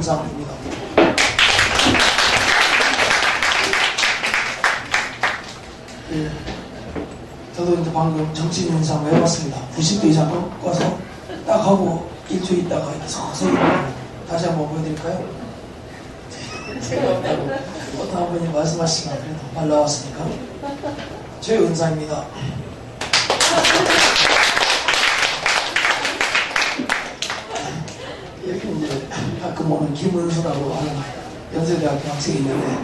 윤상입니다. 예, 저도 이제 방금 정치 윤상을 해봤습니다. 90도 이상 꺾어서 딱 하고 일주일 있다가 이렇게 서서히 다시 한번 보여드릴까요? 어떤 분이 말씀하시지만 그래도 말 나왔으니까. 최은상입니다. 여기 이제 가끔 보면 김은수라고 하는 연세대학교 학생이 있는데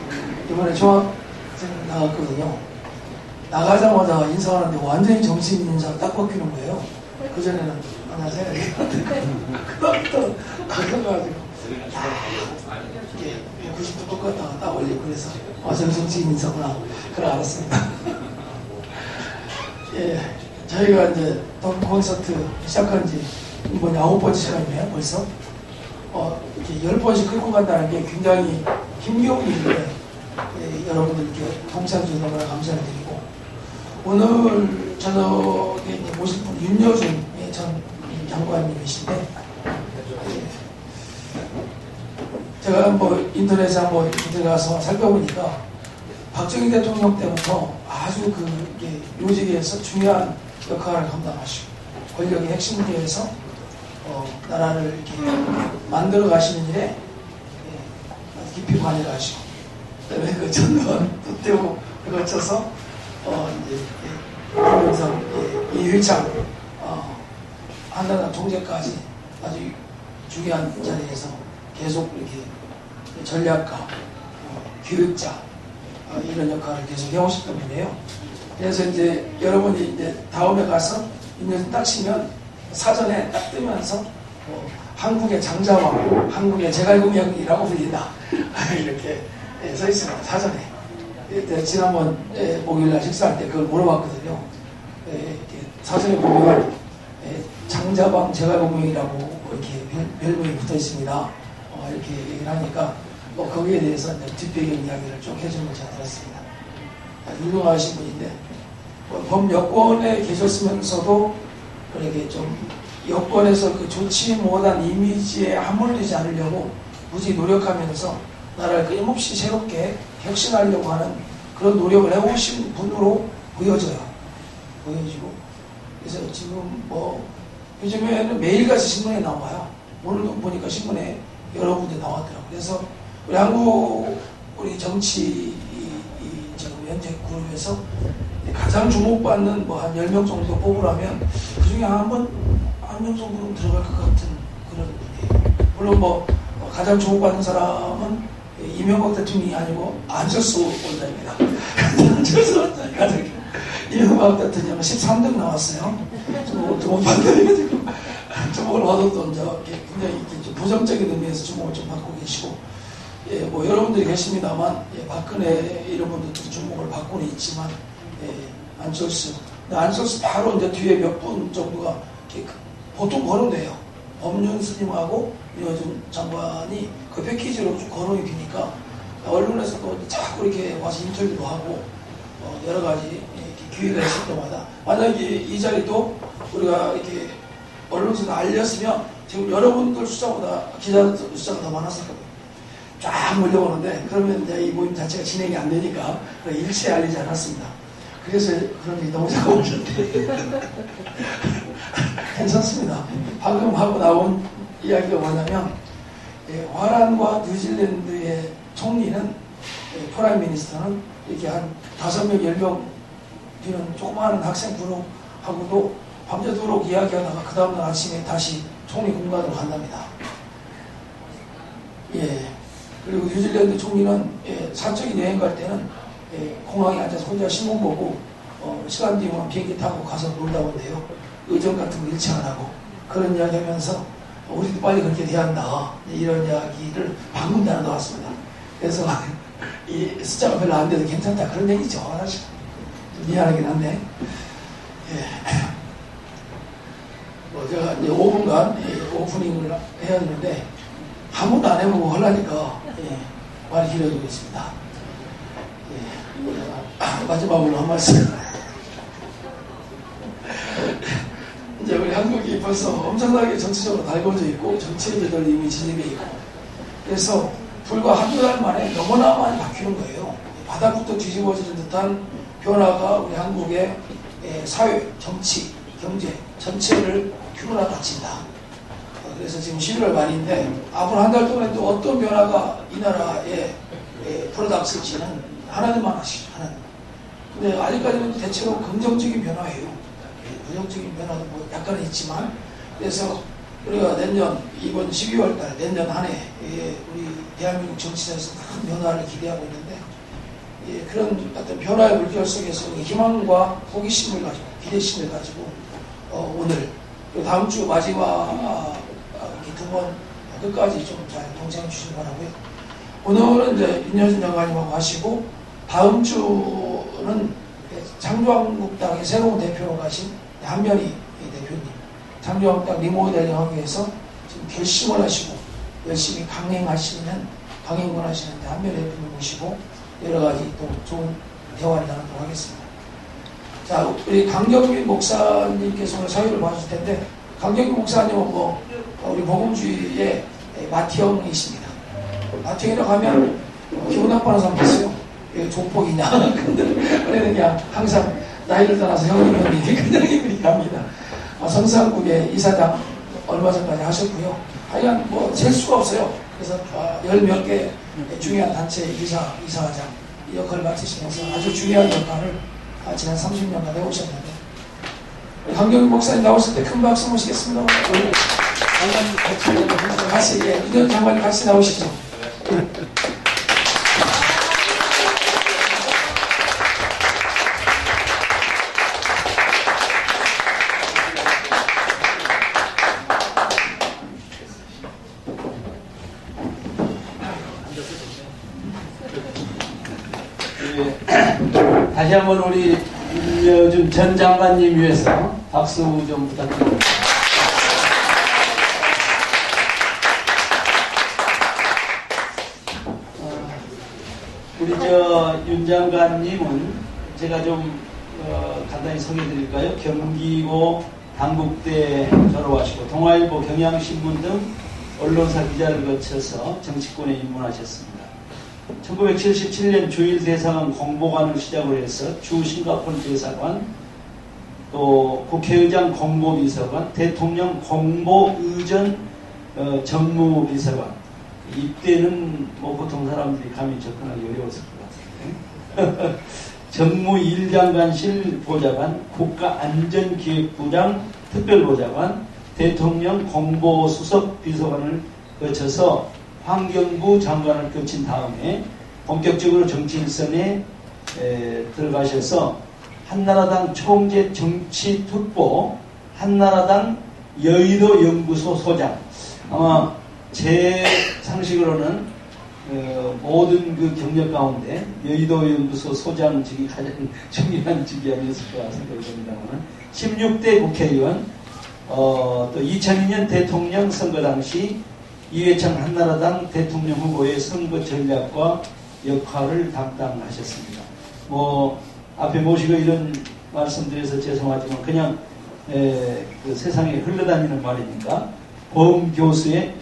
이번에 중학생 나갔거든요. 나가자마자 인사하는데 완전히 정신 인사 딱 바뀌는 거예요. 그전에는 안녕하세요 그다음부터 나가가지고 이게 90도 똑같다가 딱 올리고 그래서 정신 인사구나 그걸 알았습니다. 예, 저희가 이제 덕 콘서트 시작한 지 이번 9번째 시간이네요 벌써. 이렇게 10번씩 끌고 간다는 게 굉장히 힘겨운 일인데 예, 여러분들께 동참 주셔서 너무나 감사를 드리고 오늘 저녁에 이제 모실 분 윤여준 전 장관님이신데 예, 제가 뭐 인터넷에 한번 들어가서 살펴보니까 박정희 대통령 때부터 아주 이게 요직에서 중요한 역할을 감당하시고 권력의 핵심지에서 나라를 이렇게 만들어 가시는 일에 예, 깊이 관여를 하시고 그다음에 그 전두환 부태우 거쳐서 이제 김영삼 이회창 한나라 총재까지 아주 중요한 자리에서 계속 이렇게 전략가, 교육자 이런 역할을 계속 해오셨던 분이에요. 그래서 이제 여러분이 이제 다음에 가서 인연 딱 치면 사전에 딱 뜨면서 한국의 장자왕, 한국의 제갈공명이라고 불린다 이렇게 써 있습니다. 사전에. 지난번 목요일날 식사할 때 그걸 물어봤거든요. 사전에 보면 장자왕 제갈공명이라고 이렇게 별명이 붙어 있습니다. 이렇게 얘기를 하니까 거기에 대해서 뒷배경 이야기를 쭉 해주는 걸 제가 들었습니다. 유명하신 분인데 범여권에 계셨으면서도 그렇게 좀 여권에서 그 좋지 못한 이미지에 함몰되지 않으려고 무지 노력하면서 나라를 끊임없이 새롭게 혁신하려고 하는 그런 노력을 해오신 분으로 보여지고 그래서 지금 요즘에는 매일같이 신문에 나와요. 오늘도 보니까 신문에 여러 군데 나왔더라고요. 그래서 우리 한국 우리 정치 지금 현재 그룹에서 가장 주목받는 한 10명 정도 뽑으라면 그 중에 한 명 정도는 들어갈 것 같은 그런 분이에요. 물론 가장 주목받는 사람은 이명박 대통령이 아니고 안철수 원장입니다. 안철수 원장이 가장 이명박 대통령은 13등 나왔어요. 주목받는 주목을 받았던 굉장히 부정적인 의미에서 주목을 좀 받고 계시고 여러분들이 계십니다만 박근혜 이런 분들도 주목을 받고는 있지만 안철수 바로 이제 뒤에 몇 분 정도가 보통 거론돼요. 법륜 스님하고 윤여준 장관이 그 패키지로 좀 거론이 되니까 언론에서도 자꾸 이렇게 와서 인터뷰도 하고 여러 가지 기회가 있을 때마다 만약에 이 자리도 우리가 이렇게 언론에서 알렸으면 지금 여러분들 숫자보다 기자들 숫자가 더 많았을 거예요. 쫙 몰려오는데 그러면 이제 이 모임 자체가 진행이 안 되니까 일체에 알리지 않았습니다. 그래서 그런 일이 너무 자꾸 오셨는데 괜찮습니다. 방금 하고 나온 이야기가 뭐냐면 화란과 뉴질랜드의 총리는 프라임 미니스터는 이렇게 한 5명, 10명 되는 조그마한 학생 그룹하고도 밤새도록 이야기하다가 그 다음날 아침에 다시 총리 공간으로 간답니다. 그리고 뉴질랜드 총리는 사적인 여행 갈 때는 공항에 앉아서 혼자 신문 보고 시간 되면 비행기 타고 가서 놀다 온대요. 의전 같은 거 일치 안 하고 그런 이야기 하면서 우리도 빨리 그렇게 돼야 한다 이런 이야기를 방금 전에 나왔습니다. 그래서 이 숫자가 별로 안 돼도 괜찮다 그런 얘기죠. 사실 미안하긴 한데 제가 이제 5분간 오프닝을 해야 되는데 한 번도 안 해보고 하려니까 말이 길어지고 있습니다. 마지막으로 한 말씀. 이제 우리 한국이 벌써 엄청나게 전체적으로 달궈져 있고 정치인들 이미 진입해 있고 그래서 불과 한두 달 만에 너무나 많이 바뀌는 거예요. 바닥부터 뒤집어지는 듯한 변화가 우리 한국의 사회, 정치, 경제 전체를 휘몰아닥친다. 그래서 지금 11월 말인데 앞으로 한 달 동안 또 어떤 변화가 이 나라에 불어닥칠지는 하나님만 아시죠. 하나님. 근데 아직까지는 대체로 긍정적인 변화예요. 부정적인 변화도 뭐 약간은 있지만, 그래서 우리가 내년 이번 12월 달 내년 한 해 우리 대한민국 정치사에서 큰 변화를 기대하고 있는데, 그런 어떤 변화의 물결 속에서 희망과 호기심을 가지고 기대심을 가지고 오늘 그리고 다음 주 마지막 두 번 끝까지 좀 잘 동참해 주시기 바라고요. 오늘은 이제 윤여준 장관님하고 하시고, 다음 주는 창조한국당의 새로운 대표로 가신 한면희 대표님, 창조한국당 리모델링 하기 위해서 지금 결심을 하시고 열심히 강행하시는 한면희 대표님 모시고 여러 가지 또 좋은 대화를 나누도록 하겠습니다. 자, 우리 강경민 목사님께서 오늘 사회를 봐주실 텐데, 강경민 목사님은 우리 복음주의의 마티형이십니다. 마티형이라고 하면 기분 나빠하는 사람 있어요. 조폭이냐. 근데 그냥 항상 나이를 떠나서 형님 그냥 이렇게 합니다. 성산국의 이사장 얼마 전까지 하셨고요. 하여간 셀 수가 없어요. 그래서 10몇 개 중요한 단체 이사장 이 역할을 맡으시면서 아주 중요한 역할을 지난 30년간 해오셨는데, 강경민 목사님 나오실 때 큰 박수 모시겠습니다. 같이, 윤여준 장관님 같이 나오시죠. 다시 한번 우리 윤여준 전 장관님 위해서 박수 좀 부탁드립니다. 우리 윤 장관님은 제가 좀 간단히 소개해 드릴까요? 경기고 단국대 졸업하시고 동아일보, 경향신문 등 언론사 기자를 거쳐서 정치권에 입문하셨습니다. 1977년 주일대사관 공보관을 시작으로 해서 주 싱가포르 대사관, 또 국회의장 공보비서관, 대통령 공보의전 정무비서관. 이때는 보통 사람들이 감히 접근하기 어려웠을 것 같은데 정무 1장관실 보좌관, 국가안전기획부장 특별보좌관, 대통령 공보수석 비서관을 거쳐서 환경부 장관을 거친 다음에 본격적으로 정치 일선에 들어가셔서 한나라당 총재 정치특보, 한나라당 여의도 연구소 소장. 아마 제 상식으로는 모든 그 경력 가운데 여의도 연구소 소장직이 가장 중요한 직이 아니었을까 생각이 듭니다만, 16대 국회의원, 또 2002년 대통령 선거 당시 이회창 한나라당 대통령 후보의 선거 전략과 역할을 담당하셨습니다. 앞에 모시고 이런 말씀드려서 죄송하지만 그냥 그 세상에 흘러다니는 말이니까, 범보수의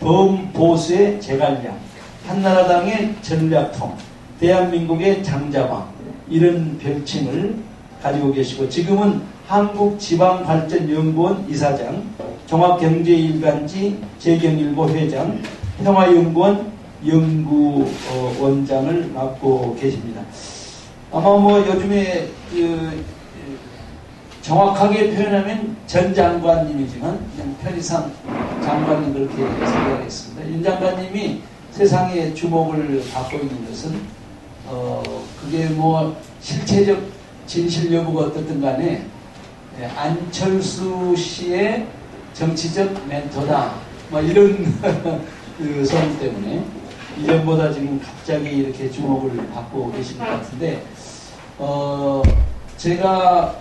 제갈량, 한나라당의 전략통, 대한민국의 장자왕, 이런 별칭을 가지고 계시고, 지금은 한국지방발전연구원 이사장, 종합경제일간지 재경일보 회장, 평화연구원 연구원장을 맡고 계십니다. 아마 요즘에 정확하게 표현하면 전 장관님이지만 그냥 편의상 장관님 그렇게 생각하겠습니다. 윤 장관님이 세상에 주목을 받고 있는 것은 그게 실체적 진실 여부가 어떻든 간에 안철수 씨의 정치적 멘토다, 이런 그 소문 때문에 이전보다 지금 갑자기 이렇게 주목을 받고 계신 것 같은데, 제가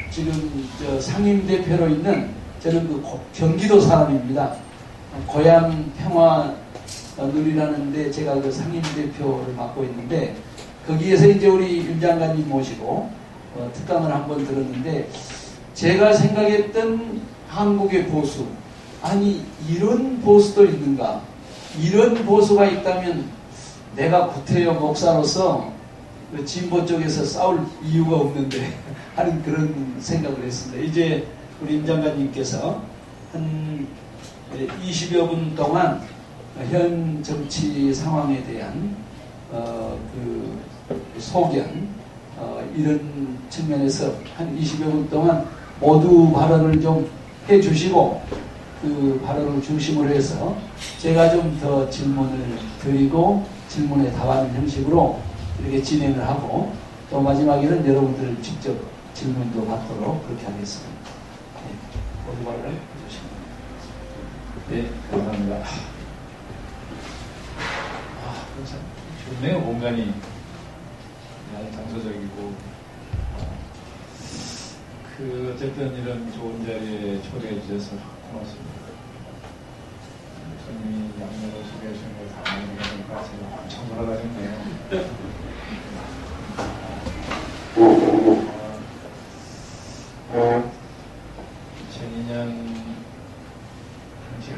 지금 상임대표로 있는, 저는 경기도 사람입니다. 고향 평화 누리라는데 제가 상임대표를 맡고 있는데, 거기에서 이제 우리 윤 장관님 모시고 특강을 한번 들었는데, 제가 생각했던 한국의 보수, 아니 이런 보수도 있는가, 이런 보수가 있다면 내가 구태여 목사로서 그 진보 쪽에서 싸울 이유가 없는데 하는 그런 생각을 했습니다. 이제 우리 임 장관님께서 한 20여 분 동안 현 정치 상황에 대한 그 소견 이런 측면에서 한 20여 분 동안 모두 발언을 좀 해주시고 그 발언을 중심으로 해서 제가 좀 더 질문을 드리고 질문에 답하는 형식으로 이렇게 진행을 하고 또 마지막에는 여러분들 직접 질문도 받도록 그렇게 하겠습니다. 네, 모두 발언을 해주시면 네, 감사합니다. 좋네요, 공간이. 장소적이고. 어쨌든 이런 좋은 자리에 초대해 주셔서 고맙습니다. 손님이 양면을 소개해 주신 걸 다 보니까 제가 엄청 돌아다녔네요.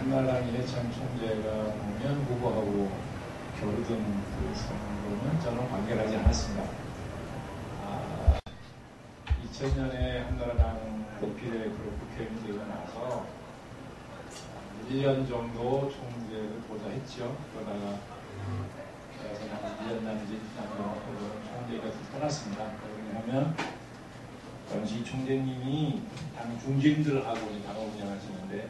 한나라당 이해찬 총재가 보면 후보하고 겨루던 그 선거는 저는 관계하지 않았습니다. 2000년에 한나라당 비례그룹 국회의원이 되고 나서 1년 정도 총재를 보자 했죠. 그러다가 제가 한 1년 남짓 총재가 떠났습니다. 왜냐하면 당시 총재님이 당 중진들하고 당을 운영하시는데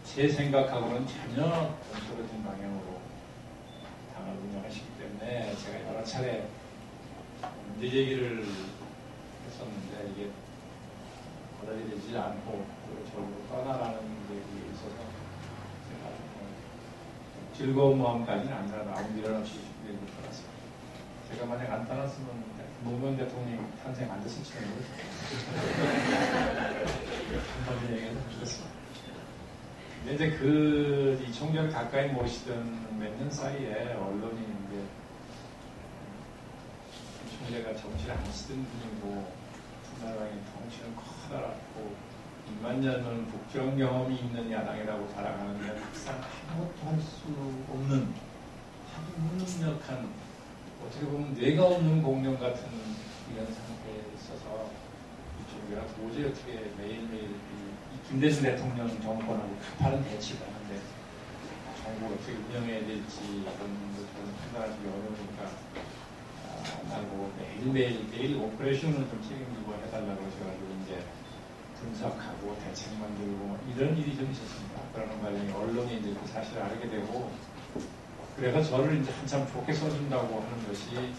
제 생각하고는 전혀 동떨어진 방향으로 당을 운영하시기 때문에 제가 여러 차례 문제 제기를 했었는데 이게 받아들이지 않고 저로 떠나가는 얘기에 있어서 제가 즐거운 마음까지는 아니라 아무 미련 없이 얘기를 떠났습니다. 제가 만약 안 떠났으면 노무현 대통령이 탄생 안 됐을지는 모르겠어요. 한번 얘기해서 좋겠습니다. 근데 이제 이 총재를 가까이 모시던 몇 년 사이에 언론이 이제 총재가 정치를 안 쓰던 분이고 한나라당의 통치는 커다랗고 2만 년은 국정 경험이 있는 야당이라고 자랑하는데 막상 아무것도 할 수 없는 아주 무능력한 어떻게 보면 뇌가 없는 공룡 같은 이런 상태에 있어서 이 총재가 도저히 어떻게 매일매일 김대중 대통령 정권하고 가파른 대치를 하는데 정부가 어떻게 운영해야 될지 이런 것들을 판단하기 어려우니까 나고 매일 오퍼레이션을 좀 책임지고 해달라고 하셔가지고 이제 분석하고 대책 만들고 이런 일이 좀 있었습니다. 그러는 과정에 언론이 이제 그 사실을 알게 되고 그래서 저를 이제 한참 좋게 써준다고 하는 것이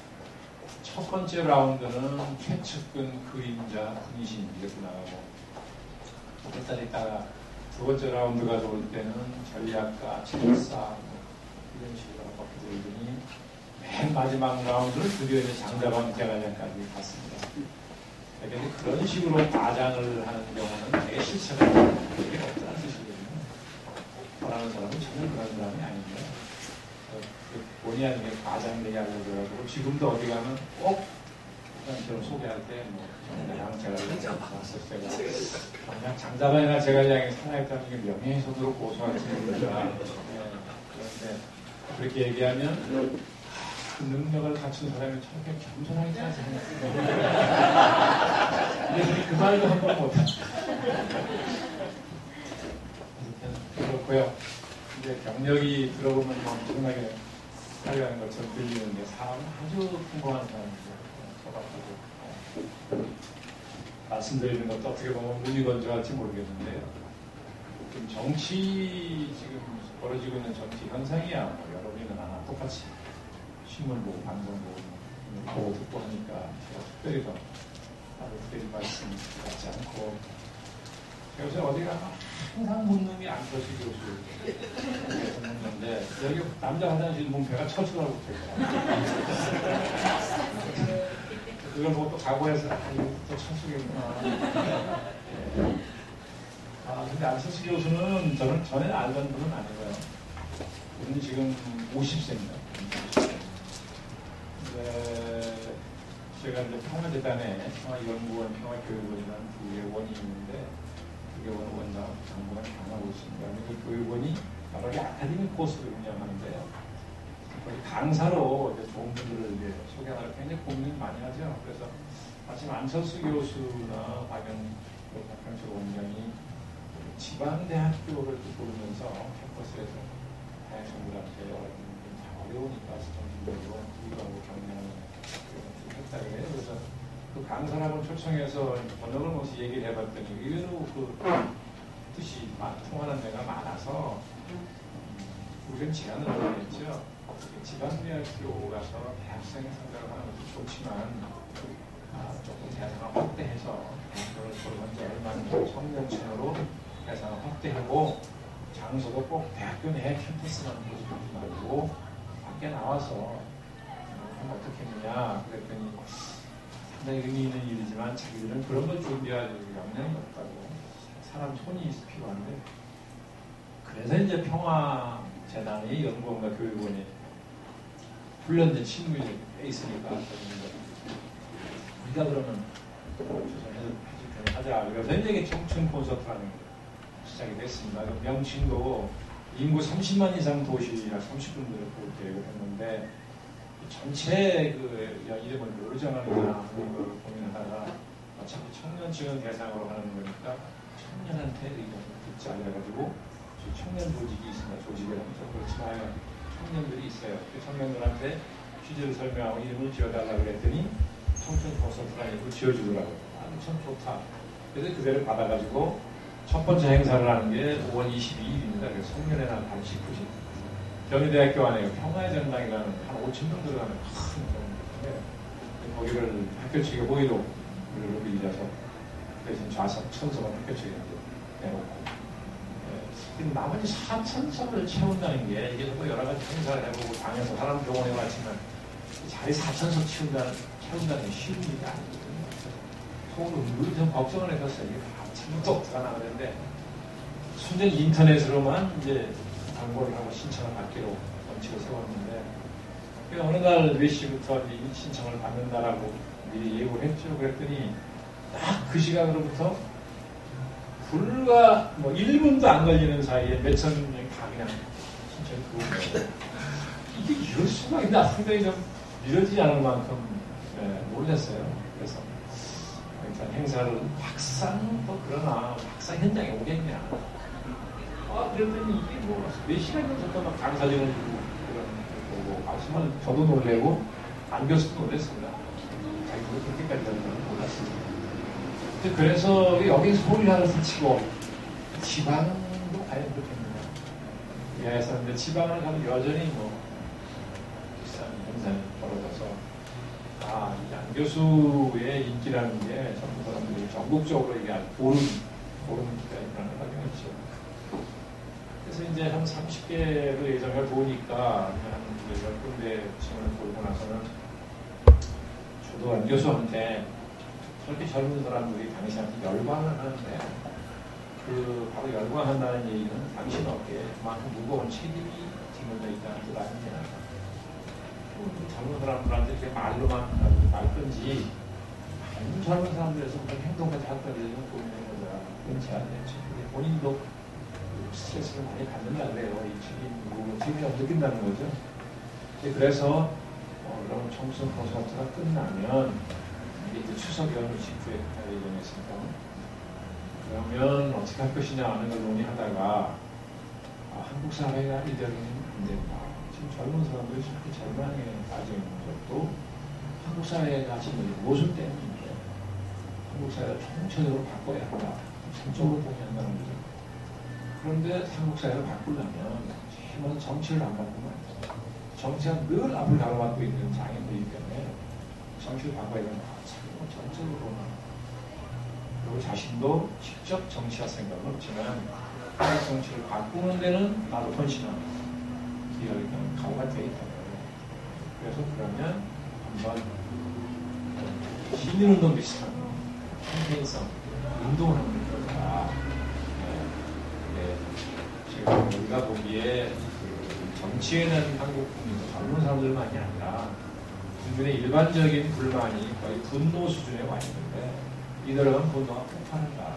첫 번째 라운드는 최측근 그림자 분이신 이렇게 나가고 몇 달 있다가 두 번째 라운드가 들어올 때는 전략가, 철사 이런 식으로 바뀌어 들더니 맨 마지막 라운드를 드디어 이제 장자반 대관장까지 갔습니다. 그런데 그런 식으로 과장을 하는 경우는 되게 실체가 되게 없다는 뜻이거든요. 원하는 사람은 전혀 그런 사람이 아닌데 본의 아니게 과장되게 하려고 해가지고 지금도 어디 가면 꼭 저를 소개할 때 제가 봤을 때가 그냥 장자반이나 제갈량이 살아있다는 게 명예훼손으로 고소할 테니까 그런데 그렇게 얘기하면 그 능력을 갖춘 사람이 저렇게 겸손하게 하지 않았어요. 그 말도 한 번 못하죠. 그렇고요. 이제 경력이 들어보면 엄청나게 살려가는 것처럼 들리는데 사람은 아주 풍부한 사람이죠. 말씀드리는 것도 어떻게 보면 무지건조할지 모르겠는데요. 지금 정치 지금 벌어지고 있는 정치 현상이야 뭐 여러분이나 나나 똑같이 신문 보고 방송 보고 듣고 하니까 제가 특별히 더 나도 드릴 말씀 같지 않고 제가 요새 어디 가면 항상 묻는 게 안철수 교수 계속 묻는데 여기 남자 화장실 보면 배가 철수라고 그걸 보고 또 각오해서 이거 또 철수겠구나. 근데 안철수 교수는 저는 전에 알던 분은 아니고요. 그분이 지금 50세입니다. 제가 이제 평화재단에 평화연구원, 평화교육원이라는 두 개의 원이 있는데 두 개의 원장 장관을 담당하고 있습니다. 그 교육원이 여러 개 아카데믹 코스를 운영하는데요. 거기 강사로 이제 좋은 분들을 이제 소개하느라 굉장히 고민을 많이 하죠. 그래서 마침 안철수 교수나 박영철 원장이 지방대학교를 고르면서 캠퍼스에서 다양성들한테 어려우니까 정신적으로 우리하고 경쟁하는 좀 했다고 해요. 그래서 그 강사람을 초청해서 번역을 모시 얘기를 해봤더니 의외로 그 뜻이 통하는 데가 많아서 우리는 제안을 했죠. 지방대학교 가서 대학생의 상대를 하는 것도 좋지만 조금 대상을 확대해서 대학교를 졸업한 지 얼마 안 된 청년층으로 대상을 확대하고 장소도 꼭 대학교 내 캠퍼스라는 곳이 두지 말고 밖에 나와서 하면 어떻게 했느냐 그랬더니 상당히 의미 있는 일이지만 자기들은 그런 걸 준비할 역량이 없다고 사람 손이 필요한데 그래서 이제 평화재단이 연구원과 교육원이 훈련된 친구들이 있으니까 우리가 그러면 조선해서 하자. 그래서 이제 청춘 콘서트라는 게 시작이 됐습니다. 명칭도 인구 30만 이상 도시라 30분들을 계획을 했는데 전체 그 이름을 뭐로 정하느냐 하는 걸 고민하다가 어차피 청년층을 대상으로 하는 거니까 청년한테 의견을 듣지 않아가지고 청년 조직이 있습니다. 조직이라면 좀 그렇지만 청년들이 있어요. 그 청년들한테 취지를 설명하고 이름을 지어달라고 그랬더니 청춘 콘서트라는 이름을 지어주더라고요. 참 좋다. 그래서 그대로 받아가지고 첫 번째 행사를 하는 게 5월 22일입니다. 그래서 송년회 날 반씩 9시. 경희대학교 안에 평화의 전당이라는 한 5천 명 들어가는 큰 건데 거기를 학교 측에 호의로 우리를 빌려서 대신 좌석 천석은 학교 측에 내놓고 나머지 4,000석을 채운다는 게 이게 뭐 여러 가지 행사를 해보고 당에서 사람 동원해봤지만 자리 4,000석 채운다는 게 쉬운 일이 아니거든요. 속으로 좀 걱정을 해봤어요. 이게 참 독특가 나오는데 순전 인터넷으로만 이제 광고를 하고 신청을 받기로 원칙을 세웠는데 어느 날 몇 시부터 이제 신청을 받는다라고 미리 예고를 했죠. 그랬더니 딱 그 시간으로부터 불과 뭐 1분도 안 걸리는 사이에 몇천 명이 다 그냥 신청이 들어오고 이게 이럴 수가 있나 상당히 좀 미뤄지지 않을 만큼 놀랐어요. 그래서 일단 행사를 막상 또 그러나 막상 현장에 오겠냐 그랬더니 이게 뭐 몇 시간 정도 막 강사진을 주고 그런 거고 정말 저도 놀래고 안 교수도 놀랬습니다. 자기도 그렇게까지 되는 건 몰랐습니다. 그래서 여기 소리 하나 스치고 지방도 과연 그렇겠느냐. 그래서 근데 지방을 가면 여전히 뭐 비슷한 현상이 벌어져서 이 양 교수의 인기라는 게 전부 사람들이 전국적으로 이게 오른 인기가 있다는 확인했죠. 그래서 이제 한 30개로 예정을 보니까 한 10군데쯤을 돌고 나서는 저도 양 교수한테 저렇게 젊은 사람들이 당신한테 열광을 하는데 바로 열광한다는 얘기는 당신 어깨에 그만큼 무거운 책임이 짊어져 있다는 뜻 아니냐. 젊은 사람들한테 이렇게 말로만 말 건지 젊은 사람들에서 그런 행동까지 할 건지 고민하는 거다. 그런 제안했죠. 본인도 스트레스를 많이 받는다 그래요. 이 책임을 느낀다는 거죠. 그래서 그럼 청춘 콘서트가 끝나면 이제 추석 연휴 직후에 할 예정이었으니까 그러면 어떻게 할 것이냐 하는 걸 논의하다가 한국 사회가 이대로는 안 된다. 지금 젊은 사람들이 저렇게 절망에 빠져 있는 것도 한국 사회가 지금 모순 때문인데 한국 사회를 총체적으로 바꿔야 한다. 전적으로 동의한다는 거죠. 그런데 한국 사회를 바꾸려면 제일 먼저 정치를 안 바꾸면 안 돼요. 정치가 늘 앞을 가로막고 있는 장애물이기 때문에 정치를 바꿔야 된다. 전적으로 그리고 자신도 직접 정치할 생각은 없지만 한국 정치를 바꾸는 데는 나도 헌신하는 기회가 각오가 되어 있다는 거예요. 그래서 그러면 한번 시민운동 비슷한 캠페인성 운동을 하는 거다. 제가 우리가 보기에 정치에는 한국 국민도 젊은 사람들만이 아니라 국민의 일반적인 불만이 거의 분노 수준에 와 있는데 이들은 분노가 폭발한다.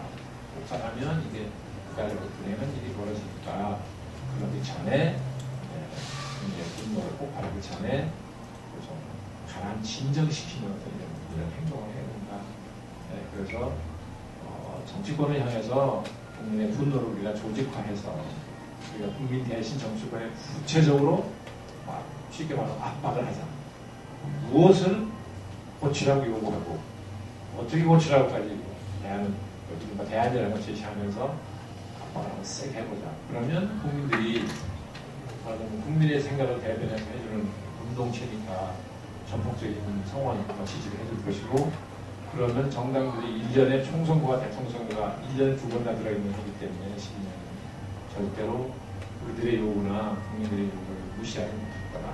폭발하면 이게 국가적으로 불행한 일이 벌어지니까 그러기 전에 이제 분노를 폭발하기 전에 좀 가만 진정시키는 어떤 이런 행동을 해야 된다. 그래서 정치권을 향해서 국민의 분노를 우리가 조직화해서 우리가 국민 대신 정치권에 구체적으로 쉽게 말하면 압박을 하자. 무엇을 고치라고 요구하고 어떻게 고치라고까지 대안이라는 걸 제시하면서 압박을 한번 세게 해보자. 그러면 국민들이 국민의 생각을 대변해서 해주는 운동체니까 전폭적인 성원 지지를 해줄 것이고, 그러면 정당들이 1년에 총선과 대통령 선거가 1년에 2번 다 들어있는 거기 때문에 12년 절대로 우리들의 요구나 국민들의 요구를 무시하지 못할 거다.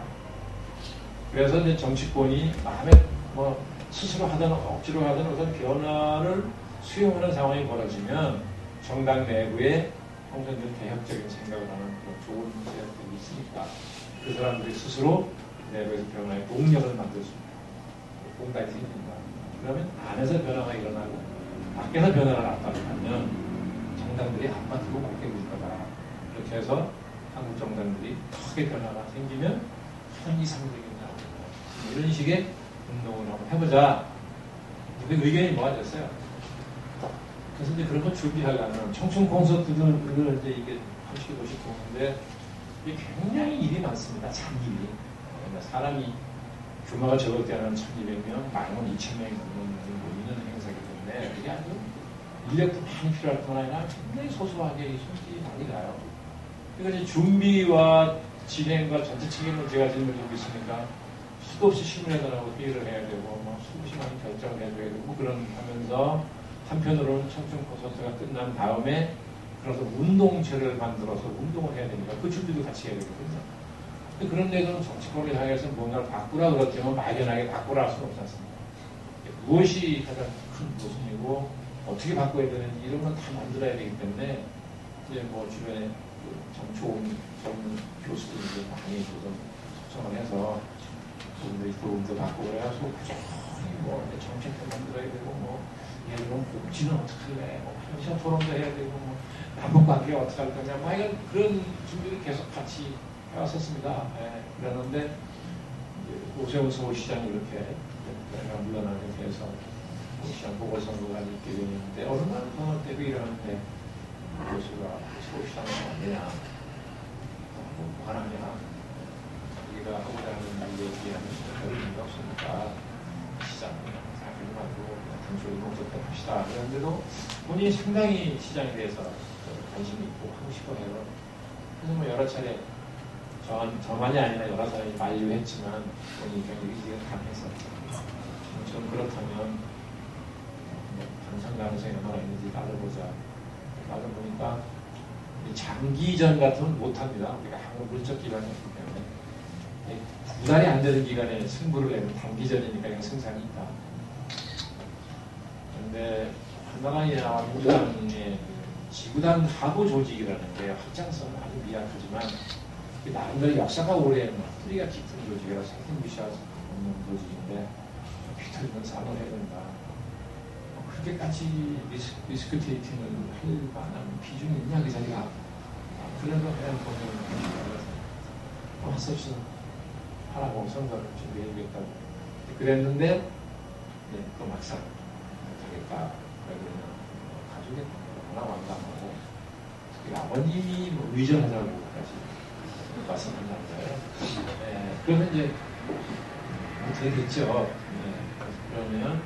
그래서 이제 정치권이 마음에 스스로 하든 억지로 하든 어떤 변화를 수용하는 상황이 벌어지면 정당 내부에 평소에 개혁적인 생각을 하는 그런 좋은 세력들이 있으니까 그 사람들이 스스로 내부에서 변화의 동력을 만들 수 있는 공간이 생긴다. 그러면 안에서 변화가 일어나고 밖에서 변화를 압박하면 정당들이 한마디로 못 견딜 거다. 이렇게 해서 한국 정당들이 크게 변화가 생기면 가장 이상적인 나옵니다. 이런 식의 운동을 한번 해보자. 근데 의견이 모아졌어요. 그래서 이제 그런 거 준비하려면 청춘 콘서트들을 이제 이게 하시고 싶었는데 이게 굉장히 일이 많습니다. 잔일이. 사람이 규모가 적을 때는 1200명, 많으면 2000명이 넘는 모이는 행사이기 때문에 이게 아주 인력도 많이 필요할 뿐 아니라 굉장히 소소하게 손질이 많이 가요. 그러니까 이제 준비와 진행과 전체 책임을 제가 짊어지고 있으니까 수도 없이 시민회관하고 회의를 해야 되고 수없이 많은 결정을 해줘야 되고 그런 하면서 한편으로는 청춘 콘서트가 끝난 다음에 그래서 운동체를 만들어서 운동을 해야 되니까 그 준비도 같이 해야 되거든요. 그런 데서는 정치권을 향해서 뭔가를 바꾸라 그렇다면 막연하게 바꾸라 할 수는 없지 않습니까? 무엇이 가장 큰 모순이고 어떻게 바꿔야 되는지 이런 건 다 만들어야 되기 때문에 이제 뭐 주변에 좋은 교수들이 많이 초청을 해서 그분들이 도움도 받고 그래가지고 부정히 뭐 정책도 만들어야 되고 뭐 예를 들면 복지는 어떻게 할래? 시험 토론도 해야 되고 뭐 남북관계 어떻게 할 거냐 뭐 이런 그런 준비를 계속 같이 해왔었습니다. 그랬는데 오세훈 서울시장이 이렇게 내가 물러나게 돼서 서울시장 보궐선거가 있게 되는데 어느 날 통화 때도 일하는데 교수가 서울시장이 아니냐 뭐 하나냐 우리가 하고자 하는 일에 비하면 별 의미가 없으니까 시장을 생각하지 말고 단순히 농적대 합시다. 그런데도 본인이 상당히 시장에 대해서 관심이 있고 하고 싶어 해요. 그래서 뭐 여러 차례 저만이 아니라 여러 사람이 만류했지만 본인이 굉장히 의지가 강해서 좀 그렇다면 당선 가능성이 얼마나 있는지 따져보자. 따져보니까 장기전 같으면 못합니다. 우리가 한국 물적 기반이었기 때문에 2달이 안 되는 기간에 승부를 내면 단기전이니까 그냥 승산이 있다. 그런데 한나라이나 민주당의 지구단 하부 조직이라는 게 확장성은 아주 미약하지만 나름대로 역사가 오래 뿌리가 깊은 조직이라서 상당히 무시할 수 없는 조직인데 비틀면 상을 해야 된다. 그렇게까지 리스크 테이킹을 할 만한 비중이 있냐 그 자리가 그래서 그냥 보면 할 수 없이 하라고 선거를 준비해주겠다고 그랬는데 또 막상 못하겠다. 그러면 가족의 너무나 완강하고 아버님이 뭐 의전하자고까지 말씀하셨잖아요. 그러면 이제 어떻게 됐죠. 그러면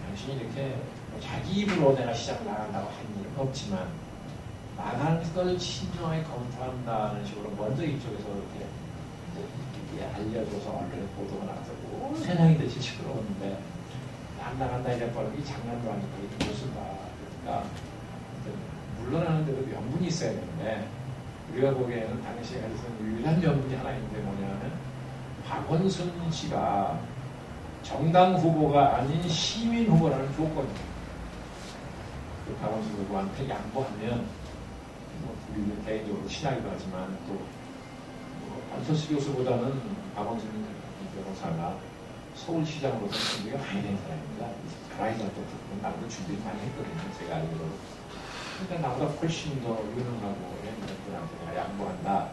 당신이 이렇게 자기 입으로 내가 시장 나간다고 한 일은 없지만 나가는 걸 신중하게 검토한다는 식으로 먼저 이쪽에서 이렇게 알려줘서 언론에 보도가 나서고 세상이 대체 시끄러웠는데 안 나간다 이래 버리기 장난도 아니고 이게 무슨 봐. 그러니까 물러나는 데도 명분이 있어야 되는데 우리가 보기에는 당시에 가지고는 유일한 명분이 하나 있는데 뭐냐면 박원순 씨가 정당 후보가 아닌 시민 후보라는 조건이에요. 그 박원순 후보한테 양보하면 뭐 우리는 개인적으로 친하기도 하지만 또 안철수 교수보다는 박원순 변호사가 서울시장으로서 준비가 많이 된 사람입니다. 가라이자도 나도 준비 많이 했거든요. 제가 알기로. 그러니까 나보다 훨씬 더 유능하고 이런 분들한테 내가 양보한다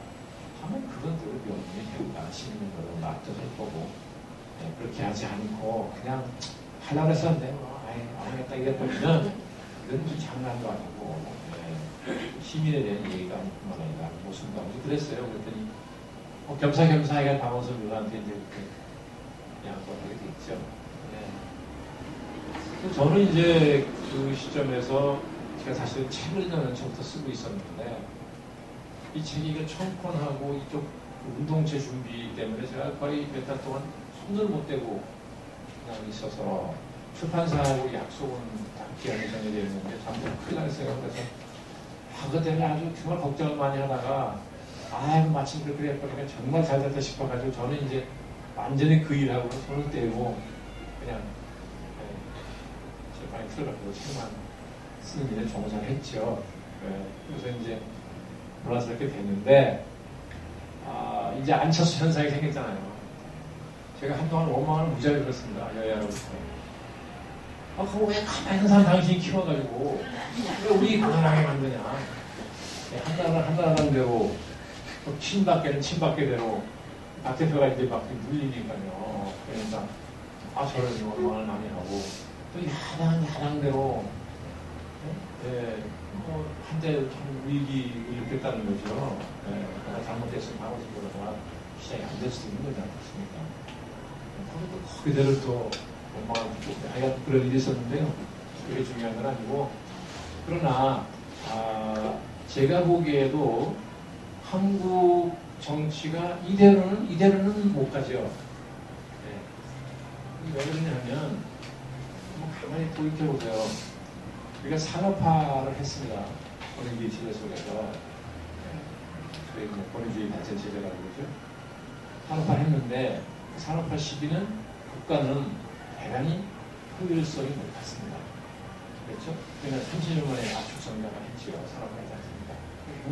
하면 그건 또 명분이 되고가 시민으로 놔둬서 보고 그렇게 하지 않고 그냥 하려고 해서 뭐 안 하겠다 이랬더니는 이건 좀 장난도 아니고 시민에 대한 예의감뿐만 아니라 모순감도 그랬어요. 그랬더니 겸사겸사하게 담아서 누나한테 이제 그렇게 양보하게 됐죠. 저는 이제 그 시점에서 제가 사실 책을 연초부터 쓰고 있었는데 이 책이 청콘하고 이쪽 운동체 준비 때문에 제가 거의 몇 달 동안 손을 못 대고 그냥 있어서 출판사하고 약속은 기한이 정해져 있는데 잠깐 큰일 났어요. 그래서 그것 때문에 아주 정말 걱정을 많이 하다가 마침 그렇게 했거든요. 정말 잘 됐다 싶어가지고 저는 이제 완전히 그 일하고 손을 떼고 그냥 출판에 틀어가지고 책만 쓰는 일에 종사했죠. 그래서 이제 놀라스럽게 됐는데 이제 안철수 현상이 생겼잖아요. 제가 한동안 5만 원을 무지하게 들었습니다. 여야로부터. 그거 왜 가만히 있는 사람 당신이 키워가지고 왜 우리 가난하게 만드냐. 한 나라는 대로 친박계는 친박계대로 박 대표가 이제 막 눌리니까요. 그러니까 저를 5만 원 많이 하고 또 야당대로 한때 참 위기를 느꼈다는 거죠. 내가 잘못했으면 방어적으로가 시작이 안 될 수도 있는 거지 않겠습니까? 그대로 또 하여간 그런 일이 있었는데요. 그게 중요한 건 아니고 그러나 제가 보기에도 한국 정치가 이대로는 못 가죠. 왜 그러냐면 가만히 돌이켜보세요. 우리가 산업화를 했습니다. 권위주의 체제 속에서 저희 권위주의 단체 체제라고 그러죠. 산업화를 했는데 산업화 시기는 국가는 대단히 효율성이 높았습니다. 그렇죠? 그러니까 30년 만에 압축 성장을 했지요. 산업화하지 않습니까?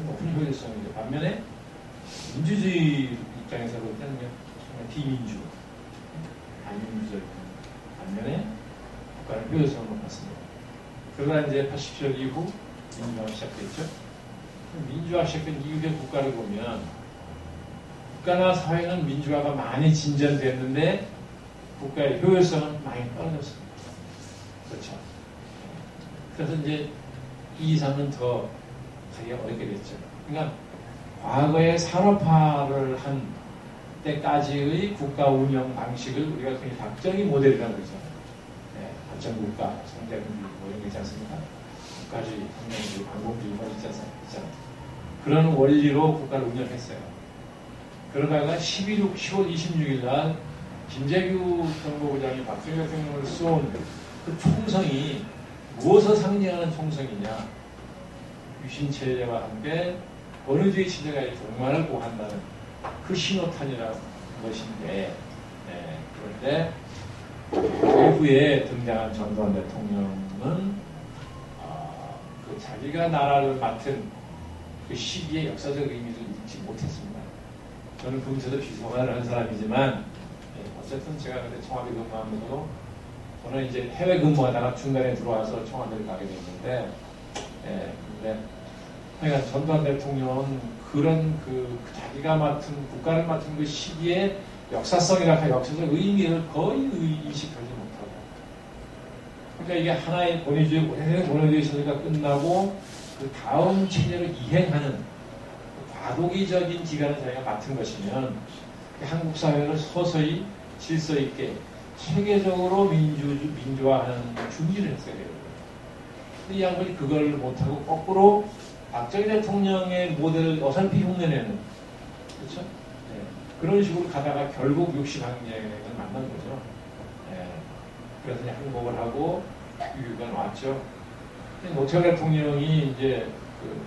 높은 효율성인데 반면에 민주주의 입장에서 볼 때는 정말 비민주, 반민주적 반면에 국가는 효율성을 높았습니다. 그러나 이제 80년 이후 민주화가 시작됐죠. 민주화 시작된 이후의 국가를 보면 국가나 사회는 민주화가 많이 진전됐는데 국가의 효율성은 많이 떨어졌습니다. 그렇죠. 그래서 이제 이 이상은 더 가기가 어렵게 됐죠. 그러니까 과거에 산업화를 한 때까지의 국가 운영 방식을 우리가 그냥 박정희 모델이라고 그러죠. 발전국가, 상대국가 뭐 이런 게 있지 않습니까? 국가주의, 혁명주의, 반공주의 뭐 있지 않습니까? 그런 원리로 국가를 운영했어요. 그러다가 10월 26일 날 김재규 정보부장이 박정희 대통령을 쏜 그 총성이 무엇을 상징하는 총성이냐? 유신체제와 함께 권위주의 체제가 종말을 고한다는 그 신호탄이라는 것인데, 그런데 외부에 등장한 전두환 대통령은 그 자기가 나라를 맡은 그 시기의 역사적 의미를 잊지 못했습니다. 저는 금태도 비서관을 한 사람이지만 어쨌든 제가 그때 청와대 근무하면서도 저는 이제 해외 근무하다가 중간에 들어와서 청와대를 가게 됐는데, 근데 그러니까 전두환 대통령은 그런 그 자기가 맡은 국가를 맡은 그 시기의 역사성이랄까 역사적 의미를 거의 인식하지 못하고, 그러니까 이게 하나의 권위주의, 오래된 권위주의 체제가 끝나고 그 다음 체제를 이행하는 과도기적인 기간을 자기가 맡은 것이면 한국 사회를 서서히 질서 있게 체계적으로 민주화하는 준비를 했어야 돼요. 근데 이 양반이 그걸 못하고 거꾸로 박정희 대통령의 모델을 어설피 흉내내는, 그렇죠? 그런 식으로 가다가 결국 60항쟁을 만난 거죠. 그래서 그냥 항복을 하고 유교가 나왔죠. 노태우 대통령이 이제 그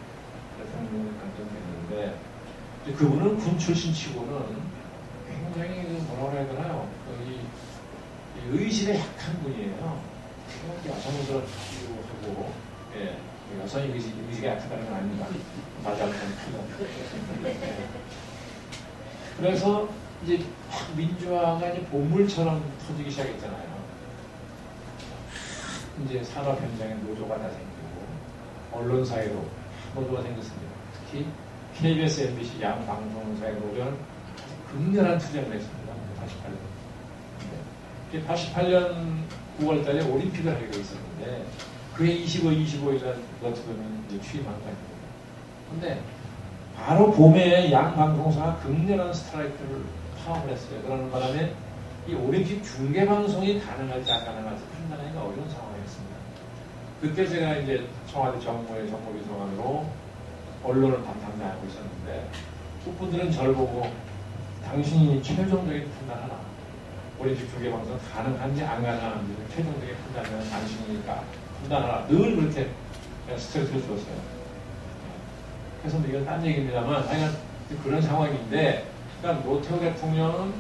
대통령이 당선됐는데 그분은 군 출신 치고는 굉장히 뭐라고 해야 되나요? 의식에 약한 분이에요. 여성으로 하고, 여성이 의식이 약하다는 건 아닙니다. 맞아요. 그래서 이제 민주화가 이제 보물처럼 터지기 시작했잖아요. 이제 산업 현장에 노조가 다 생기고, 언론사에도 모두가 생겼습니다. 특히 KBS, MBC 양 방송사의 노조는 극렬한 투쟁을 했습니다. 88년. 88년 9월달에 올림픽을 하기로 있었는데 그해 25일날 너트덤이 취임한 거예요. 근데 바로 봄에 양 방송사가 극렬한 스트라이크를 파업을 했어요. 그러는 바람에 이 올림픽 중계 방송이 가능할지 안 가능할지 판단하기가 어려운 상황이었습니다. 그때 제가 이제 청와대 정무의 정무비서관으로 언론을 담당하고 있었는데 그분들은 저를 보고 당신이 최종적인 판단하라. 올림픽 중계 방송 가능한지 안 가능한지 최종적인 판단은 당신이니까 판단하라. 늘 그렇게 스트레스를 줬어요. 그래서 뭐 이건 딴 얘기입니다만 하여간 그런 상황인데 그러니까 노태우 대통령은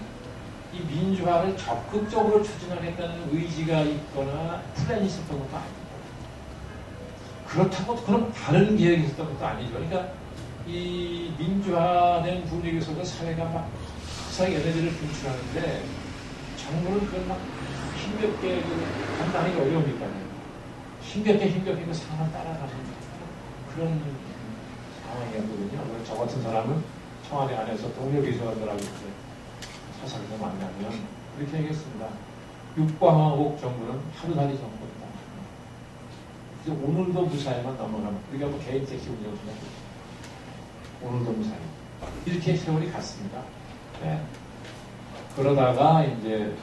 이 민주화를 적극적으로 추진하겠다는 의지가 있거나 플랜이 있었던 것도 아니고 그렇다고 그럼 다른 계획이 있었던 것도 아니죠. 그러니까 이 민주화된 분위기 속에서 사회가 막 박사의 에너지를 분출하는데 정부는 그걸 막 힘겹게 감당하기가 어려우니까요. 힘겹게 그 상황을 따라가는 그런 상황이었거든요. 그래서 저 같은 사람은 청와대 안에서 동료 비서관들하고 사석에서 만나면 그렇게 얘기했습니다. 육광화국 정부는 하루살이 정부다. 이제 오늘도 무사히만 넘어가면 우리가 뭐 개인 택시 운영수냐 오늘도 무사히 이렇게 세월이 갔습니다. 네. 그러다가 이제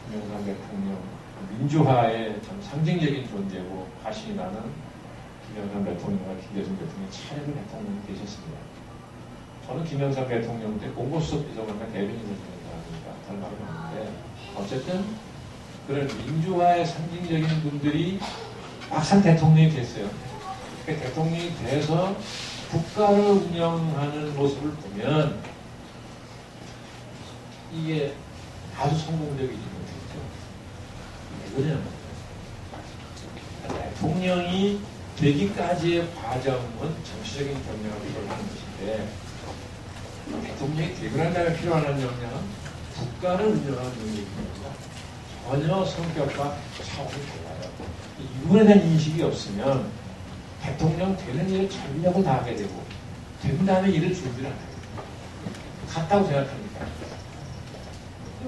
김영삼 대통령 민주화의 참 상징적인 존재고 화신이라는 김영삼 대통령과 김대중 대통령이 차례로 대통령이 되셨습니다. 저는 김영삼 대통령 때 공보수석 비서관과 대변인을 지내니까 다른 말이 없는데 어쨌든 그런 민주화의 상징적인 분들이 막상 대통령이 됐어요. 그 대통령이 돼서 국가를 운영하는 모습을 보면 이게 아주 성공적이지 못했죠. 왜 그러냐면 대통령이 되기까지의 과정은 정치적인 경력을 이루어가는 것인데 대통령이 되고 난 다음에 필요한 역량은 국가를 운영하는 능력입니다. 전혀 성격과 차원이 달라요. 이 부분에 대한 인식이 없으면 대통령 되는 일을 전력을 다하게 되고 된 다음에 일을 준비를 안 하게 돼요. 같다고 생각하니까.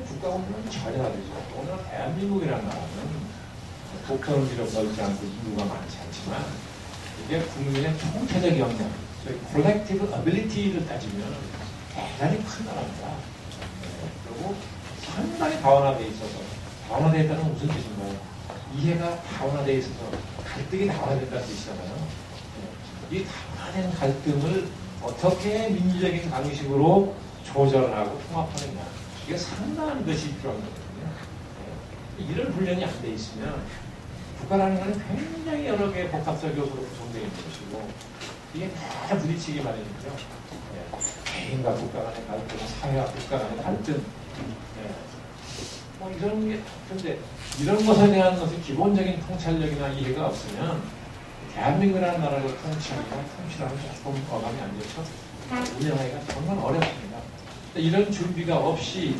국가 운영은 전혀 다르죠. 오늘 대한민국이라는 나라는 독선을 비롯 넓지 않고 인구가 많지 않지만 이게 국민의 총체적 역량, 저희 콜렉티브 어빌리티를 따지면 대단히 큰 나라입니다. 그리고 상당히 다원화되어 있어서 다원화되어 있다는 무슨 뜻인가요? 이해가 다원화되어 있어서 갈등이 다원화된다는 뜻이잖아요. 이 다원화된 갈등을 어떻게 민주적인 방식으로 조절하고 통합하느냐 이게 상당한 것이 필요한 거거든요. 이런 훈련이 안 돼 있으면 국가라는 것은 굉장히 여러 개의 복합적 요소로 구성되어 있는 것이고 이게 다 부딪히기 마련이죠. 개인과 국가 간의 갈등, 사회와 국가 간의 갈등 뭐 이런 게 근데 이런 것에 대한 것은 기본적인 통찰력이나 이해가 없으면 대한민국이라는 나라를 통치하기나 통치라는 조금 어감이 안 좋죠. 운영하기가 정말 어렵습니다. 이런 준비가 없이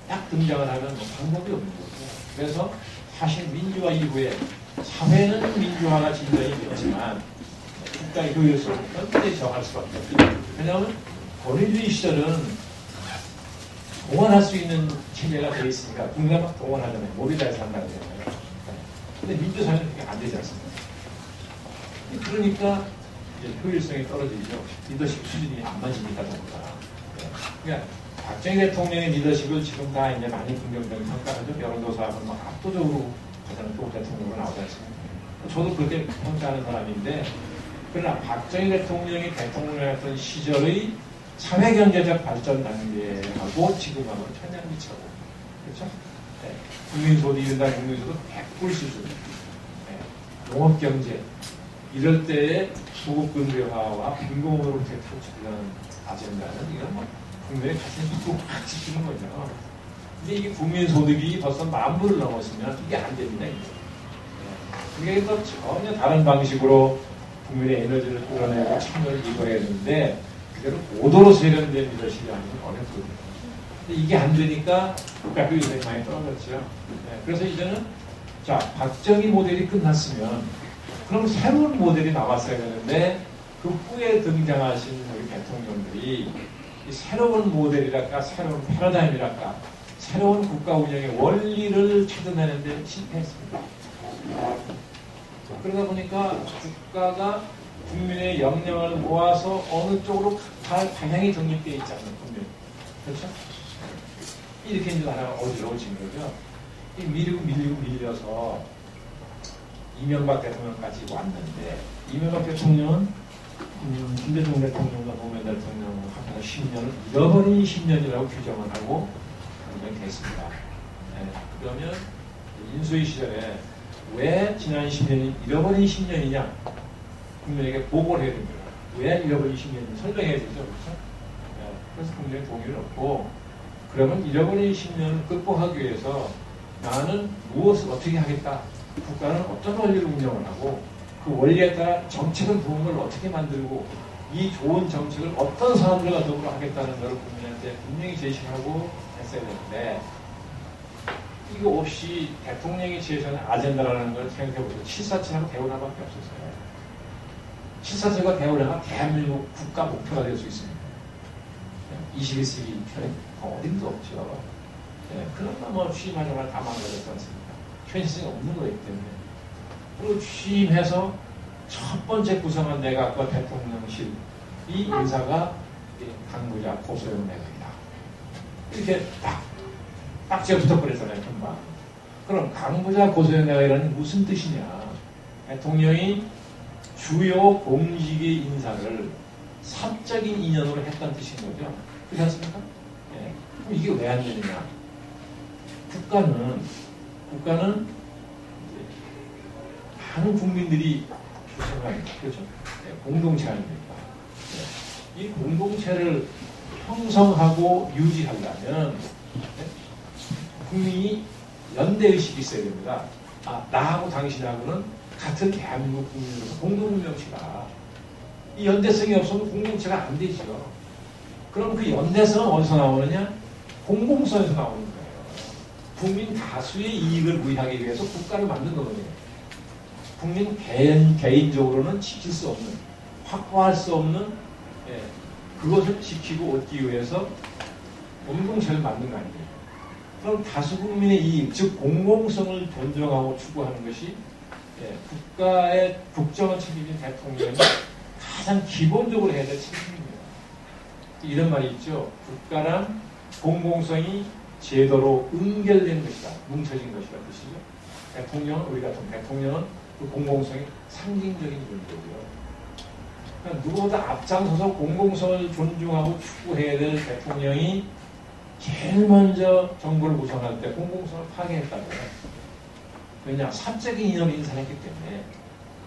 딱 등장을 하면 뭐 방법이 없는 거죠. 그래서 사실 민주화 이후에 사회는 민주화가 진전이 되었지만 국가의 효율성은 현재 정할 수밖에 없죠. 왜냐하면 권위주의 시절은 동원할 수 있는 체제가 되어 있으니까 국민가 막 동원하잖아요. 모빌라이즈 한다고 하잖아요. 근데 민주사회는 그게 안 되지 않습니까? 그러니까 이제 효율성이 떨어지죠. 리더십 수준이 안 맞으니까 전부다. 그러니까 박정희 대통령의 리더십을 지금 다 이제 많이 긍정적인 평가하죠. 여론조사하면 뭐 압도적으로 가장 좋은 대통령으로 나오지 않습니까? 저도 그렇게 평가하는 사람인데 그러나 박정희 대통령이 대통령이었던 시절의 사회경제적 발전 단계하고 지금하고는 천냥 미치고 그렇죠? 네. 국민소득 이른다 국민소득 100불 수준 농업경제 이럴 때의 소급근대화와 빈곤으로 탈출하는 아젠다는 이건 뭐 국민의 가슴이 뚝 지키는 거죠. 근데 이게 국민소득이 벌써 10,000불을 넘었으면 이게 안 됩니다. 이게 또 전혀 다른 방식으로 국민의 에너지를 끌어내고 참여를 이뤄야 되는데 그대로 고도로 세련된 리더십이 아니면 어렵거든요. 근데 이게 안 되니까 국가 효율성이 많이 떨어졌죠. 네, 그래서 이제는 자 박정희 모델이 끝났으면 그럼 새로운 모델이 나왔어야 되는데 그 후에 등장하신 우리 대통령들이 이 새로운 모델이랄까 새로운 패러다임이랄까 새로운 국가 운영의 원리를 찾아내는데 실패했습니다. 그러다 보니까 국가가 국민의 역량을 모아서 어느 쪽으로 갈 방향이 정립되어 있지 않는 국민. 그렇죠? 이렇게 이제 나라가 어지러워진 거죠. 밀려서 이명박 대통령까지 왔는데, 이명박 대통령은 김대중 대통령과 노무현 대통령을 합해서 10년을 잃어버린 10년이라고 규정을 하고 됐습니다. 네, 그러면 인수위 시절에 왜 지난 10년이 잃어버린 10년이냐? 국민에게 보고를 해야 됩니다. 왜 잃어버린 10년인지 설명해야 되죠. 그렇죠? 네, 그래서 국민의 동의를 얻고, 그러면 잃어버린 10년을 극복하기 위해서 나는 무엇을 어떻게 하겠다. 국가는 어떤 원리를 운영을 하고 그 원리에 따라 정책을 좋은 걸 어떻게 만들고 이 좋은 정책을 어떤 사람들과 더불어 하겠다는 것을 국민한테 분명히 제시하고 했어야 되는데, 이거 없이 대통령이 제시하는 아젠다라는 걸 생각해보세요. 747하고 대우라밖에 없었어요. 747과 대우라가 대한민국 국가 목표가 될 수 있습니다. 21세기 편에 어딘도 없죠. 네, 그러나 뭐 취임하자마자 다 망가졌지 않습니까? 현실성이 없는 거기 때문에. 그리고 취임해서 첫 번째 구성한 내각과 대통령실, 이 인사가 강부자 고소영 내각이다. 이렇게 딱 제가 붙어버렸잖아요, 금방. 그럼 강부자 고소영 내각이라는 무슨 뜻이냐? 대통령이 주요 공직의 인사를 사적인 인연으로 했다는 뜻인 거죠. 그렇지 않습니까? 네. 그럼 이게 왜 안 되느냐? 국가는 많은 국민들이 구성합니다. 그렇죠? 네, 공동체 아닙니까? 네. 이 공동체를 형성하고 유지하려면 네? 국민이 연대의식이 있어야 됩니다. 나하고 당신하고는 같은 대한민국 국민으로서 공동운명체다. 이 연대성이 없으면 공동체가 안 되죠. 그럼 그 연대성은 어디서 나오느냐? 공공성에서 나오는 거예요. 국민 다수의 이익을 구하기 위해서 국가를 만든 거거든요. 국민 개인적으로는 지킬 수 없는, 확보할 수 없는, 그것을 지키고 얻기 위해서 공동체를 만든 거 아니에요. 그럼 다수 국민의 이익, 즉 공공성을 존중하고 추구하는 것이 국가의 국정을 책임진 대통령이 가장 기본적으로 해야 될 책임입니다. 이런 말이 있죠. 국가란 공공성이 제도로 응결된 것이다. 뭉쳐진 것이다. 뜻이죠. 우리 같은 대통령은 그 공공성이 상징적인 존재고요. 그러니까 누구보다 앞장서서 공공성을 존중하고 추구해야 될 대통령이 제일 먼저 정부를 구성할 때 공공성을 파괴했다고요. 왜냐? 사적인 인원을 인사했기 때문에.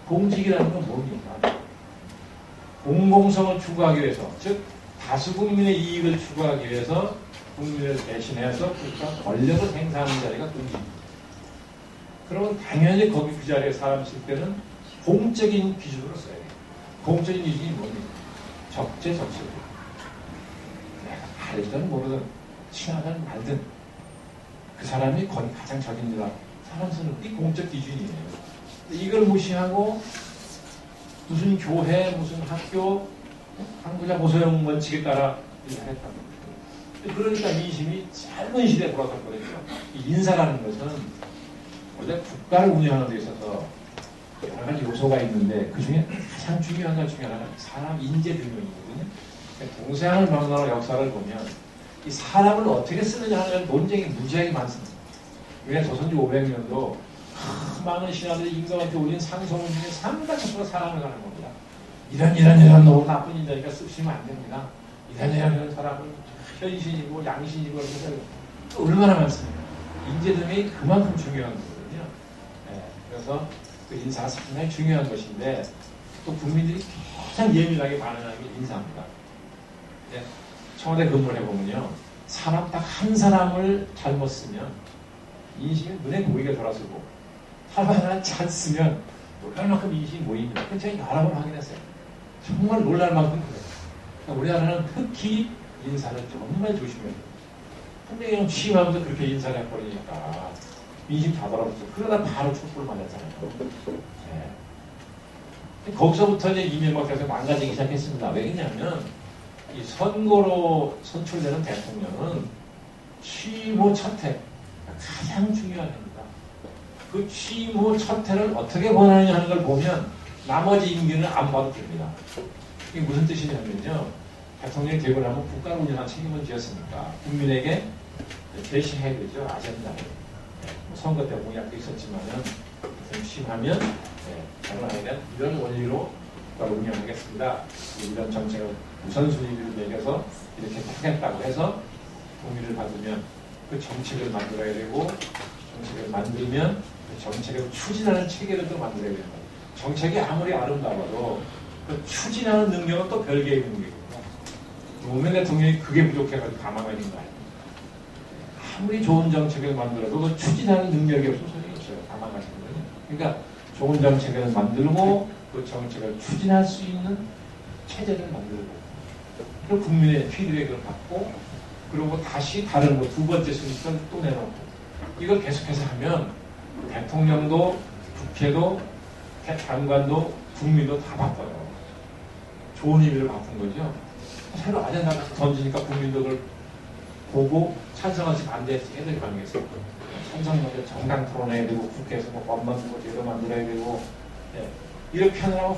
공직이라는 건 뭡니까? 공공성을 추구하기 위해서, 즉 다수 국민의 이익을 추구하기 위해서 국민을 대신해서 그러니까 권력을 행사하는 자리가 공직입니다. 그러면 당연히 거기 그 자리에 사람 쓸 때는 공적인 기준으로 써야 돼요. 공적인 기준이 뭡니까? 적재적소입니다. 내가 알든 모르든 친하든 말든 그 사람이 거기 가장 적임자 사람 쓰는 이 공적 기준이에요. 이걸 무시하고 무슨 교회, 무슨 학교, 강부자 고소영 원칙에 따라 일을 했다. 그러니까 민심이 짧은 시대에 돌아섰거든요. 이 인사라는 것은 원래 국가를 운영하는 데 있어서 여러 가지 요소가 있는데 그 중에 가장 중요한 것 중에 하나가 사람 인재 등용이거든요. 동서양을 막론하고 역사를 보면 이 사람을 어떻게 쓰느냐 하는 논쟁이 무지하게 많습니다. 왜 조선조 500년도 많은 신하들이 임금한테 올린 상소문 중에 상당수가 사람을 가는 겁니다. 이런 너무 나쁜 인자니까 쓰시면 안 됩니다. 이런 사람은 현신이고 양신이고 얼마나 많습니까? 인재 등이 그만큼 중요한 거거든요. 그래서 그 인사가 상당히 중요한 것인데 또 국민들이 가장 예민하게 반응하는 게 인사입니다. 청와대 근무를 해보면요. 사람 딱 한 사람을 잘못 쓰면 인심이 눈에 보이게 돌아서고 하나 잘 쓰면 놀랄 만큼 인심이 모입니다. 그건 제가 여러 번 확인했어요. 정말 놀랄 만큼 그래요. 그러니까 우리나라는 특히 인사를 정말 조심해야 돼요. 분명히 취임하면서 그렇게 인사를 해버리니까 민심 다 돌아섰죠. 그러다 바로 촛불을 맞았잖아요. 거기서부터 이제 이명박 대통령이 망가지기 시작했습니다. 왜냐하면 이 선거로 선출되는 대통령은 취임 후 첫 해, 가장 중요한 해입니다. 그 취임 후 첫 해를 어떻게 보내느냐 하는 걸 보면 나머지 임기는 안 봐도 됩니다. 이게 무슨 뜻이냐면요. 대통령이 되고 나면 국가를 운영한 책임을 지었으니까 국민에게 제시해야 되죠. 아젠다를. 선거 때 공약도 있었지만은 취임하면 결혼하게 된 이런 원리로 국가를 운영하겠습니다. 이런 정책을 우선순위를 매겨서 이렇게 하겠다고 해서 동의를 받으면 그 정책을 만들어야 되고 정책을 만들면 그 정책을 추진하는 체계를 또 만들어야 된다. 정책이 아무리 아름다워도 그 추진하는 능력은 또 별개의 능력이거든요. 노무현 대통령이 그게 부족해가지고 가만히 있는 거 아니에요. 아무리 좋은 정책을 만들어도 그 추진하는 능력이 없으면 소용이 없어요. 가만히 있는 거예요. 그러니까 좋은 정책을 만들고 그 정책을 추진할 수 있는 체제를 만들고 그 국민의 피드백을 받고 그리고 다시 다른 거 두 번째 순위를 또 내놓고 이걸 계속해서 하면 대통령도 국회도 장관도 국민도 다 바꿔요. 좋은 의미를 바꾼 거죠. 새로 아젠다를 던지니까 국민도 그걸 보고 찬성하지 반대해서 애들이 반응했어요. 찬성하면 정당 토론해야 되고 국회에서 뭐 법 만들고 제도 만들어야 되고 이렇게 하느라고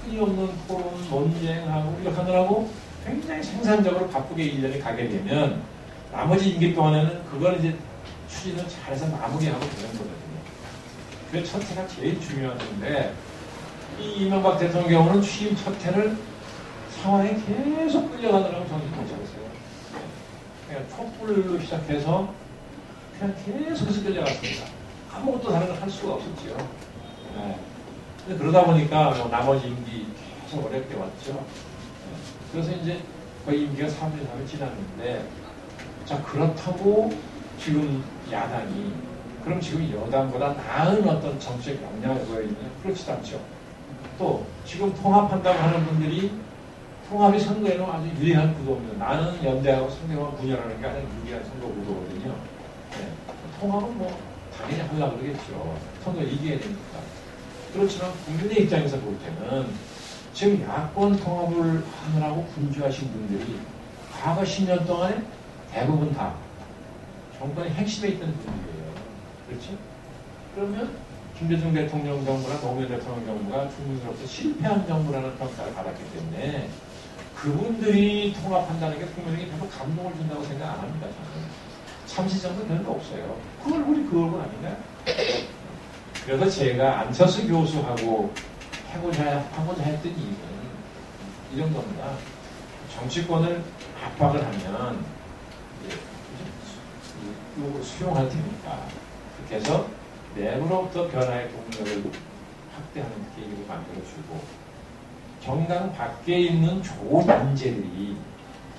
끊임없는 토론, 논쟁하고 이렇게 하느라고 굉장히 생산적으로 바쁘게 1년이 가게 되면 나머지 임기 동안에는 그걸 이제 추진을 잘해서 마무리하고 되는 거거든요. 그 첫 해가 제일 중요한 건데 이 이명박 대통령 경우는 취임 첫 해를 상황에 계속 끌려가느라고 정신 못 차렸어요. 그냥 촛불로 시작해서 그냥 계속해서 끌려갔습니다. 아무것도 다른 걸 할 수가 없었죠. 근데 그러다 보니까 뭐 나머지 임기 계속 어렵게 왔죠. 그래서 이제 거의 임기가 3년 3일 지났는데 자 그렇다고 지금 야당이 그럼 지금 여당보다 나은 어떤 정책 역량을 보여있느냐? 그렇지도 않죠. 또 지금 통합한다고 하는 분들이 통합이 선거에는 아주 유리한 구도입니다. 나는 연대하고 상대방을 분열하는 게 아주 유리한 선거 구도거든요. 통합은 뭐 당연히 하려고 그러겠죠. 선거 이겨야 되니까. 그렇지만 국민의 입장에서 볼 때는 지금 야권 통합을 하느라고 분주하신 분들이 과거 10년 동안에 대부분 다 정권의 핵심에 있던 분들이에요. 그렇지? 그러면 김대중 대통령 정부나 노무현 대통령 정부가 국민으로부터 실패한 정부라는 평가를 받았기 때문에 그분들이 통합한다는 게 국민에게 별로 감동을 준다고 생각 안 합니다. 저는. 참시정도 별로 없어요. 그걸 우리 그걸 아닌가요? 그래서 제가 안철수 교수하고 하고자 했던 이유는 이런 겁니다. 정치권을 압박을 하면 이걸 수용할 테니까 그렇게 해서 내부로부터 변화의 동력을 확대하는 계기를 만들어주고 정당 밖에 있는 좋은 인재들이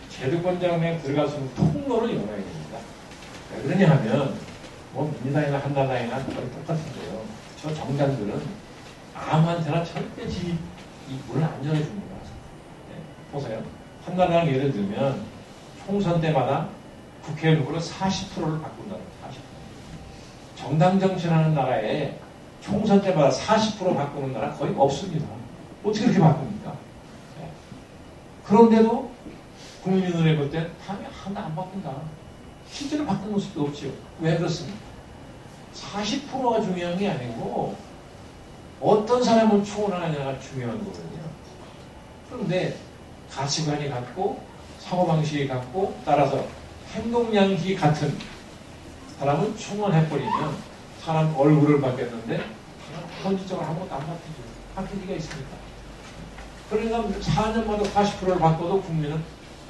제도권장 내에 들어갈 수 있는 통로를 열어야 됩니다. 왜 그러냐 하면 뭐 민주당이나 한나라당이나 거의 똑같은데요. 저 정당들은 아무한테나 절대 이 문을 안 열어줍니다. 보세요. 한나라당 예를 들면 총선 때마다 국회의원으로 40%를 바꾼다는 40%. 정당 정치라는 나라에 총선 때마다 40% 바꾸는 나라 거의 없습니다. 어떻게 그렇게 바꿉니까? 그런데도 국민 눈에 볼 때 당이 하나 안 바꾼다. 실제로 바꾼 모습도 없죠. 왜 그렇습니까? 40%가 중요한 게 아니고 어떤 사람을 추원하느냐가 중요한 거거든요. 그런데 가치관이 같고 사고방식이 같고 따라서 행동량이 같은 사람을 충원해버리면 사람 얼굴을 바뀌었는데 현실적으로 아무것도 안 바뀌죠. 바뀔 리가 있습니까? 그러니까 4년마다 40%를 바꿔도 국민은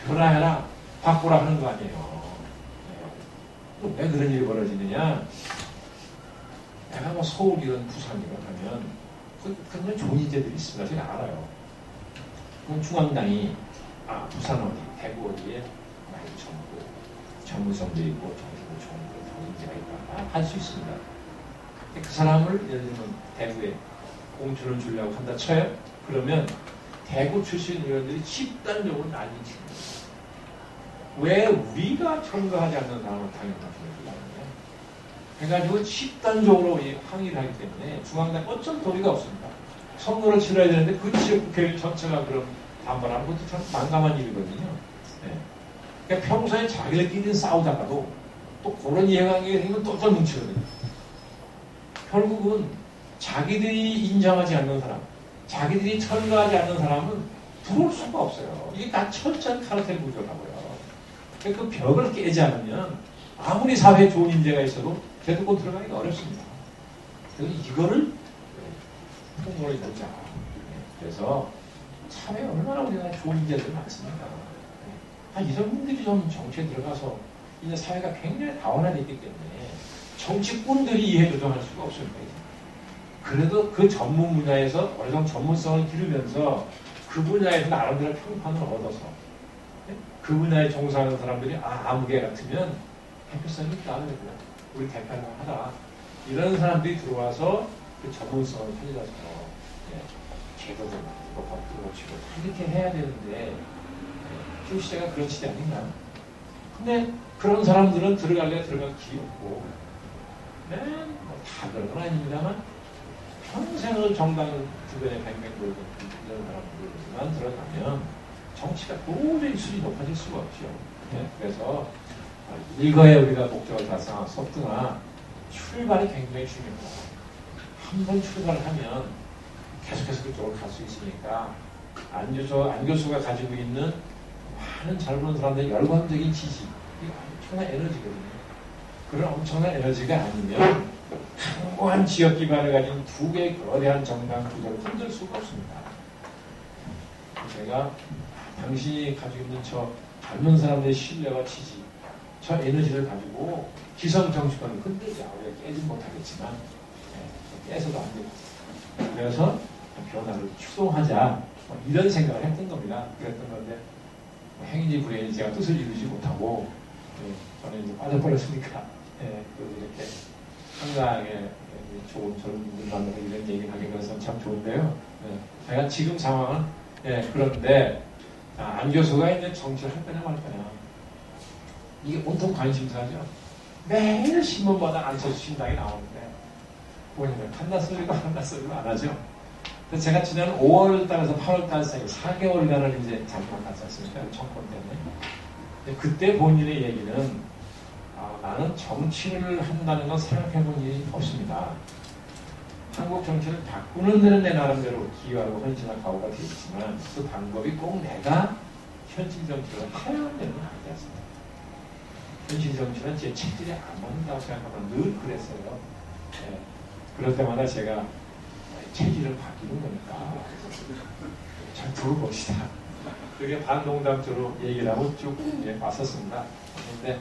변화해라, 바꾸라 하는 거 아니에요. 왜 그런 일이 벌어지느냐? 내가 뭐 서울이든 부산이든 하면 그런 좋은 인재들이 있습니다. 제가 알아요. 그럼 중앙당이 부산 어디, 대구 어디에 많이 정부, 전문성도 있고 정부 좋은 인재가 있다. 할 수 있습니다. 그 사람을 예를 들면 대구에 공천을 주려고 한다 쳐요. 그러면 대구 출신 의원들이 집단적으로 난리칩니다. 왜 우리가 청구하지 않는 사람을 당연히 보내주려느냐. 그래가지고 집단적으로 항의를 하기 때문에 중앙당 어쩔 도리가 없습니다. 선거를 치러야 되는데 그 지역국회의원 전체가 그럼 반발하는 것도 참 난감한 일이거든요. 네. 그러니까 평소에 자기들끼리 싸우다가도 또 그런 이해관계가 생기면 또 뭉치거든요. 결국은 자기들이 인정하지 않는 사람, 자기들이 철거하지 않는 사람은 들어올 수가 없어요. 이게 다 철저한 카르텔 구조라고요. 그러니까 그 벽을 깨지 않으면 아무리 사회에 좋은 인재가 있어도 대도권 들어가기가 어렵습니다. 그래서 이거를 통로를 보자. 그래서 사회에 얼마나 우리나라에 좋은 인재들 많습니까? 이런 분들이 좀 정치에 들어가서 이제 사회가 굉장히 다원화되기 때문에 정치꾼들이 이해 조정할 수가 없습니다. 그래도 그 전문 분야에서 어느 정도 전문성을 기르면서 그 분야에서 나름대로 평판을 얻어서 그 분야에 종사하는 사람들이 아무개 같으면 대표성이 있다. 우리 대표를 하다. 이런 사람들이 들어와서 그 전문성을 살려서 제도도 만들고 법도 고치고 이렇게 해야 되는데 지금 시대가 그런 시대 아닌가? 근데 그런 사람들은 들어가기 귀엽고 다 그런 건 아닙니다만 평생을 정당 주변에 뱅뱅 돌고 이런 사람들만 들어가면 정치가 도저히 수준이 높아질 수가 없죠. 그래서 이거에 우리가 목적을 달성한 속도나 출발이 굉장히 중요합니다. 한 번 출발을 하면 계속해서 그쪽으로 갈 수 있으니까 안 교수가 가지고 있는 많은 젊은 사람들의 열광적인 지지, 이게 엄청난 에너지거든요. 그런 엄청난 에너지가 아니면 강고한 지역 기반을 가진 두 개의 거대한 정당 구조를 흔들 수가 없습니다. 제가 당신이 가지고 있는 저 젊은 사람들의 신뢰와 지지, 저 에너지를 가지고 기성 정치권을 흔들자. 우리가 깨진 못하겠지만 깨서도 안 되고 그래서 변화를 추동하자 이런 생각을 했던 겁니다. 그랬던 건데 행인지 불행인지 제가 뜻을 이루지 못하고 저는 이제 빠져버렸으니까 이렇게 상당하게 좋은 젊은 분들 만나서 이런 얘기를 하게 돼서 참 좋은데요. 제가 지금 상황은 그런데 안 교수가 이제 정치를 할 거냐 말 거냐 이게 온통 관심사죠. 매일 신문마다 안철수 신당이 나오는데 보니까 한다 소리도 안 하죠. 그래서 제가 지난 5월 달에서 8월 달 사이 4개월간을 이제 잠깐 갔지 않습니까? 정권 때문에. 그때 본인의 얘기는 나는 정치를 한다는 건 생각해 본 일이 없습니다. 한국 정치를 바꾸는 데는 내 나름대로 기여하고 헌신할 각오가 되어 있지만 그 방법이 꼭 내가 현실 정치를 해야 하는 데는 아니지 않습니다. 현실 정치는 제 체질에 안 맞는다고 생각하면 늘 그랬어요. 그럴 때마다 제가 체질을 바뀌는 거니까 잘 들어봅시다. 그게 반농담처럼 얘기를 하고 쭉 왔었습니다. 그런데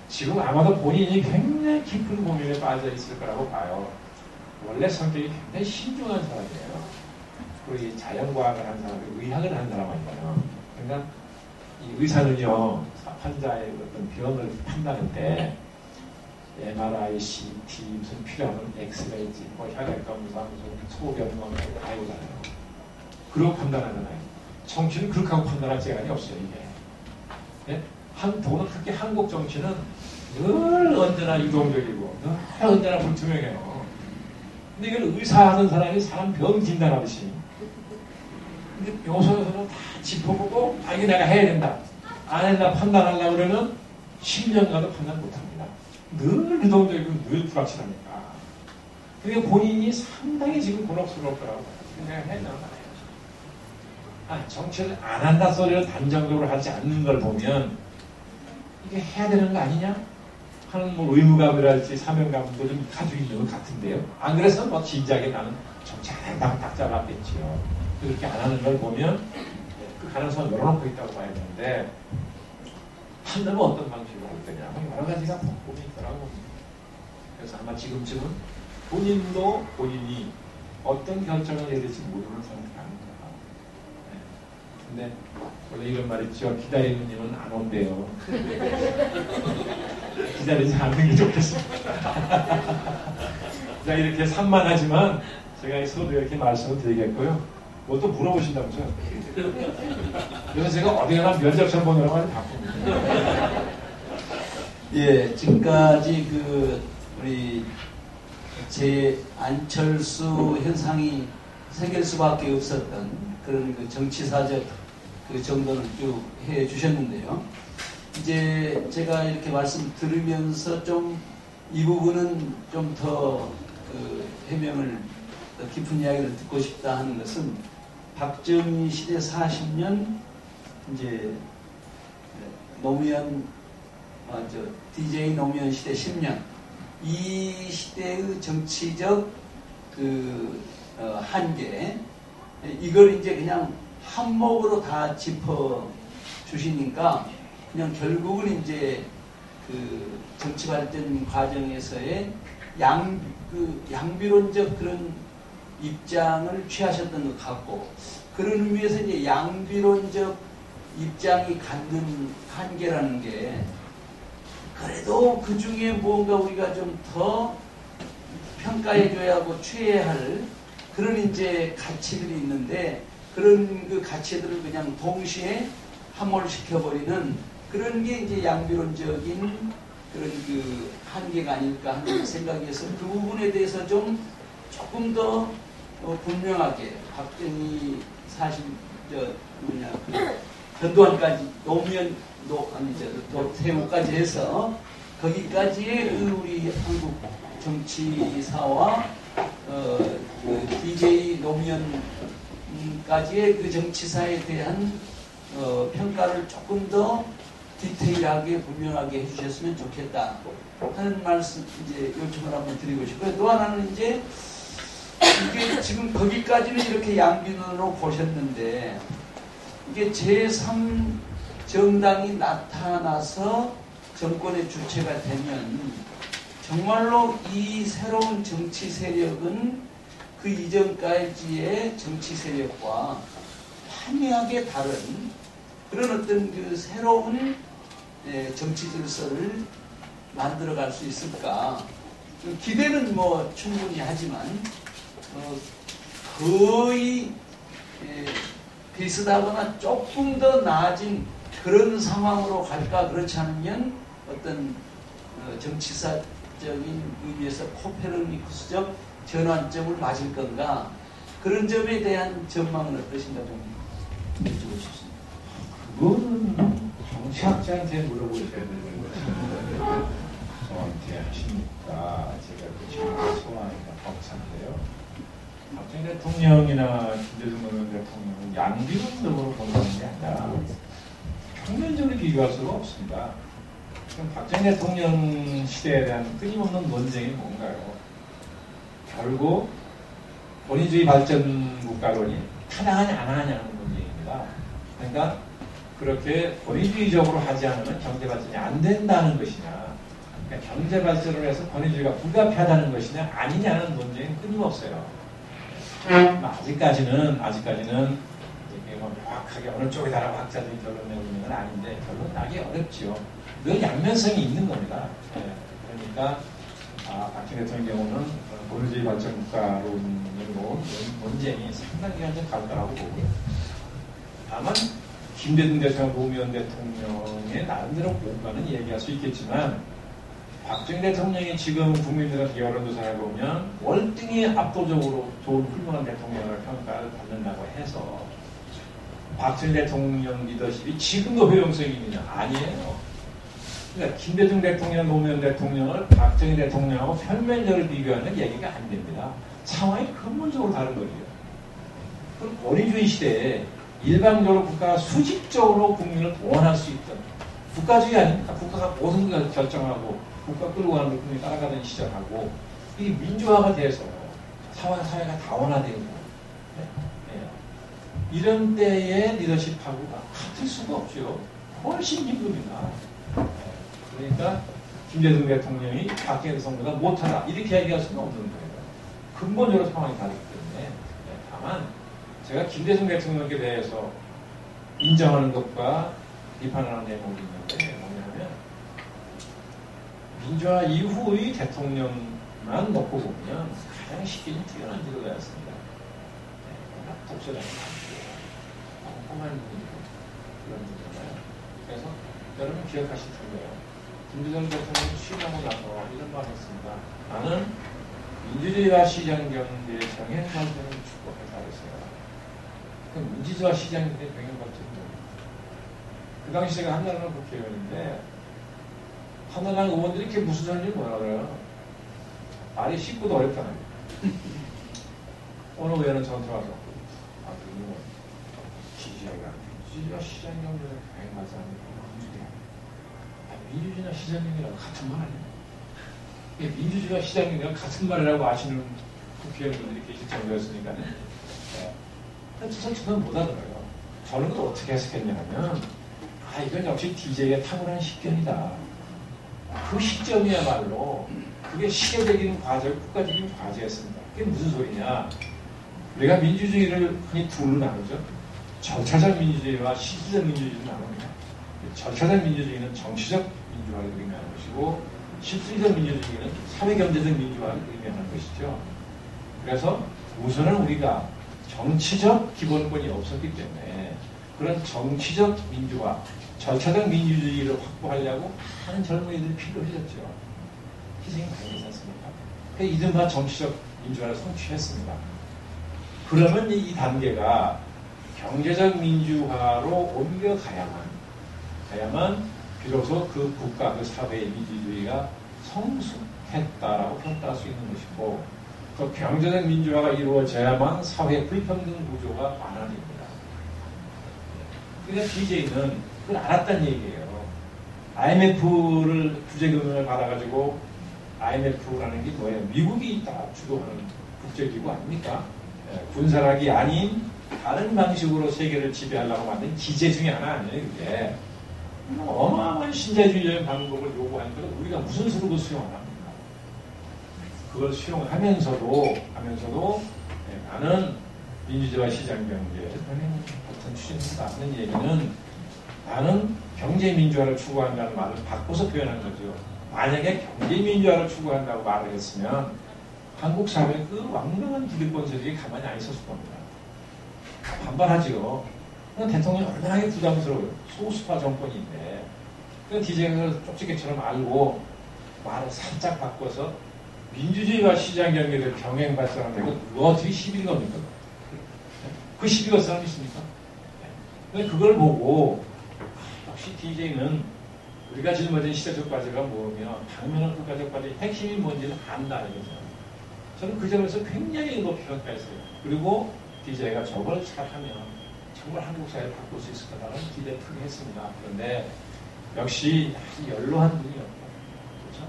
지금 아마도 본인이 굉장히 깊은 고민에 빠져 있을 거라고 봐요. 원래 성격이 굉장히 신중한 사람이에요. 그리고 이 자연과학을 하는 사람, 의학을 하는 사람 아니잖아요. 그러니까 이 의사는요, 환자의 어떤 병을 판단할 때 MRI, CT, 무슨 필요하면 엑스레이 찍고 혈액 검사, 무슨 소변 검사 다 해보잖아요. 그러고 판단하잖아요. 정치는 그렇게 하고 판단할 시간이 없어요, 이게. 더구나 특히 한국 정치는 늘 언제나 유동적이고 늘 언제나 불투명해요. 근데 이걸 의사하는 사람이 사람 병 진단하듯이 근데 요소에서는 다 짚어보고 이게 내가 해야 된다. 안 된다 판단하려고 그러면 10년 가도 판단 못합니다. 늘 유동적이고 늘 불확실하니까. 그게 본인이 상당히 지금 곤혹스러울 거라고 생각을 해야 되는 거예요. 정치를 안 한다 소리를 단정적으로 하지 않는 걸 보면 이게 해야 되는 거 아니냐? 하는 뭐 의무감이랄지 사명감도 좀 가지고 있는 것 같은데요. 안 그래서 뭐 진지하게 나는 정치 안 한다고 딱 잡았겠지요. 그렇게 안 하는 걸 보면 그 가능성을 열어놓고 있다고 봐야 되는데 한다면 어떤 방식으로 할 거냐. 여러 가지가 방법이 있더라고요. 그래서 아마 지금쯤은 본인도 본인이 어떤 결정을 내릴지 모르는 상태가 근데 원래 이런 말 있죠. 기다리는 님은 안 온대요. 기다리지 않는 게 좋겠습니다. 자, 이렇게 산만하지만 제가 서도 이렇게 말씀을 드리겠고요. 뭐 또 물어보신다면서요? 그래서 제가 어디 가나 면접처럼 보느라고 많이 바쁩니다. 예, 지금까지 우리 제 안철수 현상이 새길 수밖에 없었던 그런 그 정치사적 그 정도는 쭉 해 주셨는데요. 이제 제가 이렇게 말씀 들으면서 좀 이 부분은 좀 더 그 해명을 더 깊은 이야기를 듣고 싶다 하는 것은 박정희 시대 40년 이제 노무현 DJ 노무현 시대 10년 이 시대의 정치적 그 한계 이걸 이제 그냥 한목으로 다 짚어 주시니까 그냥 결국은 이제 그 정치 발전 과정에서의 양비론적 그런 입장을 취하셨던 것 같고 그런 의미에서 이제 양비론적 입장이 갖는 한계라는 게 그래도 그 중에 뭔가 우리가 좀 더 평가해줘야 하고 취해야 할 그런 이제 가치들이 있는데 그런 그 가치들을 그냥 동시에 함몰시켜버리는 그런 게 이제 양비론적인 그런 그 한계가 아닐까 하는 생각이어서 그 부분에 대해서 좀 조금 더 분명하게 박정희 전두환까지 노무현 노태우까지 해서 거기까지의 우리 한국 정치사와 그 DJ 노무현까지의 그 정치사에 대한 평가를 조금 더 디테일하게 분명하게 해주셨으면 좋겠다 하는 말씀 이제 요청을 한번 드리고 싶고요. 또 하나는 이제 이게 지금 거기까지는 이렇게 양비론으로 보셨는데 이게 제3 정당이 나타나서 정권의 주체가 되면 정말로 이 새로운 정치 세력은 그 이전까지의 정치 세력과 판이하게 다른 그런 어떤 그 새로운 정치 질서를 만들어갈 수 있을까? 기대는 뭐 충분히 하지만 거의 비슷하거나 조금 더 나아진 그런 상황으로 갈까? 그렇지 않으면 어떤 정치사적인 의미에서 코페르니쿠스적 전환점을 맞을 건가? 그런 점에 대한 전망은 어떠신가 좀 여쭤보고 싶습니다. 그거는 정치학자한테 물어보셔야 되는 거예요. 저한테 하십니까? 제가 그 질문을 소화하니까 벅찬데요. 박정희 대통령이나 김대중 노무현 대통령은 양비론적으로 본다는 게 아니라 평면적으로 비교할 수가 없습니다. 그럼 박정희 대통령 시대에 대한 끊임없는 논쟁이 뭔가요? 결국 권위주의 발전 국가론이 타당하냐 안 하냐는 문제입니다. 그러니까 그렇게 권위주의적으로 하지 않으면 경제 발전이 안 된다는 것이냐, 그러니까 경제 발전을 해서 권위주의가 불가피하다는 것이냐 아니냐는 논쟁이 끊임없어요. 아직까지는 이게 뭐 명확하게 어느 쪽이다라고 학자들이 결론 내고 있는 건 아닌데 결론 나기 어렵지요. 늘 양면성이 있는 겁니다. 그러니까 박정희 대통령의 경우는 권위주의 발전 국가론으로 논쟁이 상당히 좀 갈등하고 보고요. 다만 김대중 대통령, 노무현 대통령의 나름대로 뭔가는 얘기할 수 있겠지만 박정희 대통령이 지금 국민들한테 여론조사를 보면 월등히 압도적으로 좋은 훌륭한 대통령을 평가를 받는다고 해서 박정희 대통령 리더십이 지금도 효용성이 있느냐? 아니에요. 그러니까 김대중 대통령, 노무현 대통령을 박정희 대통령하고 평면적으로 비교하는 얘기가 안 됩니다. 상황이 근본적으로 다른 거예요. 그럼 권위주의 시대에 일방적으로 국가가 수직적으로 국민을 동원할 수 있던 국가주의 아닙니까? 국가가 모든 걸 결정하고 국가 끌고 가는 걸 국민이 따라가던 시절하고 이게 민주화가 돼서 사회가 다원화되고 이런 때의 리더십하고가 같을 수가 없죠. 훨씬 힘듭니다. 그러니까 김대중 대통령이 박정희 대통령보다 못하다 이렇게 얘기할 수는 없는 거예요. 근본적으로 상황이 다르기 때문에. 다만 제가 김대중 대통령에 대해서 인정하는 것과 비판하는 대목이 있는데 뭐냐면 민주화 이후의 대통령만 놓고 보면 가장 쉽게 뛰어난 지도자였습니다. 독서자가 꼼꼼한 그런 거잖아요. 그래서 여러분 기억하실 텐데요. 김대중 대통령이 취임하고 나서 이런 말을 했습니다. 나는 민주주의와 시장경제의 병행발전을 축복했다고 했어요. 그 민주주의와 시장경제의 병행발전은 그 당시 제가 한나라당 국회의원인데 한나라당 의원들이 그게 무슨 소리인지 몰라요. 말이 쉽고도 어렵다는 거예요. 어느 의원은 저한테 와서 민주주의와 시장경제의 병행발전이 민주주의나 시장경제랑 같은 말 아니에요? 민주주의와 시장경제가 같은 말이라고 아시는 국회의원들이 계실 정도였으니까요. 저는 못 알아들어요. 저는 그걸 어떻게 해석했냐면, 이건 역시 DJ의 탁월한 식견이다. 그 시점이야말로 그게 시계적인 과제, 국가적인 과제였습니다. 그게 무슨 소리냐? 우리가 민주주의를 흔히 둘로 나누죠. 절차적 민주주의와 실질적 민주주의를 나눕니다. 절차적 민주주의는 정치적 민주화를 의미하는 것이고, 실질적 민주주의는 사회경제적 민주화를 의미하는 것이죠. 그래서 우선은 우리가 정치적 기본권이 없었기 때문에 그런 정치적 민주화, 절차적 민주주의를 확보하려고 하는 젊은이들이 필요해졌죠. 희생이 많이 되지 않습니까? 그래서 이른바 정치적 민주화를 성취했습니다. 그러면 이 단계가 경제적 민주화로 옮겨가야만 비로소 그 국가, 그 사회의 민주주의가 성숙했다라고 평가할 수 있는 것이고, 그 경제적 민주화가 이루어져야만 사회 불평등 구조가 완화됩니다. 그러니까 DJ는 그걸 알았다는 얘기예요. IMF를 구제금융을 받아가지고, IMF라는 게 뭐예요? 미국이 다 주도하는 국제기구 아닙니까? 군사력이 아닌 다른 방식으로 세계를 지배하려고 만든 기제 중에 하나 아니에요, 그게. 어마어마한 신자유주의적인 방법을 요구하니까 우리가 무슨 수로 그 수용을 합니까? 그걸 수용하면서도 나는 민주주의와 시장경제를 어떤 추진한다 하는 얘기는 나는 경제민주화를 추구한다는 말을 바꿔서 표현한 거죠. 만약에 경제민주화를 추구한다고 말을 했으면 한국 사회의 그 왕명한 기득권 세력이 가만히 안 있었을 겁니다. 반발하죠. 대통령이 얼마나 부담스러워요. 소수파 정권인데. 그 DJ가 쪽지게처럼 알고 말을 살짝 바꿔서 민주주의와 시장경제를 병행 발전하는 거 그거 어떻게 시비인 겁니까? 그 시비가 사람 있습니까? 근데 그걸 보고 역시 DJ는 우리가 짊어진 시대적 과제가 뭐냐면 당면한 국가적 과제의 핵심이 뭔지는 안다 이거죠. 저는 그 점에서 굉장히 높이 평가했어요. 그리고 DJ가 저걸 잘하면 정말 한국 사회를 바꿀 수 있을 거라는 기대를 크게 했습니다. 그런데 역시 연로한 분이었고, 그렇죠?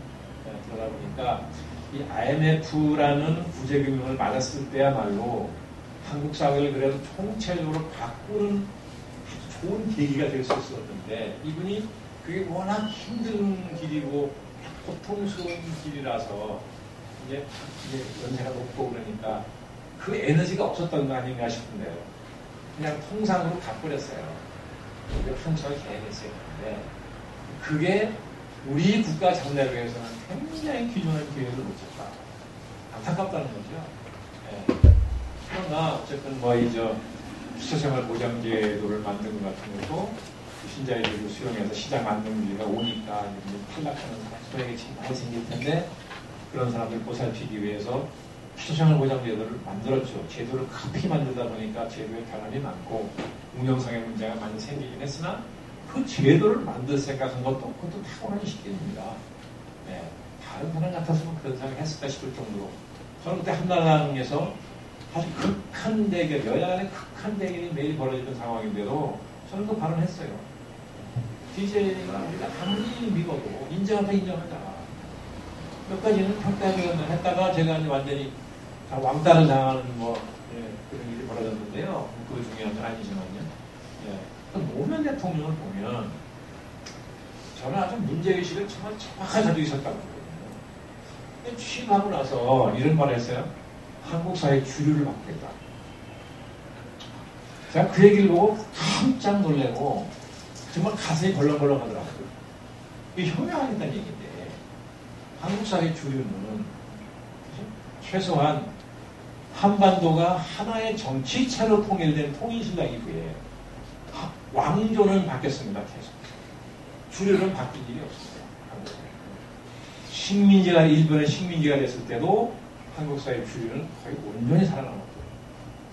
그러다 보니까 이 IMF라는 구제금융을 맞았을 때야말로 한국 사회를 그래도 총체적으로 바꾸는 아주 좋은 계기가 될 수 있었는데 이분이 그게 워낙 힘든 길이고 고통스러운 길이라서 이제 연세가 높고 그러니까 그 에너지가 없었던 거 아닌가 싶은데요. 그냥 통상으로 가버렸어요. 우리가 풍성하게 해냈어야 했는데 그게 우리 국가 장래를 위해서는 굉장히 균형한 기회를 놓쳤다. 안타깝다는 거죠. 그러나 어쨌든 기초생활 보장제도를 만든 것 같은 것도 신자유주의를 수용해서 시장 안정주의가 오니까 탈락하는 사람에게 참 많이 생길 텐데 그런 사람들 보살피기 위해서 기초생활 보장제도를 만들었죠. 제도를 급히 만들다 보니까 제도에 결함이 많고 운영상의 문제가 많이 생기긴 했으나 그 제도를 만들 생각한 것도 그것도 탁월한 시기입니다. 다른 사람 같았으면 그런 생각을 했을까 싶을 정도로 저는 그때 한나라당에서 아주 극한 대결, 여야 간의 극한 대결이 매일 벌어지던 상황인데도 저는 그 발언했어요. DJ가 우리가 아무리 믿어도 인정하다 인정하자. 몇 가지는 평가하기는 했다가 제가 이제 완전히 왕따를 당하는 그런 일이 벌어졌는데요. 그 중에 하나는 아니지만요. 노무현 대통령을 보면 저는 아주 문제의식을 정말 정확하게 가지고 있었다고 보거든요. 취임하고 나서 이런 말을 했어요. 한국 사회의 주류를 바꾸겠다. 제가 그 얘기를 보고 깜짝 놀래고 정말 가슴이 벌렁벌렁 하더라고요. 이게 혁명하겠다는 얘기인데 한국 사회의 주류는 최소한 한반도가 하나의 정치체로 통일된 통일신당 이후에 왕조는 바뀌었습니다. 계속. 주류는 바뀐 일이 없습니다. 식민지가 일본의 식민지가 됐을 때도 한국 사회 주류는 거의 온전히 살아남았고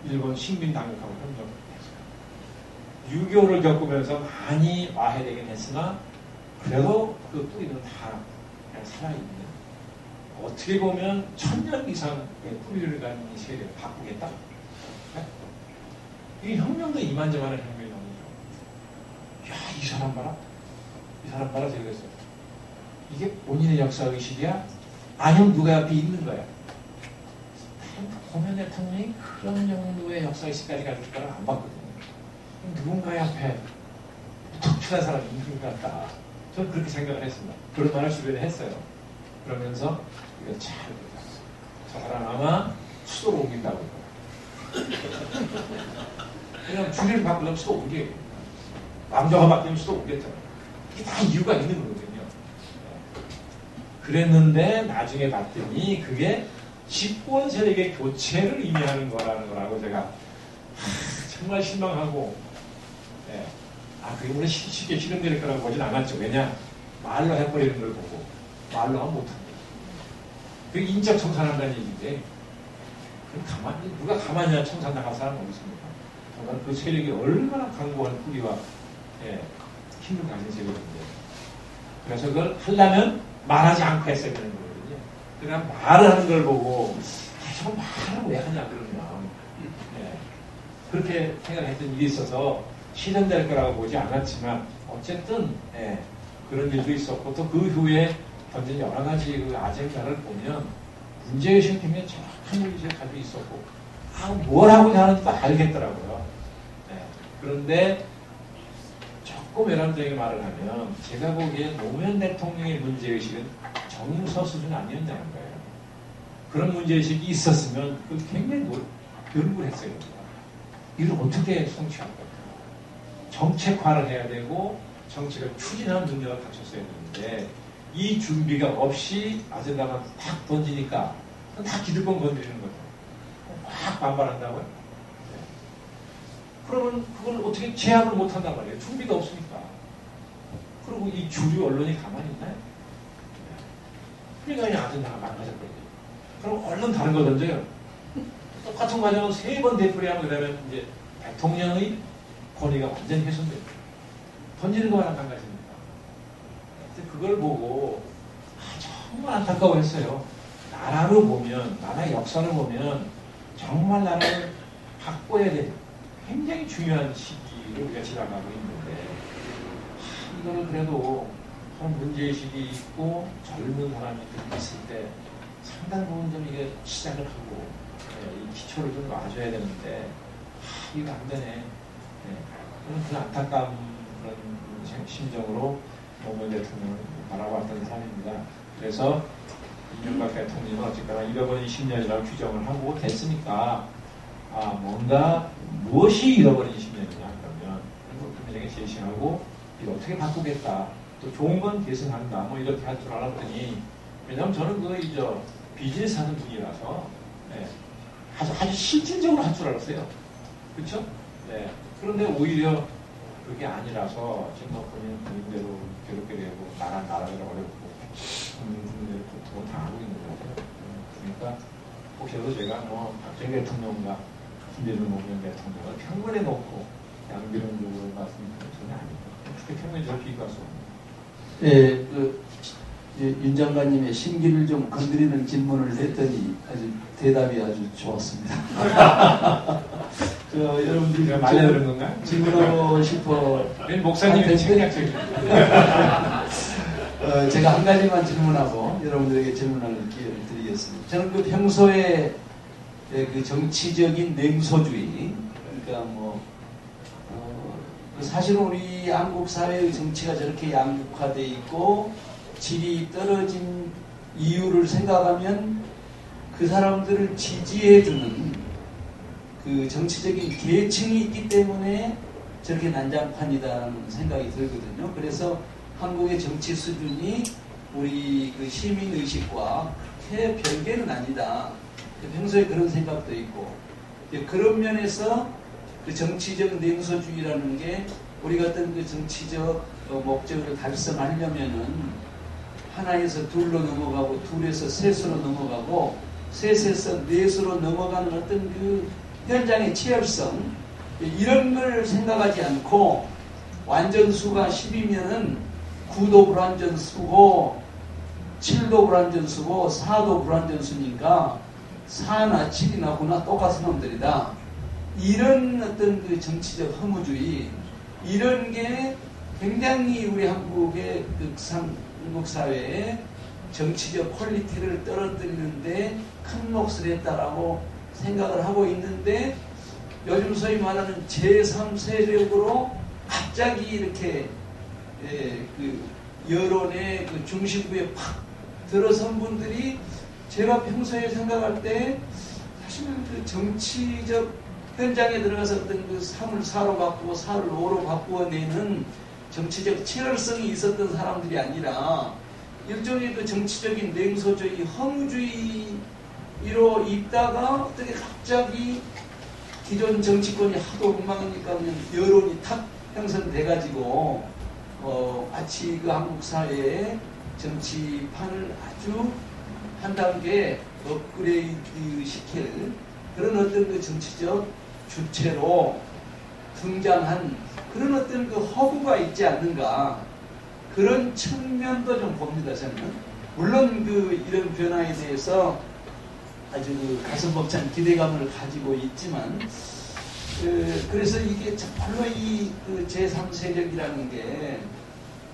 일본 식민 당국하고 협력했어요. 6.25를 겪으면서 많이 와해되긴 했으나 그래도 그 뿌리는 다 그냥 살아있는, 어떻게 보면 1000년 이상의 뿌리를 가진 이 세계를 바꾸겠다. 이 혁명도 이만저만한 혁명이 아니죠. 야, 이 사람 봐라. 이 사람 봐라. 제가 그랬어요. 이게 본인의 역사의식이야? 아니면 누가 옆에 있는 거야? 고면 대통령이 그런 정도의 역사의식까지 가질 거라 안 봤거든요. 누군가 옆에 특출한 사람이 있는 것 같다. 저는 그렇게 생각을 했습니다. 그런 말을 주변에 했어요. 그러면서 이거 잘 보셨어요. 저 사람 아마 수도로 옮긴다고. 그냥 주리를 바꾸려면 수도 옮겨요. 남자가 바뀌면 수도 옮겼잖아요. 이게 다 이유가 있는 거거든요. 그랬는데 나중에 봤더니 그게 집권 세력의 교체를 의미하는 거라고 제가 정말 실망하고, 그게 우리 쉽게 실현될 거라고 보진 않았죠. 왜냐? 말로 해버리는 걸 보고 말로 하면 못합니다. 그게 인적 청산한다는 얘기인데, 누가 가만히 청산 나갈 사람은 어디 있습니까? 정말 그 세력이 얼마나 강고한 뿌리와 힘을 가진 세력인데, 그래서 그걸 하려면 말하지 않고 했어야 되는 거거든요. 그냥 말을 하는 걸 보고 저 말을 왜 하냐 그러면 그렇게 생각했던 일이 있어서 실현될 거라고 보지 않았지만 어쨌든 그런 일도 있었고, 또 그 후에 던진 여러 가지 그 아젠다를 보면 문제의식 팀에 정확한 의식을 가지고 있었고, 뭘 하고자 하는지도 알겠더라고요. 그런데 조금 외람되게 말을 하면 제가 보기에 노무현 대통령의 문제의식은 정서 수준 아니었냐는 거예요. 그런 문제의식이 있었으면 그 굉장히 노력을 했어요. 이걸 어떻게 성취할 것까? 정책화를 해야 되고 정책을 추진하는 능력을 갖췄어야 되는데, 이 준비가 없이 아젠다만 탁 던지니까 다 기득권 건드리는 거죠. 확 반발한다고요. 그러면 그걸 어떻게 제압을 못한단 말이에요. 준비가 없으니까. 그리고 이 주류 언론이 가만히 있나요? 그러니까 그냥 아젠다가 망가졌거든요. 그럼 얼른 다른 거 던져요. 똑같은 과정을 3번 되풀이하면 그러면 이제 대통령의 권위가 완전히 훼손돼요. 던지는 것만 마찬가지입니다. 그걸 보고 정말 안타까워했어요. 나라로 보면, 나라의 역사를 보면 정말 나라를 바꿔야 될 굉장히 중요한 시기를 우리가 지나가고 있는데, 이거를 그래도 문제의식이 있고 젊은 사람이 있을 때 상당 부분 좀 이게 시작을 하고 이 기초를 좀 놔줘야 되는데, 이거 안 되네. 그런 안타까운 그런 심정으로 노무현 대통령을 바라봤던 사람입니다. 그래서 이명박 대통령은 어쨌거나 2020년이라고 규정을 하고 됐으니까 뭔가 무엇이 잃어버린 20년이냐 그러면 국민에게 제시하고 이거 어떻게 바꾸겠다, 또 좋은 건 계승한다, 뭐 이렇게 할 줄 알았더니, 왜냐하면 저는 비즈니스 하는 분이라서 아주 실질적으로 할 줄 알았어요. 그렇죠? 그런데 오히려 그게 아니라서 지금 본인대로 괴롭게 되고 나라가 어렵고 국민들의 고통을 당하고 있는 거죠. 그러니까 혹시라도 제가 박정희 대통령과 김대중 노무현 대통령을 평균에 놓고 양비론적으로 말씀드리는 전혀 아닙니다. 그렇게 평균적으로 비교할 수 없습니다. 윤 장관님의 심기를 좀 건드리는 질문을 했더니 아주 대답이 아주 좋았습니다. 여러분들이 말려드는 건가요? 질문하고 싶어. 목사님이 책략적이에요. 제가 한 가지만 질문하고 여러분들에게 질문하는 기회를 드리겠습니다. 저는 그 평소에 그 정치적인 냉소주의, 그러니까 사실은 우리 한국 사회의 정치가 저렇게 양극화되어 있고 질이 떨어진 이유를 생각하면 그 사람들을 지지해주는 그 정치적인 계층이 있기 때문에 저렇게 난장판이다라는 생각이 들거든요. 그래서 한국의 정치 수준이 우리 그 시민의식과 그렇게 별개는 아니다. 평소에 그런 생각도 있고, 그런 면에서 그 정치적 냉소주의라는 게 우리가 어떤 그 정치적 목적을 달성하려면은 하나에서 둘로 넘어가고 둘에서 셋으로 넘어가고 셋에서 넷으로 넘어가는 어떤 그 현장의 치열성, 이런 걸 생각하지 않고 완전수가 10이면은 9도 불완전수고 7도 불완전수고 4도 불완전수니까 4나 7이나 9나 똑같은 놈들이다. 이런 어떤 그 정치적 허무주의, 이런 게 굉장히 우리 한국의 한국 사회의 정치적 퀄리티를 떨어뜨리는데 큰 몫을 했다라고 생각을 하고 있는데, 요즘 소위 말하는 제3세력으로 갑자기 이렇게 그 여론의 그 중심부에 팍 들어선 분들이 제가 평소에 생각할 때 사실은 그 정치적 현장에 들어가서 어떤 그 3을 4로 바꾸고 4를 5로 바꾸어내는 정치적 치열성이 있었던 사람들이 아니라 일종의 그 정치적인 냉소주의, 허무주의로 있다가 어떻게 갑자기 기존 정치권이 하도 엉망이니까 여론이 탁 형성돼가지고 마치 그 한국 사회의 정치판을 아주 한 단계 업그레이드 시킬 그런 어떤 그 정치적 주체로 등장한 그런 어떤 그 허구가 있지 않는가, 그런 측면도 좀 봅니다, 저는. 물론 그 이런 변화에 대해서 아주 그 가슴 벅찬 기대감을 가지고 있지만, 그래서 이게 정말로 이 그 제3세력이라는 게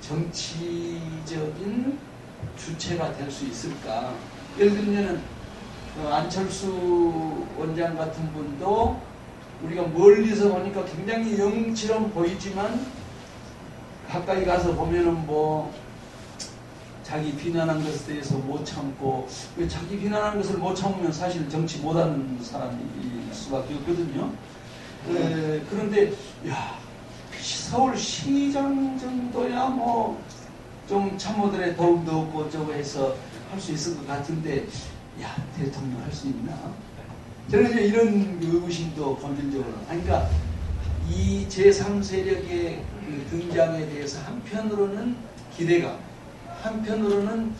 정치적인 주체가 될 수 있을까? 예를 들면 안철수 원장 같은 분도 우리가 멀리서 보니까 굉장히 영처럼 보이지만 가까이 가서 보면은 뭐 자기 비난한 것에 대해서 못 참고, 왜 자기 비난한 것을 못 참으면 사실 정치 못하는 사람일 수밖에 없거든요. 그런데 야, 서울시장 정도야 뭐 좀 참모들의 도움도 없고 저거 해서 할 수 있을 것 같은데, 야, 대통령 할 수 있나? 저는 이제 이런 의구심도 본질적으로. 그러니까 이 제3세력의 그 등장에 대해서 한편으로는 기대감, 한편으로는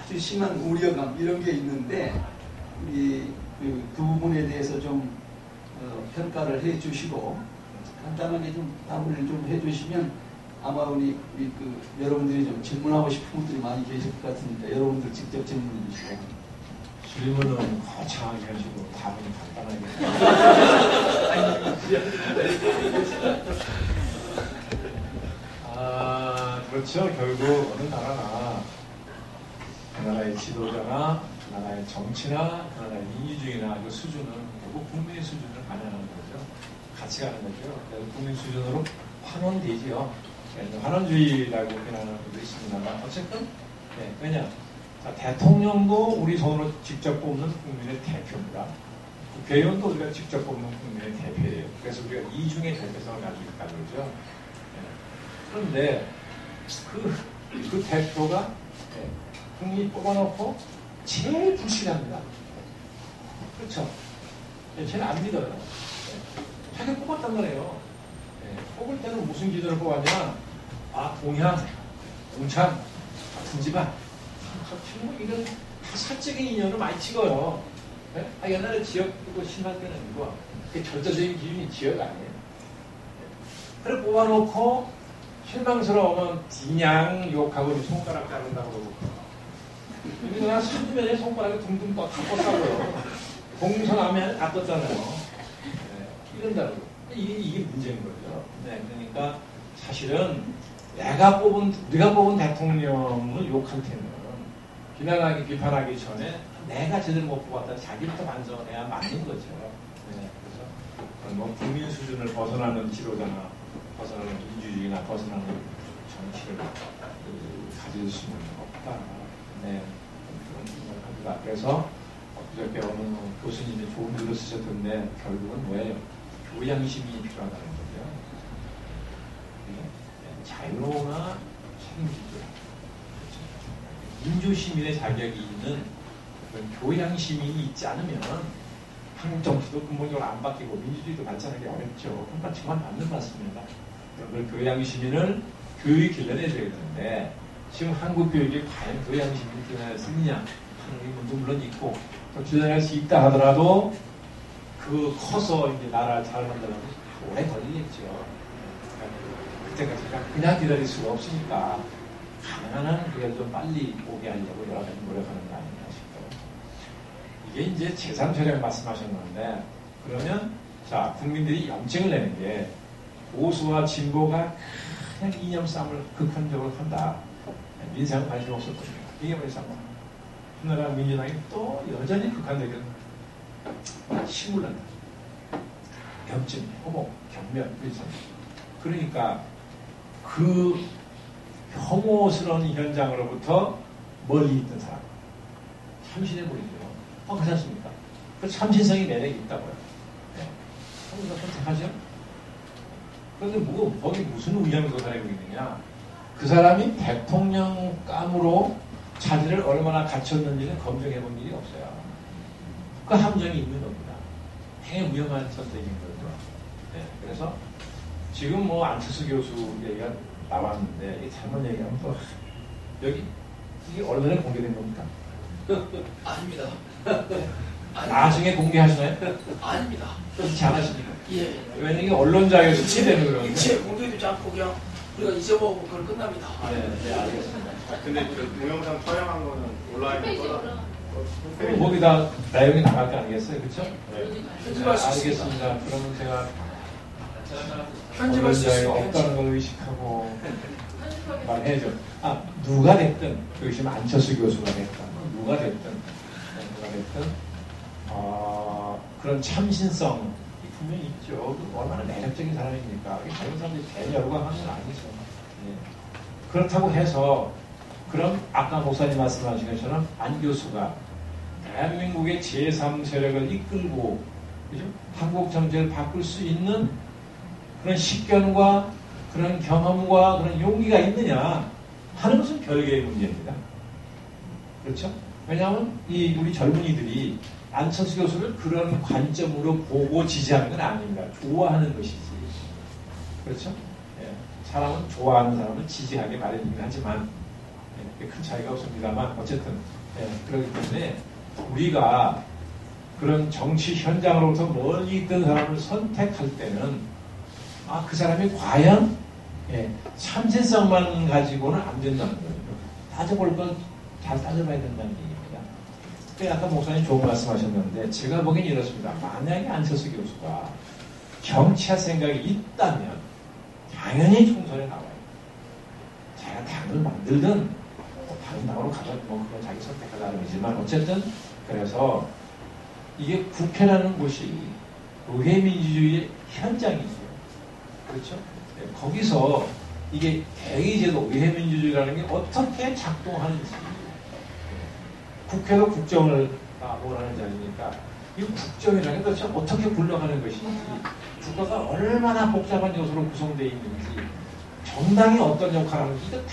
아주 심한 우려감, 이런 게 있는데, 우리 그 부분에 대해서 좀 평가를 해 주시고 간단하게 좀 답을 좀 해 주시면 아마 우리 그 여러분들이 좀 질문하고 싶은 분들이 많이 계실 것 같으니까 여러분들 직접 질문해 주시고. 질문은 거창하게 하시고 답은 간단하게. 그렇죠. 결국 어느 나라나 그 나라의 지도자나 그 나라의 정치나 그 나라의 민주주의나 그 수준은 결국 국민의 수준을 반영하는 거죠. 같이 가는 거죠. 그래서 국민 수준으로 환원되지요. 환원주의라고 표현하는 분도 있습니다만 어쨌든 그냥 대통령도 우리 손으로 직접 뽑는 국민의 대표입니다. 국회의원도 우리가 직접 뽑는 국민의 대표예요. 그래서 우리가 이중의 대표성을 가지고 있다고 그러죠. 그런데 그 대표가 국민이 뽑아놓고 제일 불신합니다. 그렇죠? 제일 안 믿어요. 자기가 뽑았단 말이에요. 뽑을 때는 무슨 기준으로 뽑았냐? 동향, 공천, 같은 집안. 이건 다 사적인 인연을 많이 찍어요. 옛날에 지역 심할 때는 아니고, 그게 절대적인 기준이 지역 아니에요. 그래 뽑아놓고, 실망스러우면 그냥 욕하고 손가락 자른다고 그러고. 그냥 선주면에 손가락이 둥둥 다 떴다고요. 공천하면 다 떴잖아요. 이런다고. 이게 문제인 거죠. 그러니까 사실은 우리가 뽑은 대통령을 욕할 때는 비난하기, 비판하기 전에 내가 제대로 못 뽑았다 자기부터 반성해야 맞는 거죠. 그래서 뭐 국민 수준을 벗어나는 지도자나 벗어나는 민주주의나 벗어나는 정치를 가질 수는 없다. 그런 생각을 합니다. 그래서 그저께 어느 교수님이 좋은 글을 쓰셨던데 결국은 뭐예요? 교양심이 필요하다는 거죠. 자유로우나 책임지죠. 민주시민의 자격이 있는 그런 교양심이 있지 않으면 한국 정치도 근본적으로 안 바뀌고 민주주의도 발전하기 어렵죠. 그러니까 정말 맞는 것 같습니다. 그 교양시민을 교육이 길러내줘야 되는데 지금 한국 교육이 과연 교양시민을 길러낼 수 있느냐 하는 그런 부분도 물론 있고 또 주장할 수 있다 하더라도 그 커서 이제 나라를 잘 만들려면 오래 걸리겠죠. 그러니까 그때까지 그냥 기다릴 수가 없으니까 가능한 한 그걸 좀 빨리 오게 하려고 여러 가지 노력하는 거 아닌가 싶어요. 이게 이제 제3세력 말씀하셨는데 그러면 자 국민들이 염증을 내는 게 보수와 진보가 그냥 이념 싸움을 극한적으로 한다. 민생은 관심 없을 겁니다. 이게 뭐냐 우리나라 민주당이 또 여전히 극한적인 힘을 난다. 염증, 혐오, 경멸, 민생. 그러니까 그 혐오스러운 현장으로부터 멀리 있던 사람 참신해 보이죠. 그렇지 않습니까? 그 참신성이 매력이 있다고요. 네. 한국에서 선택하죠. 그런데 뭐 거기 무슨 의향도 다니고 있느냐? 그 사람이 대통령감으로 자질을 얼마나 갖췄는지는 검증해 본 일이 없어요. 그 함정이 있는 겁니다. 굉장히 위험한 선택인 거죠. 네. 그래서 지금 뭐 안철수 교수 얘기가 나왔는데 이게 잘못 얘기하면 또 여기 이게 언론에 공개된 겁니까? 아닙니다. 나중에 공개하시나요? 아닙니다. 그렇지 않으십니까? 예. 왜냐면 이게 언론 자격이 취되는 거거든요. 일체 공개되지 않고 그냥 우리가 잊어먹고 그걸 끝납니다. 네, 알겠습니다. 근데 그 동영상 촬영한 거는 온라인에 그럼 거기다 내용이 나갈 거 아니겠어요? 그렇죠? 편집할 수 있습니다. 알겠습니다. 그러면 제가 편집할 수 언론 자격이 있습니다. 없다는 걸 의식하고 말해야죠. 누가 됐든 그것이 안철수 교수가 됐든 누가 됐든 그런 참신성 분명히 있죠. 얼마나 매력적인 사람입니까? 다른 사람들이 대여루가 하는 건 아니죠. 예. 그렇다고 해서 그럼 아까 목사님 말씀하신 것처럼 안 교수가 대한민국의 제3세력을 이끌고 그죠? 한국 정치를 바꿀 수 있는 그런 식견과 그런 경험과 그런 용기가 있느냐 하는 것은 별개의 문제입니다. 그렇죠? 왜냐하면 우리 젊은이들이 안철수 교수를 그런 관점으로 보고 지지하는 건 아닙니다. 좋아하는 것이지. 그렇죠? 예. 사람은 좋아하는 사람은 지지하기 마련이긴 하지만 예. 큰 차이가 없습니다만 어쨌든 예. 그렇기 때문에 우리가 그런 정치 현장으로부터 멀리 있던 사람을 선택할 때는 그 사람이 과연 예. 참신성만 가지고는 안 된다는 거예요. 따져볼 건 잘 따져봐야 된다는 얘기입니다. 아까 목사님 좋은 말씀하셨는데 제가 보기엔 이렇습니다. 만약에 안철수 교수가 정치할 생각이 있다면 당연히 총선에 나와요. 자기가 당을 만들든 다른 당으로 가든 뭐 그건 자기 선택하자는 거지만 어쨌든 그래서 이게 국회라는 곳이 의회민주주의의 현장이죠. 그렇죠? 네, 거기서 이게 대의제도 의회민주주의라는 게 어떻게 작동하는지 국회도 국정을 하는 자리니까 이 국정이라는 게 도대체 어떻게 굴러가는 것인지 국가가 얼마나 복잡한 요소로 구성되어 있는지 정당이 어떤 역할을 하는지 이거 다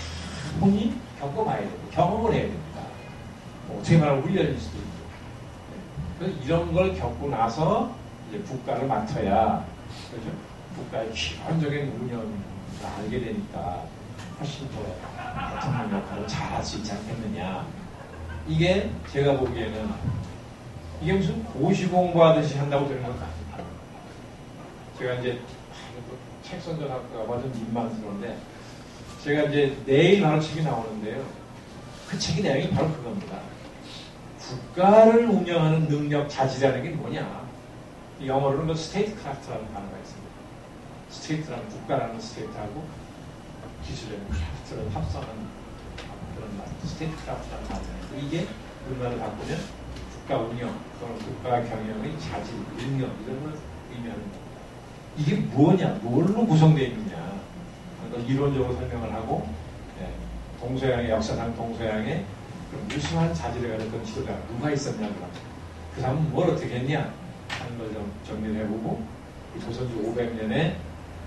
본인이 겪어봐야 됩니다. 경험을 해야 됩니다. 어떻게 말하면 훈련일 수도 있고 그래서 이런 걸 겪고 나서 이제 국가를 맡아야 그렇죠? 국가의 기본적인 운영을 알게 되니까 훨씬 더 대통령 역할을 잘할 수 있지 않겠느냐. 이게 제가 보기에는 이게 무슨 고시 공부하듯이 한다고 되는 건 아닙니다. 제가 이제 책 선전할까 봐 좀 민망스러운데 제가 이제 내일 바로 책이 나오는데요. 그 책의 내용이 바로 그겁니다. 국가를 운영하는 능력 자질이라는 게 뭐냐. 영어로는 스테이트 크래프트라는 단어가 있습니다. 스테이트라는 국가라는 스테이트하고 기술이라는 크래프트를 합성한 그런 말, 스테이트 크래프트라는 말이에요. 이게 우리말로 바꾸면 국가 운영 또는 국가 경영의 자질, 능력 이런 걸 의미하는 겁니다. 이게 뭐냐, 뭘로 구성되어 있느냐 그걸 이론적으로 설명을 하고 동서양의 역사상 동서양의 그런 무수한 자질을 가졌던 지도자가 누가 있었냐 그 사람은 뭘 어떻게 했냐 하는 걸 좀 정리를 해보고 조선조 500년에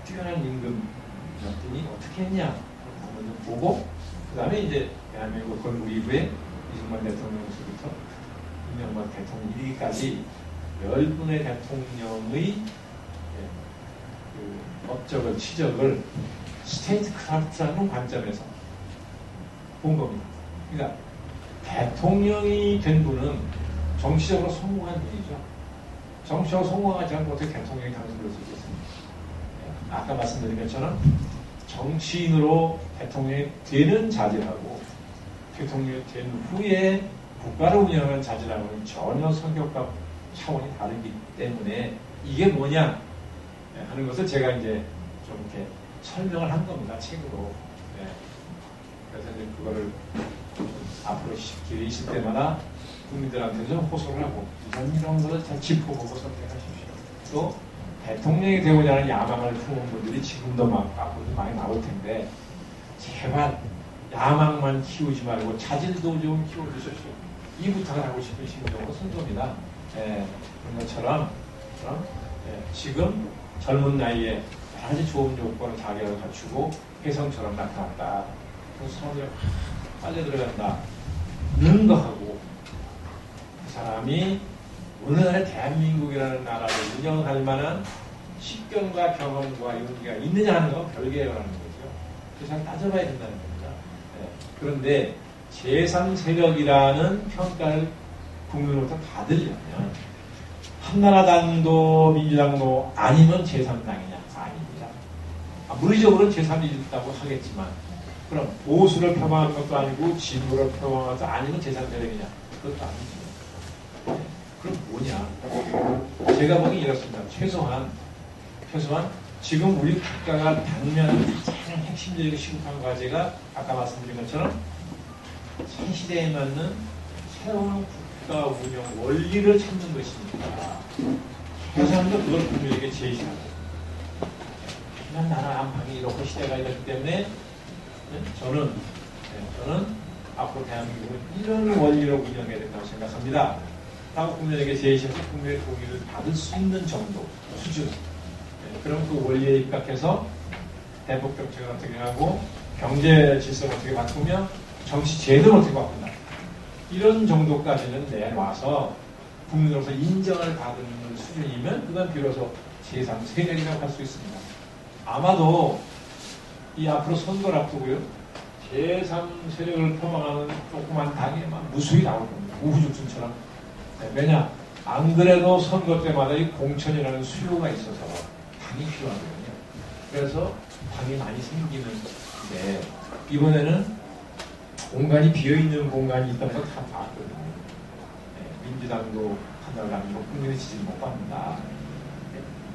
뛰어난 임금이었더니 어떻게 했냐 한번 좀 보고 그 다음에 이제 대한민국 건국 이후에 이승만 대통령으로부터 이명박 대통령 1위까지 10분의 대통령의 그 업적을, 치적을 스테이트 크래프트라는 관점에서 본 겁니다. 그러니까 대통령이 된 분은 정치적으로 성공한 분이죠. 정치적으로 성공하지 않고 어떻게 대통령이 당선될 수 있겠습니까? 아까 말씀드린 것처럼 정치인으로 대통령이 되는 자질하고 대통령이 된 후에 국가를 운영하는 자질하고는 전혀 성격과 차원이 다르기 때문에 이게 뭐냐 하는 것을 제가 이제 좀 이렇게 설명을 한 겁니다. 책으로. 네. 그래서 이제 그거를 앞으로 기회 있을 때마다 국민들한테 좀 호소를 하고 이런 것을 잘 짚어보고 선택하십시오. 또 대통령이 되고자 하는 야망을 품은 분들이 지금도 앞으로도 많이 나올 텐데 제발 야망만 키우지 말고 자질도 좀 키워주십시오. 이 부탁을 하고 싶은 심정으로 쓴 겁니다. 그런 것처럼 지금 젊은 나이에 여러 가지 좋은 조건을 자기가 갖추고 혜성처럼 나타났다. 성을 빨려 들어간다. 는 거하고 그 사람이 오늘날의 대한민국이라는 나라를 운영할 만한 식견과 경험과 용기가 있느냐 하는 건 별개라는 거죠. 그래서 잘 따져봐야 된다는 겁니다. 그런데 제3세력이라는 평가를 국민으로부터 받으려면 한나라당도 민주당도 아니면 제3당이냐? 아닙니다. 물리적으로는 제3이다고 하겠지만 그럼 보수를 표방하는 것도 아니고 진보를 표방하는 것도 아니면 제3세력이냐? 그것도 아니죠. 그럼 뭐냐? 제가 보기 이렇습니다. 최소한 지금 우리 국가가 당면한 가장 핵심적이고 시급한 과제가 아까 말씀드린 것처럼 새 시대에 맞는 새로운 국가 운영 원리를 찾는 것이니까 최소한도 그걸 국민에게 제시하고 그냥 나라 안팎이 이렇게 시대가 이렇기 때문에 저는 앞으로 대한민국은 이런 원리로 운영해야 된다고 생각합니다. 라고 국민에게 제시해서 국민의 동의를 받을 수 있는 정도, 수준. 그럼 그 원리에 입각해서 대북 정책을 어떻게 하고 경제 질서를 어떻게 바꾸며 정치 제도를 어떻게 바꾼다. 이런 정도까지는 내놔서 국민으로서 인정을 받는 수준이면 그건 비로소 제3세력이라고 할 수 있습니다. 아마도 이 앞으로 선거를 앞두고요. 제3세력을 표방하는 조그만 당이 막 무수히 나올 겁니다. 우후죽순처럼. 왜냐? 안 그래도 선거 때마다 이 공천이라는 수요가 있어서 당이 필요하거든요. 그래서 당이 많이 생기는데 이번에는 공간이 비어있는 공간이 있다는 걸 다 봤거든요. 민주당도 한나라당도 국민의 지지를 못 받는다.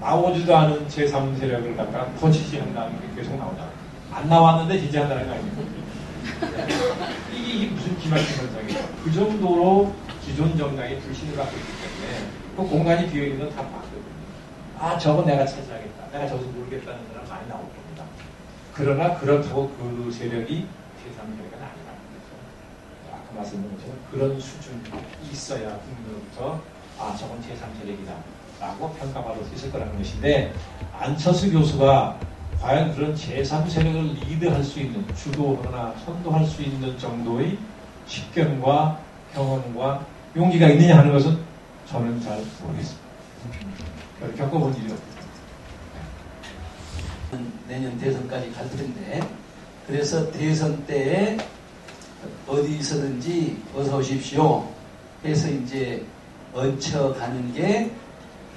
나오지도 않은 제3세력을 갖다가 더 지지한다는 게 계속 나오잖아요. 안 나왔는데 지지한다는 거 아닙니까? 이게 무슨 기막힌 현상이에요. 그 정도로 기존 정당이 불신을 갖고 있기 때문에 그 공간이 비어있는 건 다 봤거든요. 아, 저거 내가 차지하겠다. 내가 저거 모르겠다는 사람 많이 나올 겁니다. 그러나 그렇다고 그 세력이 제3세력은 아니라는 거죠. 아까 말씀드린 것처럼 그런 수준이 있어야 국민으로부터 아, 저건 제3세력이다. 라고 평가받을 수 있을 거라는 것인데 안철수 교수가 과연 그런 제3세력을 리드할 수 있는 주도하거나 선도할 수 있는 정도의 식견과 경험과 용기가 있느냐 하는 것은 저는 잘 모르겠습니다. 겪어본 일이 없습니다. 내년 대선까지 갈 텐데 그래서 대선 때에 어디서든지 어서 오십시오 해서 이제 얹혀가는 게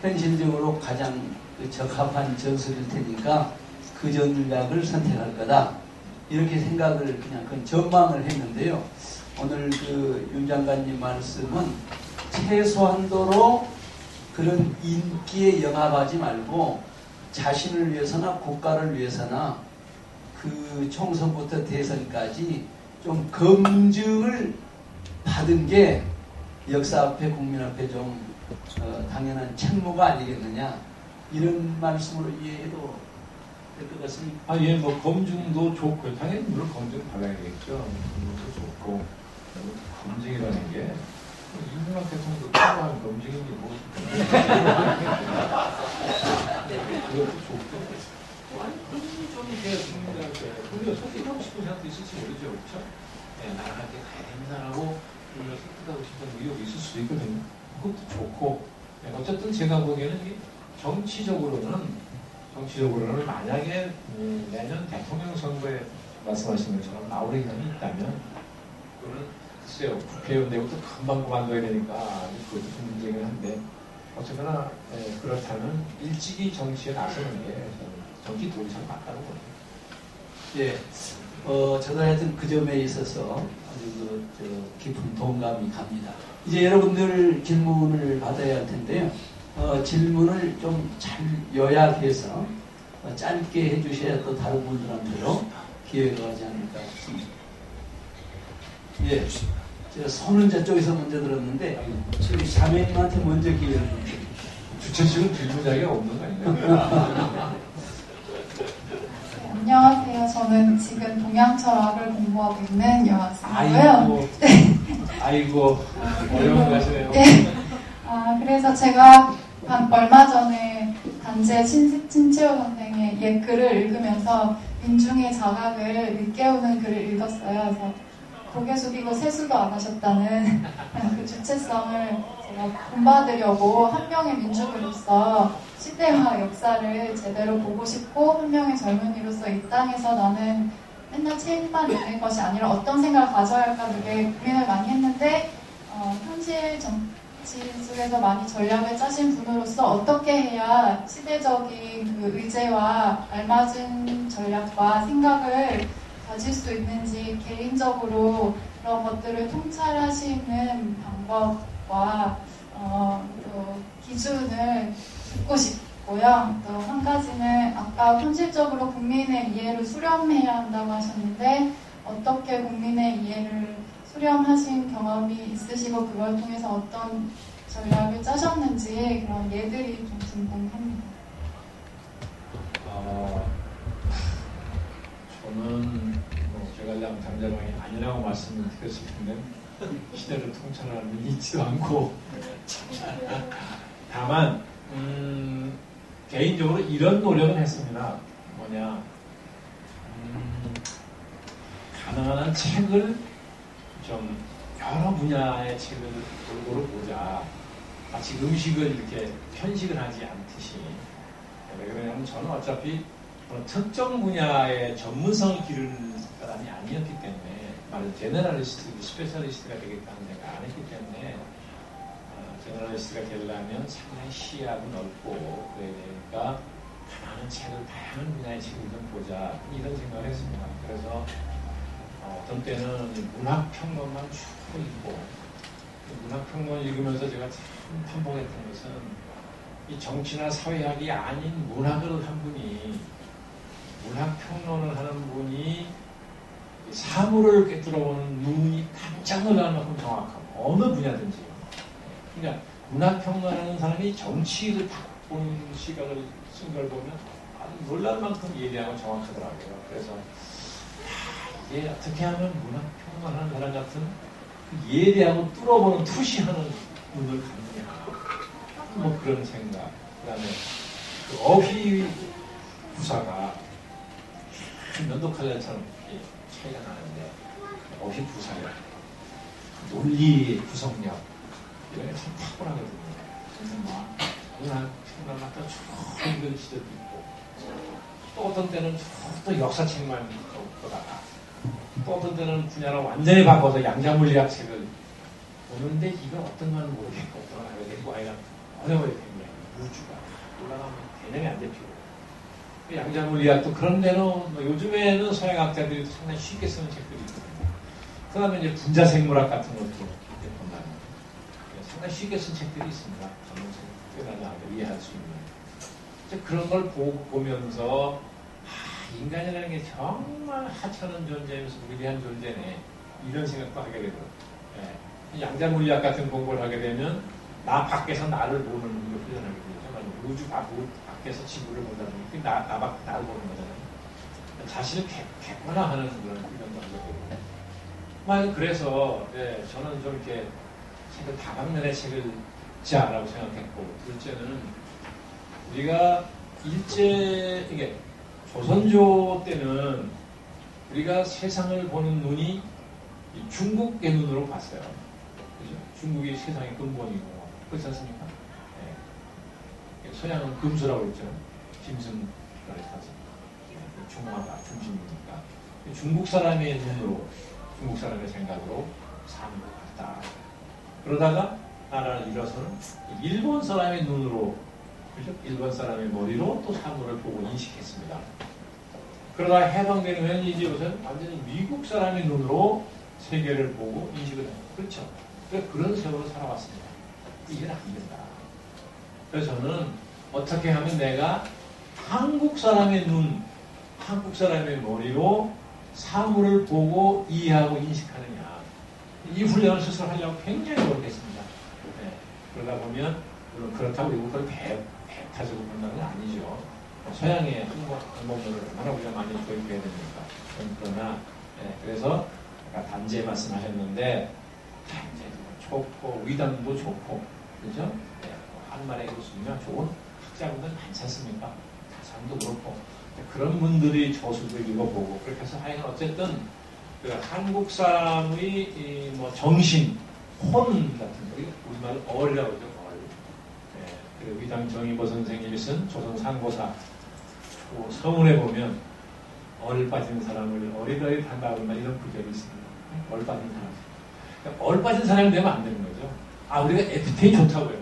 현실적으로 가장 적합한 전술일 테니까 그 전략을 선택할 거다. 이렇게 생각을 그냥 그 전망을 했는데요. 오늘 그 윤 장관님 말씀은 최소한도로 그런 인기에 영합하지 말고 자신을 위해서나 국가를 위해서나 그 총선부터 대선까지 좀 검증을 받은 게 역사 앞에 국민 앞에 좀 당연한 책무가 아니겠느냐 이런 말씀으로 이해해도 될 것 같습니다. 예, 뭐 검증도 좋고요. 당연히 물론 검증 받아야겠죠. 검증도 좋고 검증이라는 게 이명박 대통령도 필요한 검증인지 뭐 그것도 좋고 좀 이렇게 국민들한테 우리가 설득하고 싶은 생각도 있을지 모르죠, 그렇죠? 나라한테 가야 됩니다라고 우리가 설득하고 싶은 의욕이 있을 수도 있거든요. 그것도 좋고 어쨌든 제가 보기에는 정치적으로는 만약에 내년 대통령 선거에 말씀하신 것처럼 나올 의견이 있다면 그거는 글쎄요, 국회의원 되고 또 금방 그만둬야 되니까 그것도 좀 문제긴 한데 어쨌거나 그렇다면 일찍이 정치에 나서는 게 정치 도의상 맞다고 봅니다. 예, 저는 하여튼 그 점에 있어서 아주 깊은 동감이 갑니다. 이제 여러분들 질문을 받아야 할 텐데요. 질문을 좀 잘 요약해서 짧게 해주셔야 또 다른 분들한테도 기회가 가지 않을까 싶습니다. 예, 제가 손은 저쪽에서 먼저 들었는데 우리 자매님한테 먼저 기회를 줍니다. 주최측은 질문 자리가 없는 거 아닌가요? 네, 안녕하세요. 저는 지금 동양철학을 공부하고 있는 여학생이고요. 아이고, 어려운 거 하시네요. 네. 그래서 제가 얼마 전에 단재 신채호 선생의 옛 글을 읽으면서 민중의 자각을 일깨우는 글을 읽었어요. 그래서 고개 숙이고 세수도 안 하셨다는 그 주체성을 제가 본받으려고 한 명의 민중으로서 시대와 역사를 제대로 보고 싶고 한 명의 젊은이로서 이 땅에서 나는 맨날 책만 읽는 것이 아니라 어떤 생각을 가져야 할까 되게 고민을 많이 했는데 현실 정치 속에서 많이 전략을 짜신 분으로서 어떻게 해야 시대적인 그 의제와 알맞은 전략과 생각을 가질 수 있는지 개인적으로 그런 것들을 통찰하시는 방법과 또 기준을 듣고 싶고요. 또 한 가지는 아까 현실적으로 국민의 이해를 수렴해야 한다고 하셨는데 어떻게 국민의 이해를 수렴하신 경험이 있으시고 그걸 통해서 어떤 전략을 짜셨는지 그런 예들이 좀 궁금합니다. 저는 제가 당자방이 아니라고 말씀을 드렸을 텐데 시대를 통찰하는 일이 있지도 않고 다만 개인적으로 이런 노력은 했습니다. 가능한 한 책을 좀 여러 분야의 책을 골고루 보자. 마치 음식을 이렇게 편식을 하지 않듯이. 왜 그러냐면 저는 어차피 특정 분야의 전문성을 기르는 사람이 아니었기 때문에 말은 제너럴리스트, 스페셜리스트가 되겠다는 생각 안 했기 때문에 제너럴리스트가 되려면 상당히 시야도 넓고 그래야 되니까 많은 책을, 다양한 분야의 책을 좀 보자 이런 생각을 했습니다. 그래서 어떤 때는 문학평론만 쭉 읽고 문학평론 읽으면서 제가 참 탐복했던 것은 이 정치나 사회학이 아닌 문학을 한 분이 문학평론을 하는 분이 사물을 꿰뚫어보는 눈이 깜짝 놀랄 만큼 정확하고 어느 분야든지 그러니까 문학평론하는 사람이 정치를 딱 보는 시각을 쓴 걸 보면 아주 놀랄 만큼 예리하고 정확하더라고요. 그래서 이게 어떻게 하면 문학평론하는 사람 같은 그 예리하고 뚫어보는 투시하는 눈을 갖느냐 뭐 그런 생각. 그 다음에 그 어휘 부사가 면도칼날처럼 차이가 나는데 어휘 부사력, 논리 구성력 이런 게 참 탁월하거든요. 그래서 막 문학평론 갖다 쭉 읽은 시절도 있고 또 어떤 때는 또 역사책만 보다가 또 어떤 때는 분야를 완전히 바꿔서 양자물리학 책을 보는데 이건 어떤 건 모르겠고 어떤 건 알겠고 아이가 어려워요. 굉장히 우주가 올라가면 개념이 안 잡히고 양자물리학도 그런 데로 요즘에는 서양학자들이 상당히 쉽게 쓰는 책들이 있거든요. 그 다음에 이제 분자생물학 같은 것도 이제 본다면 상당히 쉽게 쓴 책들이 있습니다. 전문적으로 이해할 수 있는 이제 그런 걸 보면서 인간이라는 게 정말 하찮은 존재면서 위대한 존재네 이런 생각도 하게 되고 양자물리학 같은 공부를 하게 되면 나 밖에서 나를 보는 걸 표현하게 되죠. 우주 밖에서 지구를 보다 보니까 나를 보는 거잖아요. 자신을 객관화하는 그런 표현도 하게 되고 그래서 저는 좀 이렇게 책을 다방면의 책을 자라고 생각했고 둘째는 우리가 이게 조선조 때는 우리가 세상을 보는 눈이 중국의 눈으로 봤어요. 그죠? 중국이 세상의 근본이고, 그렇지 않습니까? 네. 서양은 금수라고 했죠. 짐승, 중화가 중심이니까. 중국 사람의 눈으로, 중국 사람의 생각으로 사는 것 같다. 그러다가 나라를 잃어서는 일본 사람의 눈으로, 그죠? 일본 사람의 머리로 또 사물을 보고 인식했습니다. 그러다가 해방된 후에는 이제 우선 완전히 미국 사람의 눈으로 세계를 보고 인식을 해요. 그렇죠? 그런 세월을 살아왔습니다. 이건 안 된다. 그래서 저는 어떻게 하면 내가 한국 사람의 눈, 한국 사람의 머리로 사물을 보고 이해하고 인식하느냐. 이 훈련을 스스로 하려고 굉장히 노력했습니다. 네. 그러다 보면, 물론 그렇다고 이걸 배타적으로 본다는 건 아니죠. 서양의 한국문을 얼마나 우리가 많이 도입해야 됩니까? 그러나, 네. 그래서 아까 단제 말씀하셨는데, 단제도 좋고, 위단도 좋고, 그죠? 네. 한말에 교수면 좋은 학자분들 많지 않습니까? 사람도 그렇고. 그런 분들이 저술도 읽어보고 그렇게 해서 하여간 어쨌든 그 한국 사람의 뭐 정신, 혼 같은 거, 우리말로 어리라고 그러죠. 예, 그리고 위당 정의보 선생님이 쓴 조선 상고사 서문에 보면 얼 빠진 사람을 어리러리한다 이런 구절이 있습니다. 얼 빠진 사람. 그러니까 얼 빠진 사람이 되면 안 되는 거죠. 아, 우리가 FTA 좋다고요.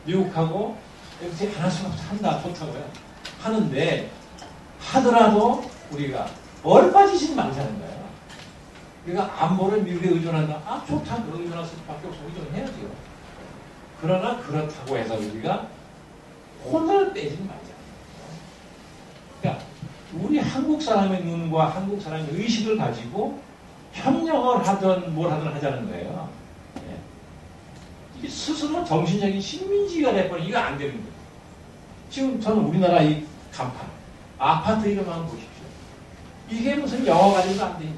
미국하고 FTA 하나씩 한다 좋다고요. 하는데 하더라도 우리가 얼 빠지지는 말자는 거예요. 우리가 안보를 미국에 의존한다. 아, 좋다. 의존할 수밖에 없어. 의존해야죠. 그러나 그렇다고 해서 우리가 혼을 빼지는 말자. 그러니까 우리 한국 사람의 눈과 한국 사람의 의식을 가지고 협력을 하든 뭘 하든 하자는 거예요. 예. 이게 스스로 정신적인 식민지가 돼버리면 이거 안 되는 거예요. 지금 저는 우리나라 이 간판 아파트 이름 한번 보십시오. 이게 무슨 영어 가지고 안 돼.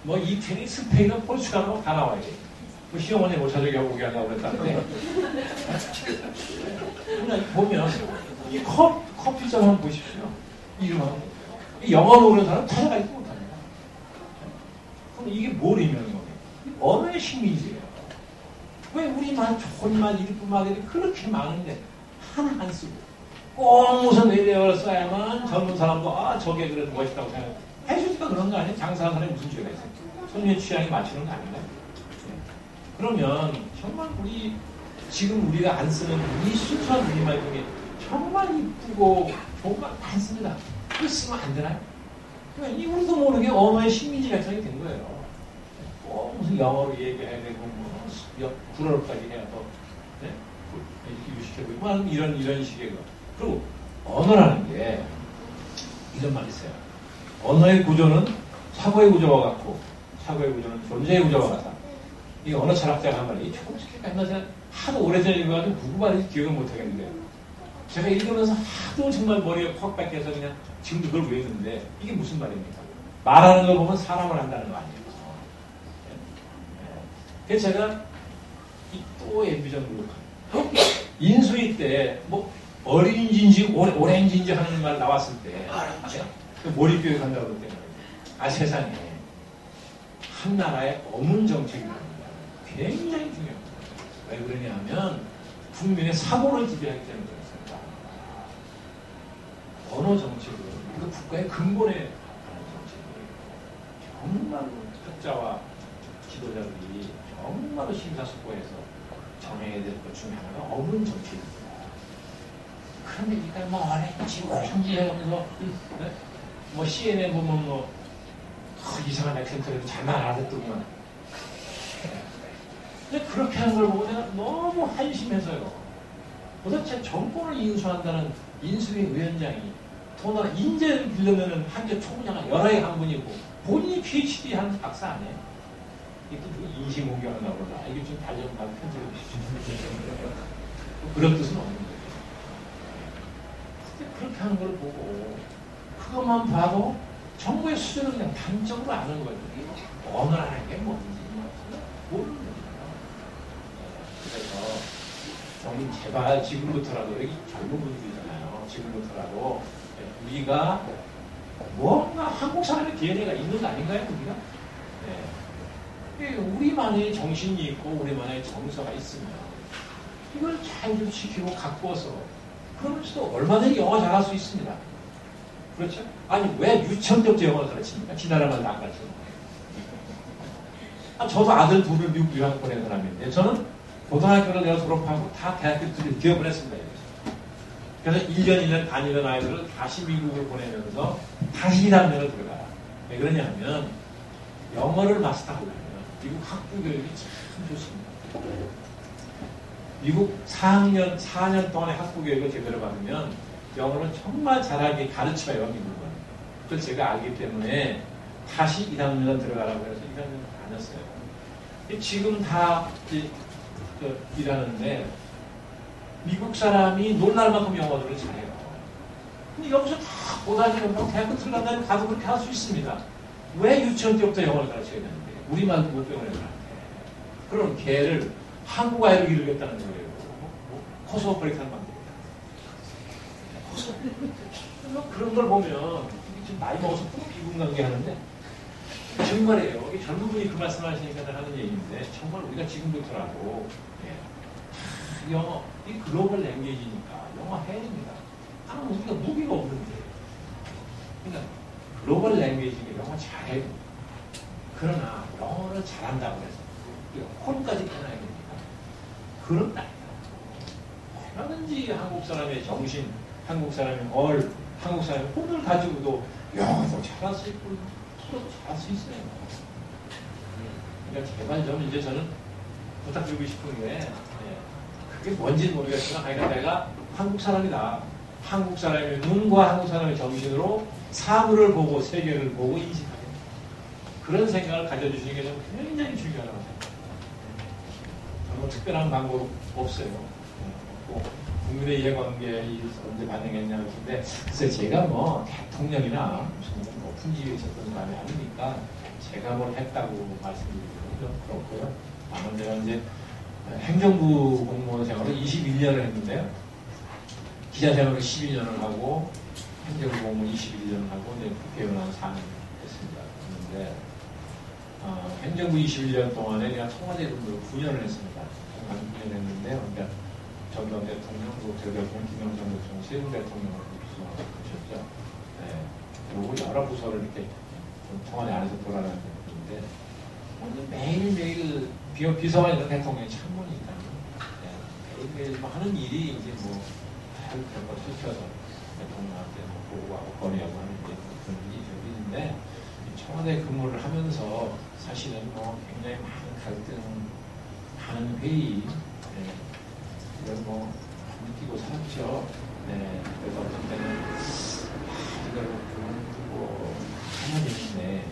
뭐 이태리, 스페인어, 포르투갈어 다 나와요. 그 시어머니 못 찾아게 오게 하려고 그랬다는데. 그냥 보면 이 커피점 한번 보십시오. 이름 한번 보세요. 영어 모르는 사람 찾아가지 못합니다. 그럼 이게 뭘 의미하는 거예요? 언어의 식민지예요. 왜 우리만 좋은 말, 이쁜 말들이 그렇게 많은데 하나 안 쓰고 꼭 무슨 외래어를 써야만 젊은 사람도 아 저게 그래도 멋있다고 생각해. 해주니까 그런 거 아니에요? 장사하는 사람이 무슨 죄가 있어요? 손님의 취향에 맞추는 거 아닌가요? 그러면 정말 지금 우리가 안 쓰는 이 순수한 우리말 중에 정말 이쁘고 좋은 말 많습니다. 그거 쓰면 안 되나요? 그러니까 이 우리도 모르게 언어의 식민지 발전이 된 거예요. 꼭 무슨 영어로 얘기해야 되고 뭐 불어까지 해야 더 네? 이렇게 유식해보고 뭐 이런 식의 거. 그리고 언어라는 게 이런 말이 있어요. 언어의 구조는 사고의 구조와 같고 사고의 구조는 존재의 구조와 같다. 이 언어 철학자가 한 말이 조금씩 옛날에 하도 오래전에 읽어가지고 누구 말인지 기억을 못하겠는데 제가 읽으면서 하도 정말 머리가 확 박혀서 그냥 지금도 그걸 외우는데 이게 무슨 말입니까? 말하는 걸 보면 사람을 한다는 거 아니에요. 그래서 제가 또 엠비전 그룹 인수위 때 뭐 어린이인지 오렌지인지 하는 말 나왔을 때 몰입교육 한다고 그럴 때는 아 세상에 한 나라의 어문 정책이라는 게 굉장히 중요합니다. 왜 그러냐면 국민의 사고를 지배하기 때문에 그렇습니다. 언어 정책은 그 국가의 근본에 관한 정책이에요. 정말로 학자와 지도자들이 정말로 심사숙고해서 정해야 될 것 중에 하나가 어문 정책입니다. 그런데 이까 뭐 오렌지 하면서 뭐 CNN 보면 뭐 이상한 액센트를 잘만 알아듣더구만. 근데 그렇게 하는 걸 보고 내가 너무 한심해서요. 도대체 정권을 인수한다는 인수위 위원장이 더나 인재를 빌려내는 한개 총장은 연하의 한 분이고 본인이 PhD 한 박사 아니에요? 이게 또 인신공격한다고 그러나 이게 좀 다시 한번 편집해 주시죠. 그런 뜻은 없는 거예요. 근데 그렇게 하는 걸 보고 그것만 봐도 정부의 수준을 그냥 단적으로 아는 거예요. 언어라는 게 뭔지 모르는 거예요. 그래서 저는 제발 지금부터라도 여기 젊은 분들이잖아요. 지금부터라도 우리가 뭔가 한국 사람의 DNA가 있는 거 아닌가요? 우리가? 네. 우리만의 정신이 있고 우리만의 정서가 있으면 이걸 잘 좀 지키고 가꾸어서 그러면서도 얼마든지 영어 잘할 수 있습니다. 그렇죠? 아니 왜 유치원 때부터 영어를 가르칩니까? 지나라만 안 가르치는 거예요. 저도 아들 둘을 미국 유학 보낸 사람인데 저는 고등학교를 내가 졸업하고 다 대학교 둘을 기어보냈습니다. 그래서 1년 다니던 아이들을 다시 미국을 보내면서 다시 1학년을 들어가라. 왜 그러냐면 영어를 마스터하려면 미국 학부 교육이 참 좋습니다. 미국 4년 동안의 학부 교육을 제대로 받으면 영어를 정말 잘하게 가르쳐요, 미국은. 그걸 제가 알기 때문에 다시 1학년 들어가라고 해서 1학년 다녔어요. 지금 다 일하는데 미국 사람이 놀랄 만큼 영어를 잘해요. 근데 여기서 다 고등학교 대학교 들어간다면 가도 그렇게 할 수 있습니다. 왜 유치원 때부터 영어를 가르쳐야 되는데 우리만 못 배우는 애들한테 그럼 걔를 한국 아이로 기르겠다는 거예요. 코스모 브레이크하는 방법이에요. 그런 걸 보면 지금 나이 먹어서 또 비군관계 하는데 정말이에요. 젊은 분이 그 말씀하시니까 하는 얘기인데 정말 우리가 지금부터라도 영어, 이 글로벌 랭귀지니까 영어 해야 됩니다. 우리가 무기가 없는데. 그러니까 글로벌 랭귀지니까 영어 잘해야 됩니다. 그러나 영어를 잘한다고 해서 우리가 홀까지 깨놔야 됩니다. 그런 날 얼마든지 한국 사람의 정신, 한국 사람의 한국 사람의 혼을 가지고도 영어도 잘할 수 있고 토로도 잘할 수 있어요. 그러니까 제발 좀 이제 저는 부탁드리고 싶은 게 그게 뭔지는 모르겠지만 내가 한국 사람이다. 한국 사람의 눈과 한국 사람의 정신으로 사물을 보고 세계를 보고 인식하게 그런 생각을 가져주시는 게 좀 굉장히 중요하다고 생각합니다. 뭐 특별한 방법 없어요. 국민의 이해관계에 언제 반영했냐 하는데 글쎄 제가 뭐 대통령이나 무슨 높은 지위에 있었던 사람이 아니니까 제가 뭘 했다고 말씀드리기는 좀 그렇고요. 다만 제가 이제 행정부 공무원 생활을 21년을 했는데요. 기자 생활을 12년을 하고 행정부 공무원 21년을 하고 이제 국회의원 한 4년 했습니다. 그런데 행정부 21년 동안에 제가 청와대 근무를 9년을 했습니다. 9년 했는데요. 그러니까 전두환 대통령, 제 대통령, 김영삼 대통령, 세운 대통령을 부서하셨죠. 그리고 여러 부서를 이렇게 청와대 안에서 돌아다녔는데 매일매일 비서관 이런 대통령이 참모니까 매일매일 하는 일이 이제 별걸 시켜서 대통령한테 보고하고 건의하고 하는 게 그런 일이 있는데 청와대 근무를 하면서 사실은 굉장히 많은 갈등, 많은 회의 이걸 느끼고 살았죠. 그래서 어떤 때는 이걸 하면 되는데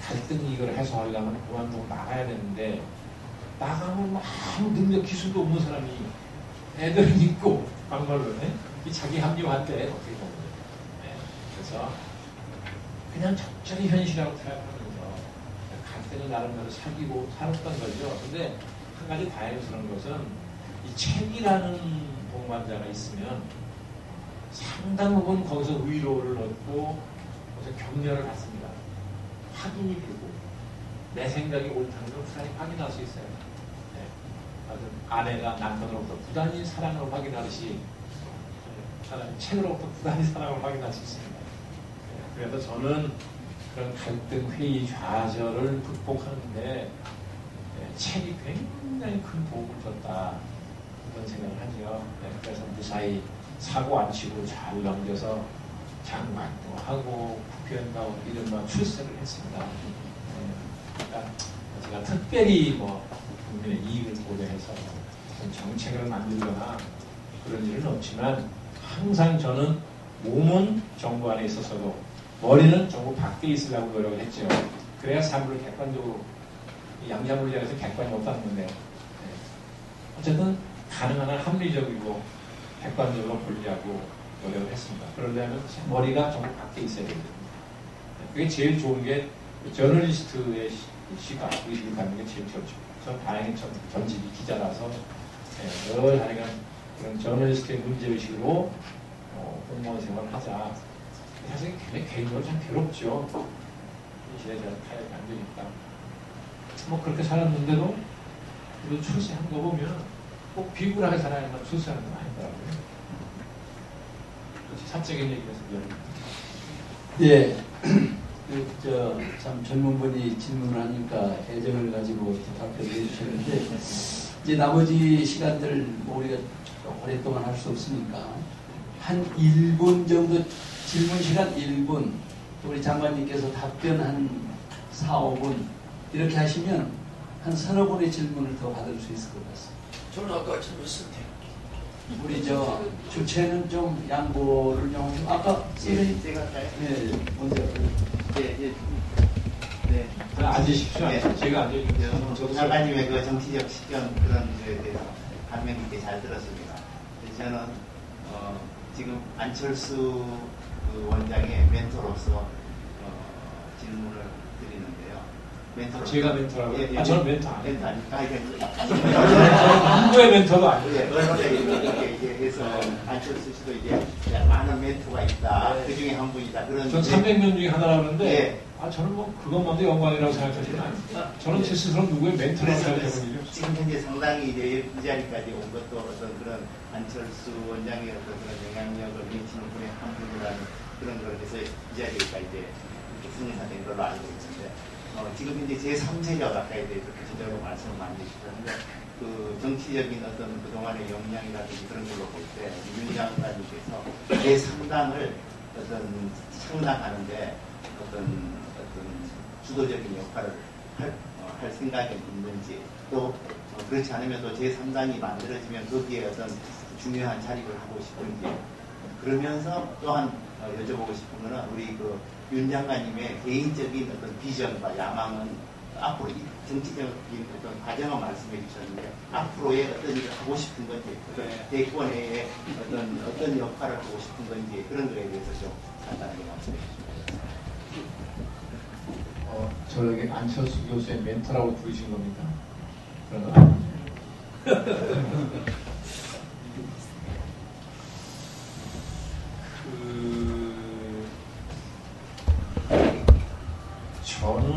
갈등 이걸 해소하려면 그만두고 나가야 되는데 나가면 아무 능력 기술도 없는 사람이 애들은 있고 막말로 자기 합리화한테 어떻게 보면 그래서 그냥 적절히 현실하고 생각하면서 갈등을 나름대로 사귀고 살았던 거죠. 근데 한 가지 다행스러운 것은 이 책이라는 동반자가 있으면 상당 부분 거기서 위로를 얻고 거기서 격려를 받습니다. 확인이 되고 내 생각이 옳다는 걸 부단히 확인할 수 있어요. 아내가 남편으로부터 부단히 사랑을 확인하듯이 책으로부터 부단히 사랑을 확인할 수 있습니다. 그래서 저는 그런 갈등, 회의, 좌절을 극복하는데 책이 굉장히 큰 도움을 줬다. 그런 생각을 하죠. 그래서 무사히 사고 안 치고 잘 넘겨서 장관도 하고 국회의원도 이른바 출세를 했습니다. 그러니까 제가 특별히 국민의 이익을 고려해서 정책을 만들거나 그런 일은 없지만 항상 저는 몸은 정부 안에 있어서도 머리는 정부 밖에 있으려고 노력을 했죠. 그래야 사물을 객관적으로 양자물리학에서 객관이 없다는 건데 어쨌든 가능한 한 합리적이고 객관적으로 보려고 노력을 했습니다. 그러려면 머리가 정부 밖에 있어야 됩니다. 그게 제일 좋은 게 저널리스트의 시각, 의식을 갖는 게 제일 좋죠. 전 다행히 전직이 기자라서 늘 하여간 그런 저널리스트의 문제의식으로 공무원 생활을 하자. 사실 개인적으로 참 괴롭죠. 이 시대에 제가 타협이 안 되니까. 그렇게 살았는데도 출세한 거 보면 꼭 비굴하게 살아야만 출세하는 건 아니더라고요. 사적인 얘기에서 예. 참 젊은 분이 질문을 하니까 애정을 가지고 답변을 해주셨는데, 이제 나머지 시간들 우리가 오랫동안 할 수 없으니까 한 1분 정도, 질문 시간 1분, 우리 장관님께서 답변 한 4, 5분 이렇게 하시면 한 서너 분의 질문을 더 받을 수 있을 것 같습니다. 저는 아까 질문했는데 우리 주체는 좀 양보를 좀 하시고, 아까 제가 할까요? 네, 먼저. 네. 앉으십시오. 네. 제가 앉아있는데요. 장관님의 그 정치적 시견 그런 거에 대해서 감명 깊게 잘 들었습니다. 저는 지금 안철수 그 원장의 멘토로서 질문을 드리는데요. 멘토로서. 제가 멘토라고요? 예. 저는 멘토 아니에요. 멘토 아닙니까? 누구의 멘토도 아니에요. 예, 언론에 이렇게 해서 안철수 씨도 이제 많은 멘토가 있다. 그 중에 한 분이다. 그런. 전 300명 중에 하나라고 하는데, 예. 저는 뭐 그것만도 영광이라고 생각하지는 않습니다. 저는 제 스스로 누구의 멘토라고 생각해본 일이 없어요. 지금 현재 상당히 이제 이 자리까지 온 것도 어떤 그런 안철수 원장의 어떤 그런 영향력을 미치는 분의 한 분이라는 그런 걸 해서 이 자리가 이제 이렇게 승인된 걸로 알고 있는데, 지금 이제 제3세력 아까에 대해서 구체적으로 말씀을 많이 해주셨는데, 그 정치적인 어떤 그동안의 역량이라든지 그런 걸로 볼 때, 윤 장관님께서 제3당을 어떤 창당하는데 어떤 주도적인 역할을 할 생각이 있는지, 또 그렇지 않으면 또 제3당이 만들어지면 거기에 어떤 중요한 자리를 하고 싶은지, 그러면서 또한 여쭤보고 싶은 거는 우리 그 윤 장관님의 개인적인 어떤 비전과 야망은 앞으로 이 정치적인 어떤 과정을 말씀해 주셨는데, 앞으로의 어떤 일을 하고 싶은 건지, 어떤 대권의 어떤 역할을 하고 싶은 건지, 그런 거에 대해서 좀 간단하게 말씀해 주시면. 저에게 안철수 교수의 멘토라고 부르신 겁니까? 그런 건 아니죠. 저는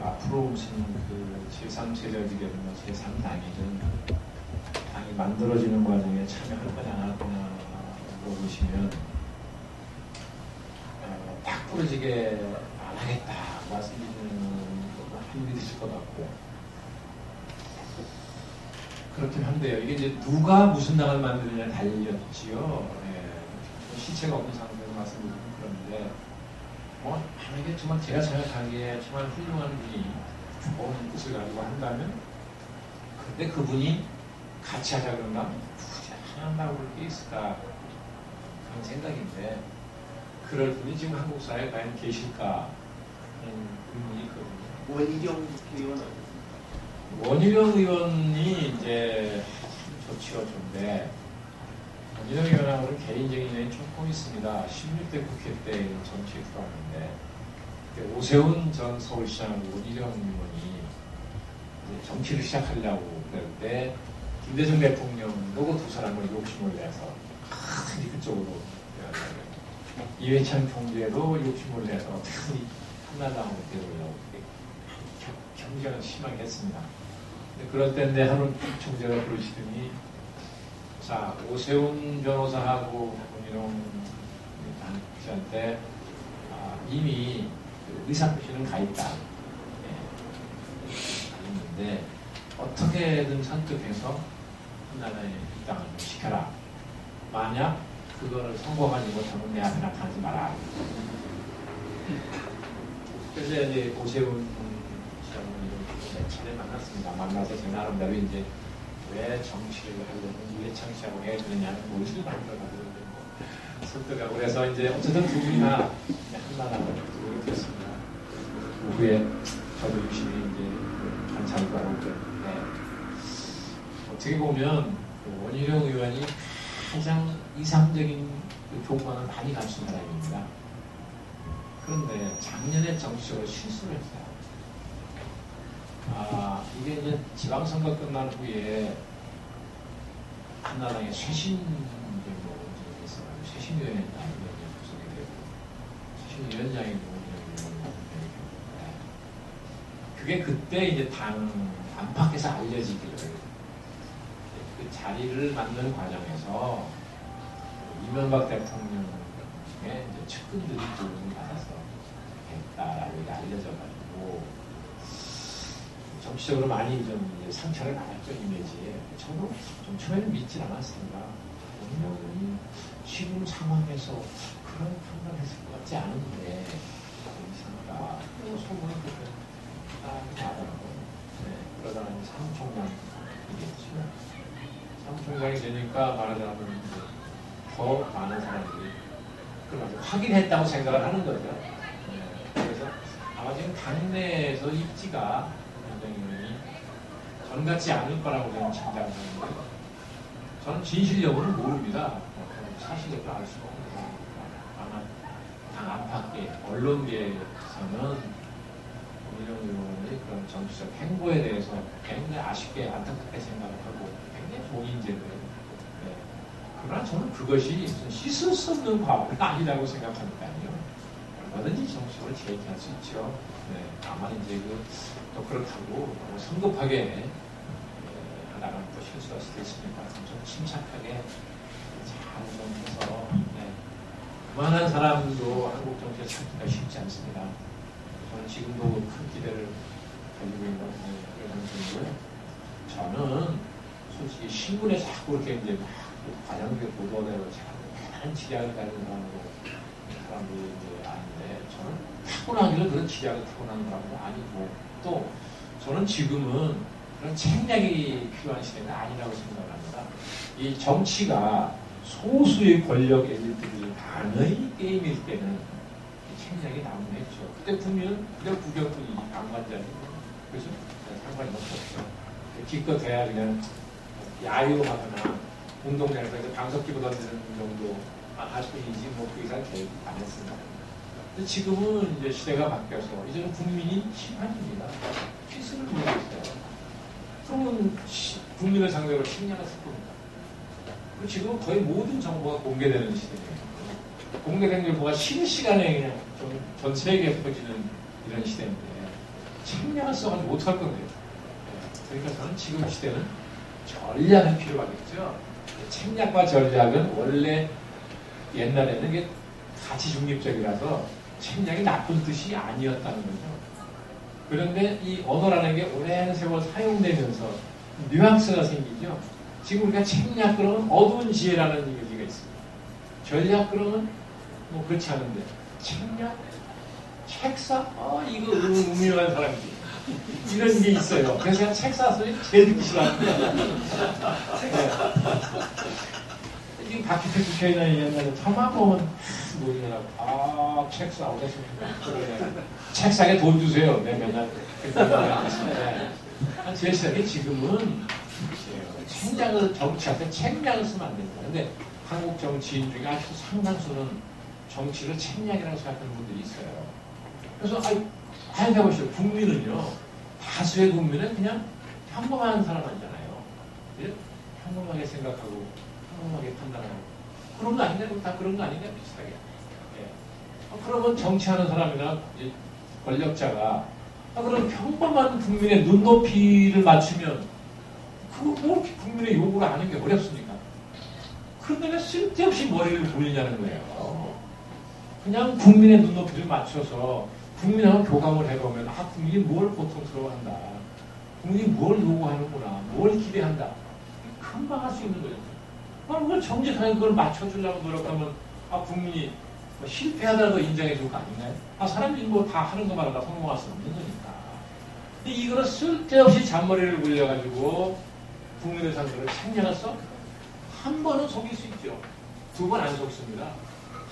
앞으로 무슨 제3세력이든 제3당이든 당이 만들어지는 과정에 참여할 거냐 안 할 거냐 물어보시면 딱 부러지게 안 하겠다 말씀드리는 것도 한일이 있을 것 같고, 그렇긴 한데요. 이게 이제 누가 무슨 당을 만드느냐에 달렸지요. 시체가 없는 상태에서 말씀드리면 그런데, 만약에 정말 제가 생각하기에 정말 훌륭한 분이 좋은 뜻을 가지고 한다면, 근데 그분이 같이 하자 그런다면 굳이 한다고 그럴 게 있을까 그런 생각인데, 그럴 분이 지금 한국 사회에 과연 계실까 하는 의문이 있거든요. 원희룡 의원은 어떻습니까? 원희룡 의원이 이제 좋지요, 좋은데, 원희룡 의원하고는 개인적인 인연이 조금 있습니다. 16대 국회 때 정치에 들어왔는데, 그때 오세훈 전 서울시장하고 원희룡 의원이 정치를 시작하려고 그럴 때, 김대중 대통령하고 두 사람을 욕심을 내서 크게 그쪽으로 이회창 총재도 욕심을 내서 어떻게 한나라하고 되려고 경쟁을 심하게 했습니다. 그럴 때인데 하루 총재가 그러시더니, 자, 오세훈 변호사하고 원희룡 씨한테 이미 의사표시는 가 있다. 있는데 어떻게든 선택해서 한나라에 입당을 시켜라. 만약 그거를 성공하지 못하면 내 앞에 나타나지 마라. 그래서 이제 오세훈 씨하고는 몇 차례 만났습니다. 만나서 제 나름대로 이제 왜 정치를 하려면 이회창 씨하고 해야 되느냐는 무엇을 만들어가지고 설득하고 그래서 이제 어쨌든 두 분이나 한나라를 노력했습니다. 그 후에 저도 유심히 이제 관찰도 하고 그랬는데, 어떻게 보면 원희룡 의원이 가장 이상적인 조건을 많이 갖춘 사람입니다. 그런데 작년에 정치적으로 실수를 했어요. 이게 이제 지방선거 끝난 후에 한나라당의 쇄신위원회가 있어가지고 쇄신위원회가 구성이 되고 쇄신위원장이 그게 그때 이제 당 안팎에서 알려지기를, 그 자리를 만드는 과정에서 이명박 대통령 중에 이제 측근들이 도움을 받아서 했다라고 알려져가지고 정치적으로 많이 좀 상처를 받았죠, 이미지에. 저도 좀 처음에는 믿질 않았습니다. 분명히 지금 상황에서 그런 판단을 했을 것 같지 않은데 이상하다. 소문이 그렇게 딱 나더라고요. 네, 그러다가 사무총장이겠죠. 사무총장이 되니까 말하자면 더 많은 사람들이 그걸 확인했다고 생각을 하는 거죠. 네, 그래서 아마 지금 당내에서 입지가 굉장히 전 같지 않을 거라고 저는 짐작을 하는데 저는 진실 여부는 모릅니다. 사실 여부를 알 수가 없는 거니까 아마 당 안팎에 언론계에서는 이런 그런 정치적 행보에 대해서 굉장히 아쉽게 안타깝게 생각을 하고 굉장히 종인제를 네. 그러나 저는 그것이 씻을 수 없는 과업은 아니라고 생각하니까요. 얼마든지 정치적으로 제기할 수 있죠. 네. 다만 이제 또 그렇다고 성급하게 하다가 또 실수할 수도 있으니까 좀 침착하게 잘 좀 해서 네. 그만한 사람도 한국 정치에 참기가 쉽지 않습니다. 저는 지금도 큰 기대를 가지고 있는 그런 정도고요. 저는 솔직히 신문에 자꾸 이렇게 이제 막 과장되게 보도되고 대단한 지략을 가진 사람들이 이제 아닌데 저는 타고나기를 그런 지략을 타고난 사람도 아니고 또 저는 지금은 그런 책략이 필요한 시대가 아니라고 생각을 합니다. 이 정치가 소수의 권력 엘리트들이 많의 게임일 때는 책략이 나무했죠. 그때 보면 그냥 구경꾼이 방관자니 그래서 상관이 없었죠. 기껏해야 그냥 야유하거나 운동장에서 방석기보 던지는 정도 할 뿐이지 뭐 그 이상 계획 안 했습니다. 근데 지금은 이제 시대가 바뀌어서 이제는 국민이 심판입니다. 필수를 누리고 있어요. 그러면 국민을 상대로 책략을 쓸 겁니다. 지금 거의 모든 정보가 공개되는 시대예요. 공개된 정보가 실시간에 그냥 전 세계에 퍼지는 이런 시대인데 책략을 써가지고 못할 건데요. 그러니까 저는 지금 시대는 전략이 필요하겠죠. 책략과 전략은 원래 옛날에는 이게 가치 중립적이라서 책략이 나쁜 뜻이 아니었다는 거죠. 그런데 이 언어라는 게 오랜 세월 사용되면서 뉘앙스가 생기죠. 지금 우리가 책략 그러면 어두운 지혜라는 얘기가 있습니다. 전략 그러면 뭐 그렇지 않은데 책략? 책사? 이거 음흉한 사람이지. 이런 게 있어요. 그래서 제가 책사 소리 제일 듣기 싫어합니다. 지금 박희택 국회의원이 옛날에 처음 보면 뭐냐고 책사 어디서 책상에 돈 주세요. 네, 맨날 제 생각에 지금은 책략을 정치한테 책략을 쓰면 안 된다. 근데 한국 정치인 중에 아직도 상당수는 정치를 책략이라고 생각하는 분들이 있어요. 그래서 생각해보시죠. 국민은요, 다수의 국민은 그냥 평범한 사람 아니잖아요. 평범하게 생각하고 평범하게 판단하고 그런 거 아닌가? 다 그런 거 아닌가? 비슷하게. 예. 그러면 정치하는 사람이나 권력자가 그럼 평범한 국민의 눈높이를 맞추면 그거 뭐 국민의 요구를 아는 게 어렵습니까? 그런데 왜 쓸데없이 머리를 돌리냐는 거예요. 그냥 국민의 눈높이를 맞춰서 국민하고 교감을 해보면 국민이 뭘 고통스러워한다. 국민이 뭘 요구하는구나. 뭘 기대한다. 금방 할 수 있는 거죠. 그걸 정직하게 그걸 맞춰주려고 노력하면 국민이 뭐 실패하더라도 인정해 줄 거 아닌가요? 사람들이 뭐 다 하는 거 말하다 성공할 수 없는 거니까. 근데 이거를 쓸데없이 잔머리를 굴려가지고 국민의 상대로 책략을 써? 한 번은 속일 수 있죠. 두 번 안 속습니다.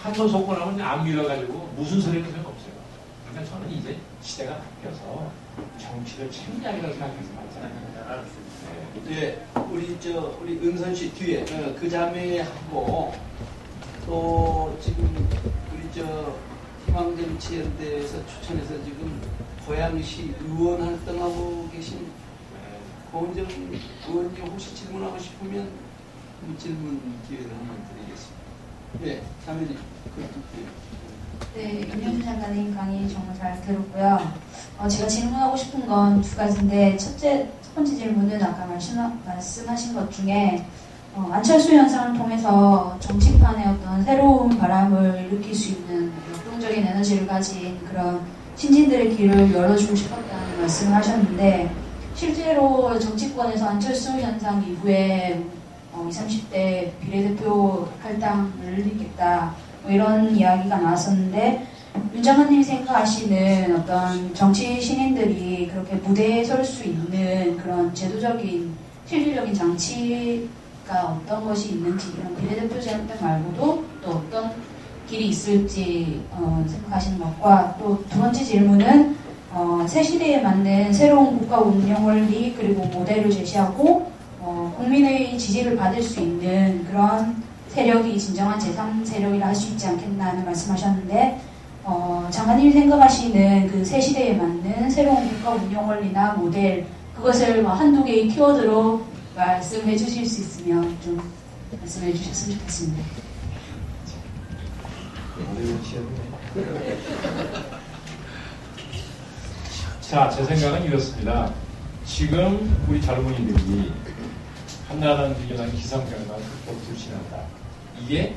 한 번 속고 나면 안 밀어가지고 무슨 소리는 소용없어요. 그러니까 저는 이제 시대가 바뀌어서 정치를 책략이라고 생각해서 맞잖아요. 네, 우리 은선 씨 뒤에 그 자매하고 또 지금 우리 희망정치연대에서 추천해서 지금 고양시 의원 활동하고 계신 고은정 의원님 혹시 질문하고 싶으면 질문 기회를 한번 드리겠습니다. 네, 자매님. 네, 윤영준 장관님 강의 정말 잘 들었고요. 제가 질문하고 싶은 건 두 가지인데 첫 번째 질문은 아까 말씀하신 것 중에 안철수 현상을 통해서 정치판에 어떤 새로운 바람을 일으킬 수 있는 역동적인 에너지를 가진 그런 신진들의 길을 열어주고 싶었다는 말씀을 하셨는데, 실제로 정치권에서 안철수 현상 이후에 20, 30대 비례대표 할당을 늘리겠다 뭐 이런 이야기가 나왔었는데, 윤장관님이 생각하시는 어떤 정치 신인들이 그렇게 무대에 설 수 있는 그런 제도적인 실질적인 장치가 어떤 것이 있는지, 이런 비례대표 제한법 말고도 또 어떤 길이 있을지 생각하시는 것과, 또 두 번째 질문은 새 시대에 맞는 새로운 국가 운영 원리 그리고 모델을 제시하고 국민의 지지를 받을 수 있는 그런 세력이 진정한 제3 세력이라 할 수 있지 않겠나는 말씀하셨는데, 장관님이 생각하시는 그 새 시대에 맞는 새로운 국가 운영 원리나 모델, 그것을 한두 개의 키워드로 말씀해 주실 수 있으면 좀 말씀해 주셨으면 좋겠습니다. 자, 제 생각은 이렇습니다. 지금 우리 젊은이들이 한나라당 주장한 기성경과 극복 불신한다. 이게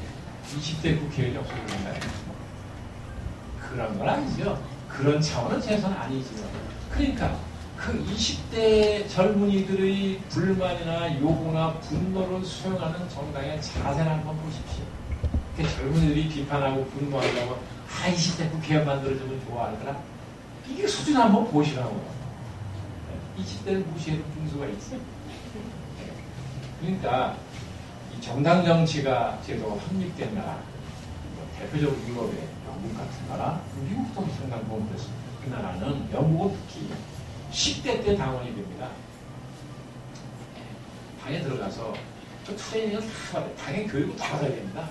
20대 국회의원 역할을 한다는 거죠. 그런 건 아니죠. 그런 차원은 최소한 아니지만. 그러니까 그 20대 젊은이들의 불만이나 요구나 분노를 수용하는 정당의 자세를 한번 보십시오. 그 젊은이들이 비판하고 분노하려고 20대 국회의원 만들어주면 좋아하더라. 이게 수준 한번 보시라고요. 20대를 무시해도 중수가 있어요. 그러니까 이 정당 정치가 제도 확립된 나라, 대표적으로 유럽의 영국 같은 나라, 미국도 상당히 보면 그렇습니다. 그 나라는 영국은 특히 10대 때 당원이 됩니다. 당에 들어가서 그 트레이닝을 다 받아요. 당의 교육을 다 받아야 됩니다.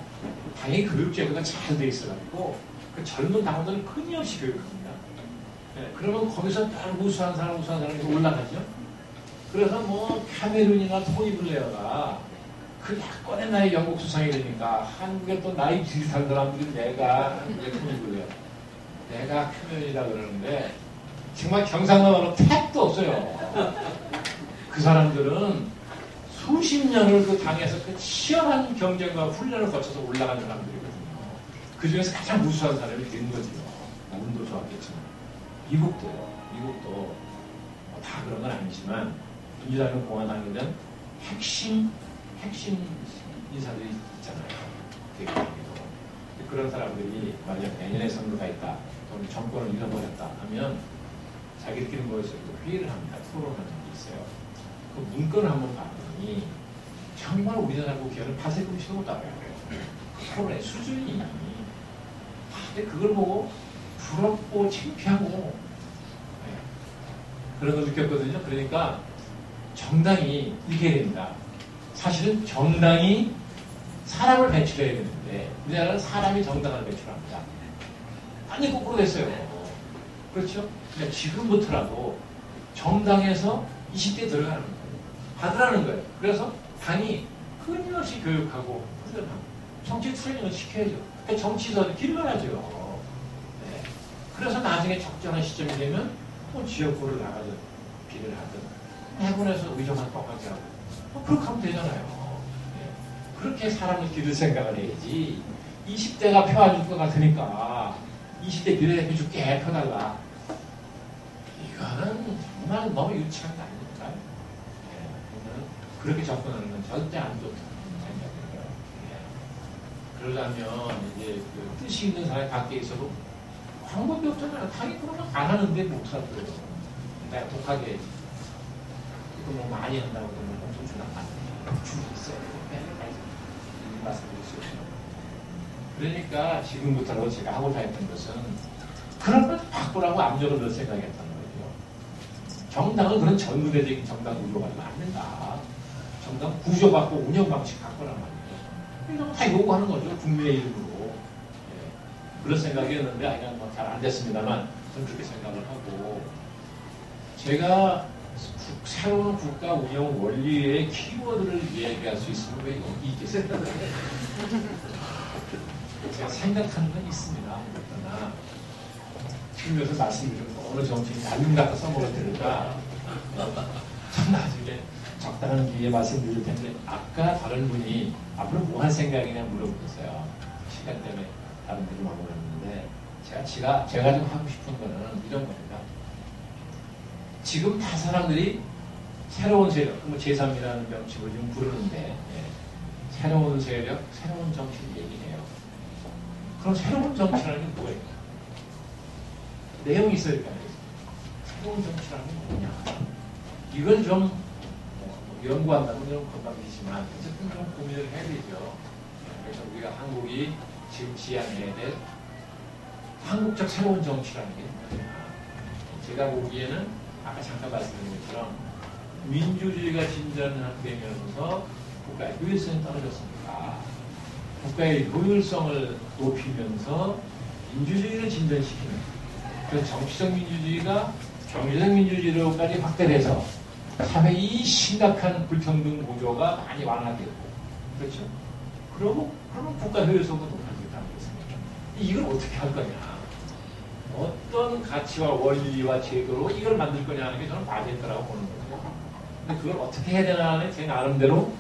당의 교육 제도가 잘 돼 있어가지고 그 젊은 당원들을 끊임없이 교육합니다. 네, 그러면 거기서 우수한 사람이 올라가죠. 그래서 뭐 카메룬이나 토니 블레어가 그 약간의 나이 영국 수상이 되니까 한국에 또 나이 비슷한 사람들이 내가 한국의 토니 블레어, 내가 카메룬이다 그러는데 정말 경상남하고 택도 없어요. 그 사람들은 수십 년을 그 당에서 그 치열한 경쟁과 훈련을 거쳐서 올라간 사람들이거든요. 그 중에서 가장 우수한 사람이 된 거죠. 운도 좋았겠지만. 미국도 다 그런 건 아니지만 민주당이나 공화당에 대한 핵심 인사들이 있잖아요. 대통령도. 그런 사람들이 만약 내년에 선거가 있다, 또는 정권을 잃어버렸다 하면 자기들끼리 모여서 회의를 합니다. 토론하는 게 있어요. 그 문건을 한번 봤더니 정말 우리나라 국회의원은 파쇄금식도 못하고요. 그 토론의 수준이. 근데 그걸 보고 부럽고 창피하고 그런 걸 느꼈거든요. 그러니까 정당이 이렇게 해야 됩니다. 사실은 정당이 사람을 배출해야 되는데 우리나라는 사람이 정당을 배출합니다. 아니 거꾸로 됐어요. 그렇죠? 그러니까 지금부터라도 정당에서 20대 들어가는 거예요. 받으라는 거예요. 그래서 당이 끊임없이 교육하고 훈련하고 정치 트레이닝을 시켜야죠. 그러니까 정치선을 길러야죠. 그래서 나중에 적절한 시점이 되면 뭐 지역구를 나가든 비를 하든 해군에서 의정을 똑같이 하고 그렇게 하면 되잖아요. 그렇게 사람을 기를 생각을 해야지 20대가 펴안줄 것 같으니까 20대 비례대표 줄게 펴달라. 이거는 정말 너무 유치한 거 아닙니까? 그렇게 접근하는 건 절대 안 좋다는 생각이에요. 그러려면 이제 그 뜻이 있는 사람이 밖에 있어도 방법이 없잖아요. 당이 그러면 안 하는데 못하더라고요. 내가 독하게 이거 뭐 많이 한다고 그러면 엄청 주나가 주고 있어요. 이 말씀드릴 수 없어요. 그러니까 지금부터라도 제가 하고자 했던 것은 그런 걸 바꾸라고 압력을 넣을 생각이었던 거예요. 정당은 그런 전무대적인 정당 구조가 안 된다. 정당 구조 바꾸고 운영 방식 바꾸란 말이에요. 이거 다 요구하는 거죠. 국민의 이름으로. 그런 생각이었는데, 아니, 뭐 잘 안 됐습니다만, 저는 그렇게 생각을 하고, 제가 새로운 국가 운영 원리의 키워드를 얘기할 수 있으면 왜 여기 있겠어요? 제가 생각하는 건 있습니다. 그러나, 지금에서 말씀드리면 어느 정치인이 날림 갖다 써먹을 테니까, 참 나중에 다른 기회에 말씀드릴 텐데 아까 다른 분이 앞으로 뭐 할 생각이냐 물어보셨어요. 시간 때문에 다른 분이 물어봤는데 제가 좀 하고 싶은 거는 이런 겁니다. 지금 다 사람들이 새로운 세력, 뭐 제3이라는 명칭을 좀 부르는데 새로운 세력, 새로운 정치를 얘기해요. 그럼 새로운 정치라는 게 뭐예요? 내용이 있어야 될까요? 새로운 정치라는 게 뭐냐? 이걸 좀 연구한다면 좀 건강이지만 어쨌든 좀 고민을 해야 되죠. 그래서 우리가 한국이 지금 지향해야 될 한국적 새로운 정치라는 게 뭐냐? 제가 보기에는 아까 잠깐 말씀드린 것처럼 민주주의가 진전되면서 국가의 효율성이 떨어졌습니다. 국가의 효율성을 높이면서 민주주의를 진전시키는 그래서 정치적 민주주의가 경제적 민주주의로까지 확대돼서 사회의 심각한 불평등 구조가 많이 완화되고 그렇죠? 그러면 국가 효율성도 높아지겠다는 것입니다. 이걸 어떻게 할 거냐? 어떤 가치와 원리와 제도로 이걸 만들 거냐 하는 게 저는 과제거라고 보는 거죠. 근데 그걸 어떻게 해야 되나 하는 제 나름대로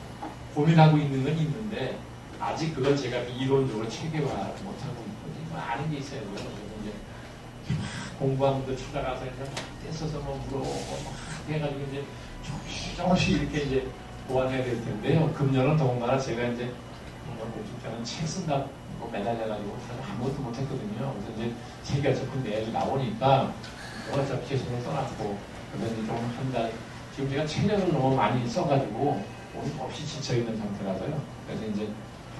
고민하고 있는 건 있는데 아직 그걸 제가 이론적으로 체계화를 못하고 있거든요. 아는 게 있어야 돼요. 이제 공부한 분들 찾아가서 이제 막 떼써서 뭐 물어보고 막 해가지고 이제 조금씩 이렇게 이제 보완해야 될 텐데요. 금년은 더군다나 제가 이제 저는 책 쓴다고 매달려가지고 사실 아무것도 못했거든요. 그래서 이제 책이 어차피 내일 나오니까 어차피 손을 떠났고 그러면 좀 한 달 지금 제가 체력을 너무 많이 써가지고 오늘 없이 지쳐있는 상태라서요. 그래서 이제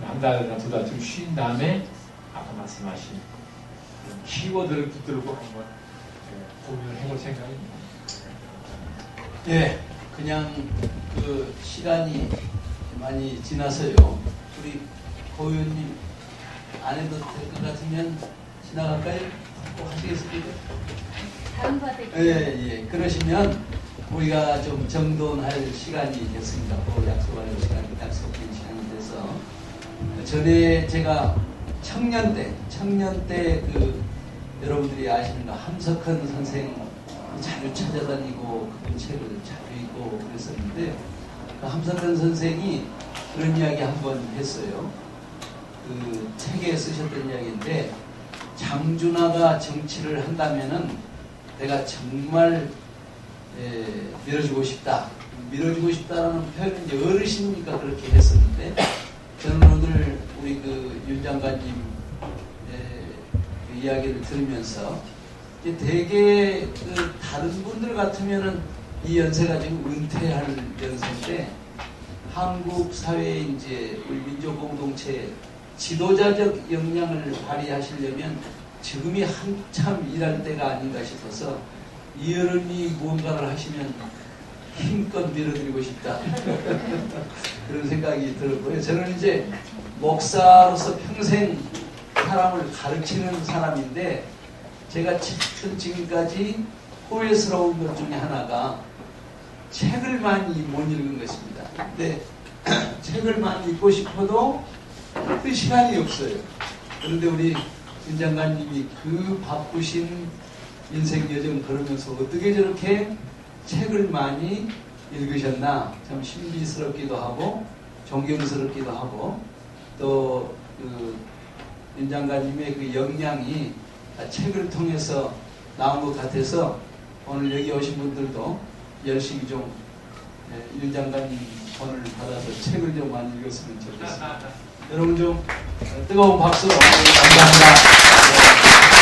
한 달이나 두 달쯤 쉰 다음에 아까 말씀하신 키워드를 붙들고 한번 고민을 해볼 생각입니다. 예, 그냥 그 시간이 많이 지나서요. 우리 고 의원님 안 해도 될 것 같으면 지나갈까요? 꼭 하시겠습니까? 다른 파트. 예. 그러시면 우리가 좀 정돈할 시간이 됐습니다. 또 약속된 시간이 돼서 전에 제가 청년 때 그 여러분들이 아시는 거 함석헌 선생 자주 찾아다니고 그분 책을 자주 읽고 그랬었는데 그 함석헌 선생이 그런 이야기 한번 했어요. 그 책에 쓰셨던 이야기인데 장준하가 정치를 한다면은 내가 정말 밀어주고 싶다. 밀어주고 싶다라는 표현은 이제 어르신이니까 그렇게 했었는데 저는 오늘 우리 그 윤 장관님 그 이야기를 들으면서 이제 되게 그 다른 분들 같으면은 이 연세가 지금 은퇴할 연세인데 한국 사회에 이제 우리 민족 공동체 지도자적 역량을 발휘하시려면 지금이 한참 일할 때가 아닌가 싶어서 이 어른이 무언가를 하시면 힘껏 밀어드리고 싶다. 그런 생각이 들었고요. 저는 이제 목사로서 평생 사람을 가르치는 사람인데 제가 지금까지 후회스러운 것 중에 하나가 책을 많이 못 읽은 것입니다. 근데 책을 많이 읽고 싶어도 그 시간이 없어요. 그런데 우리 윤 장관님이 그 바쁘신 인생 여정 걸으면서 어떻게 저렇게 책을 많이 읽으셨나 참 신비스럽기도 하고 존경스럽기도 하고 또 윤 장관님의 그 역량이 책을 통해서 나온 것 같아서 오늘 여기 오신 분들도 열심히 좀 윤 장관님 본을 받아서 책을 좀 많이 읽었으면 좋겠습니다. 여러분 좀 뜨거운 박수 감사합니다.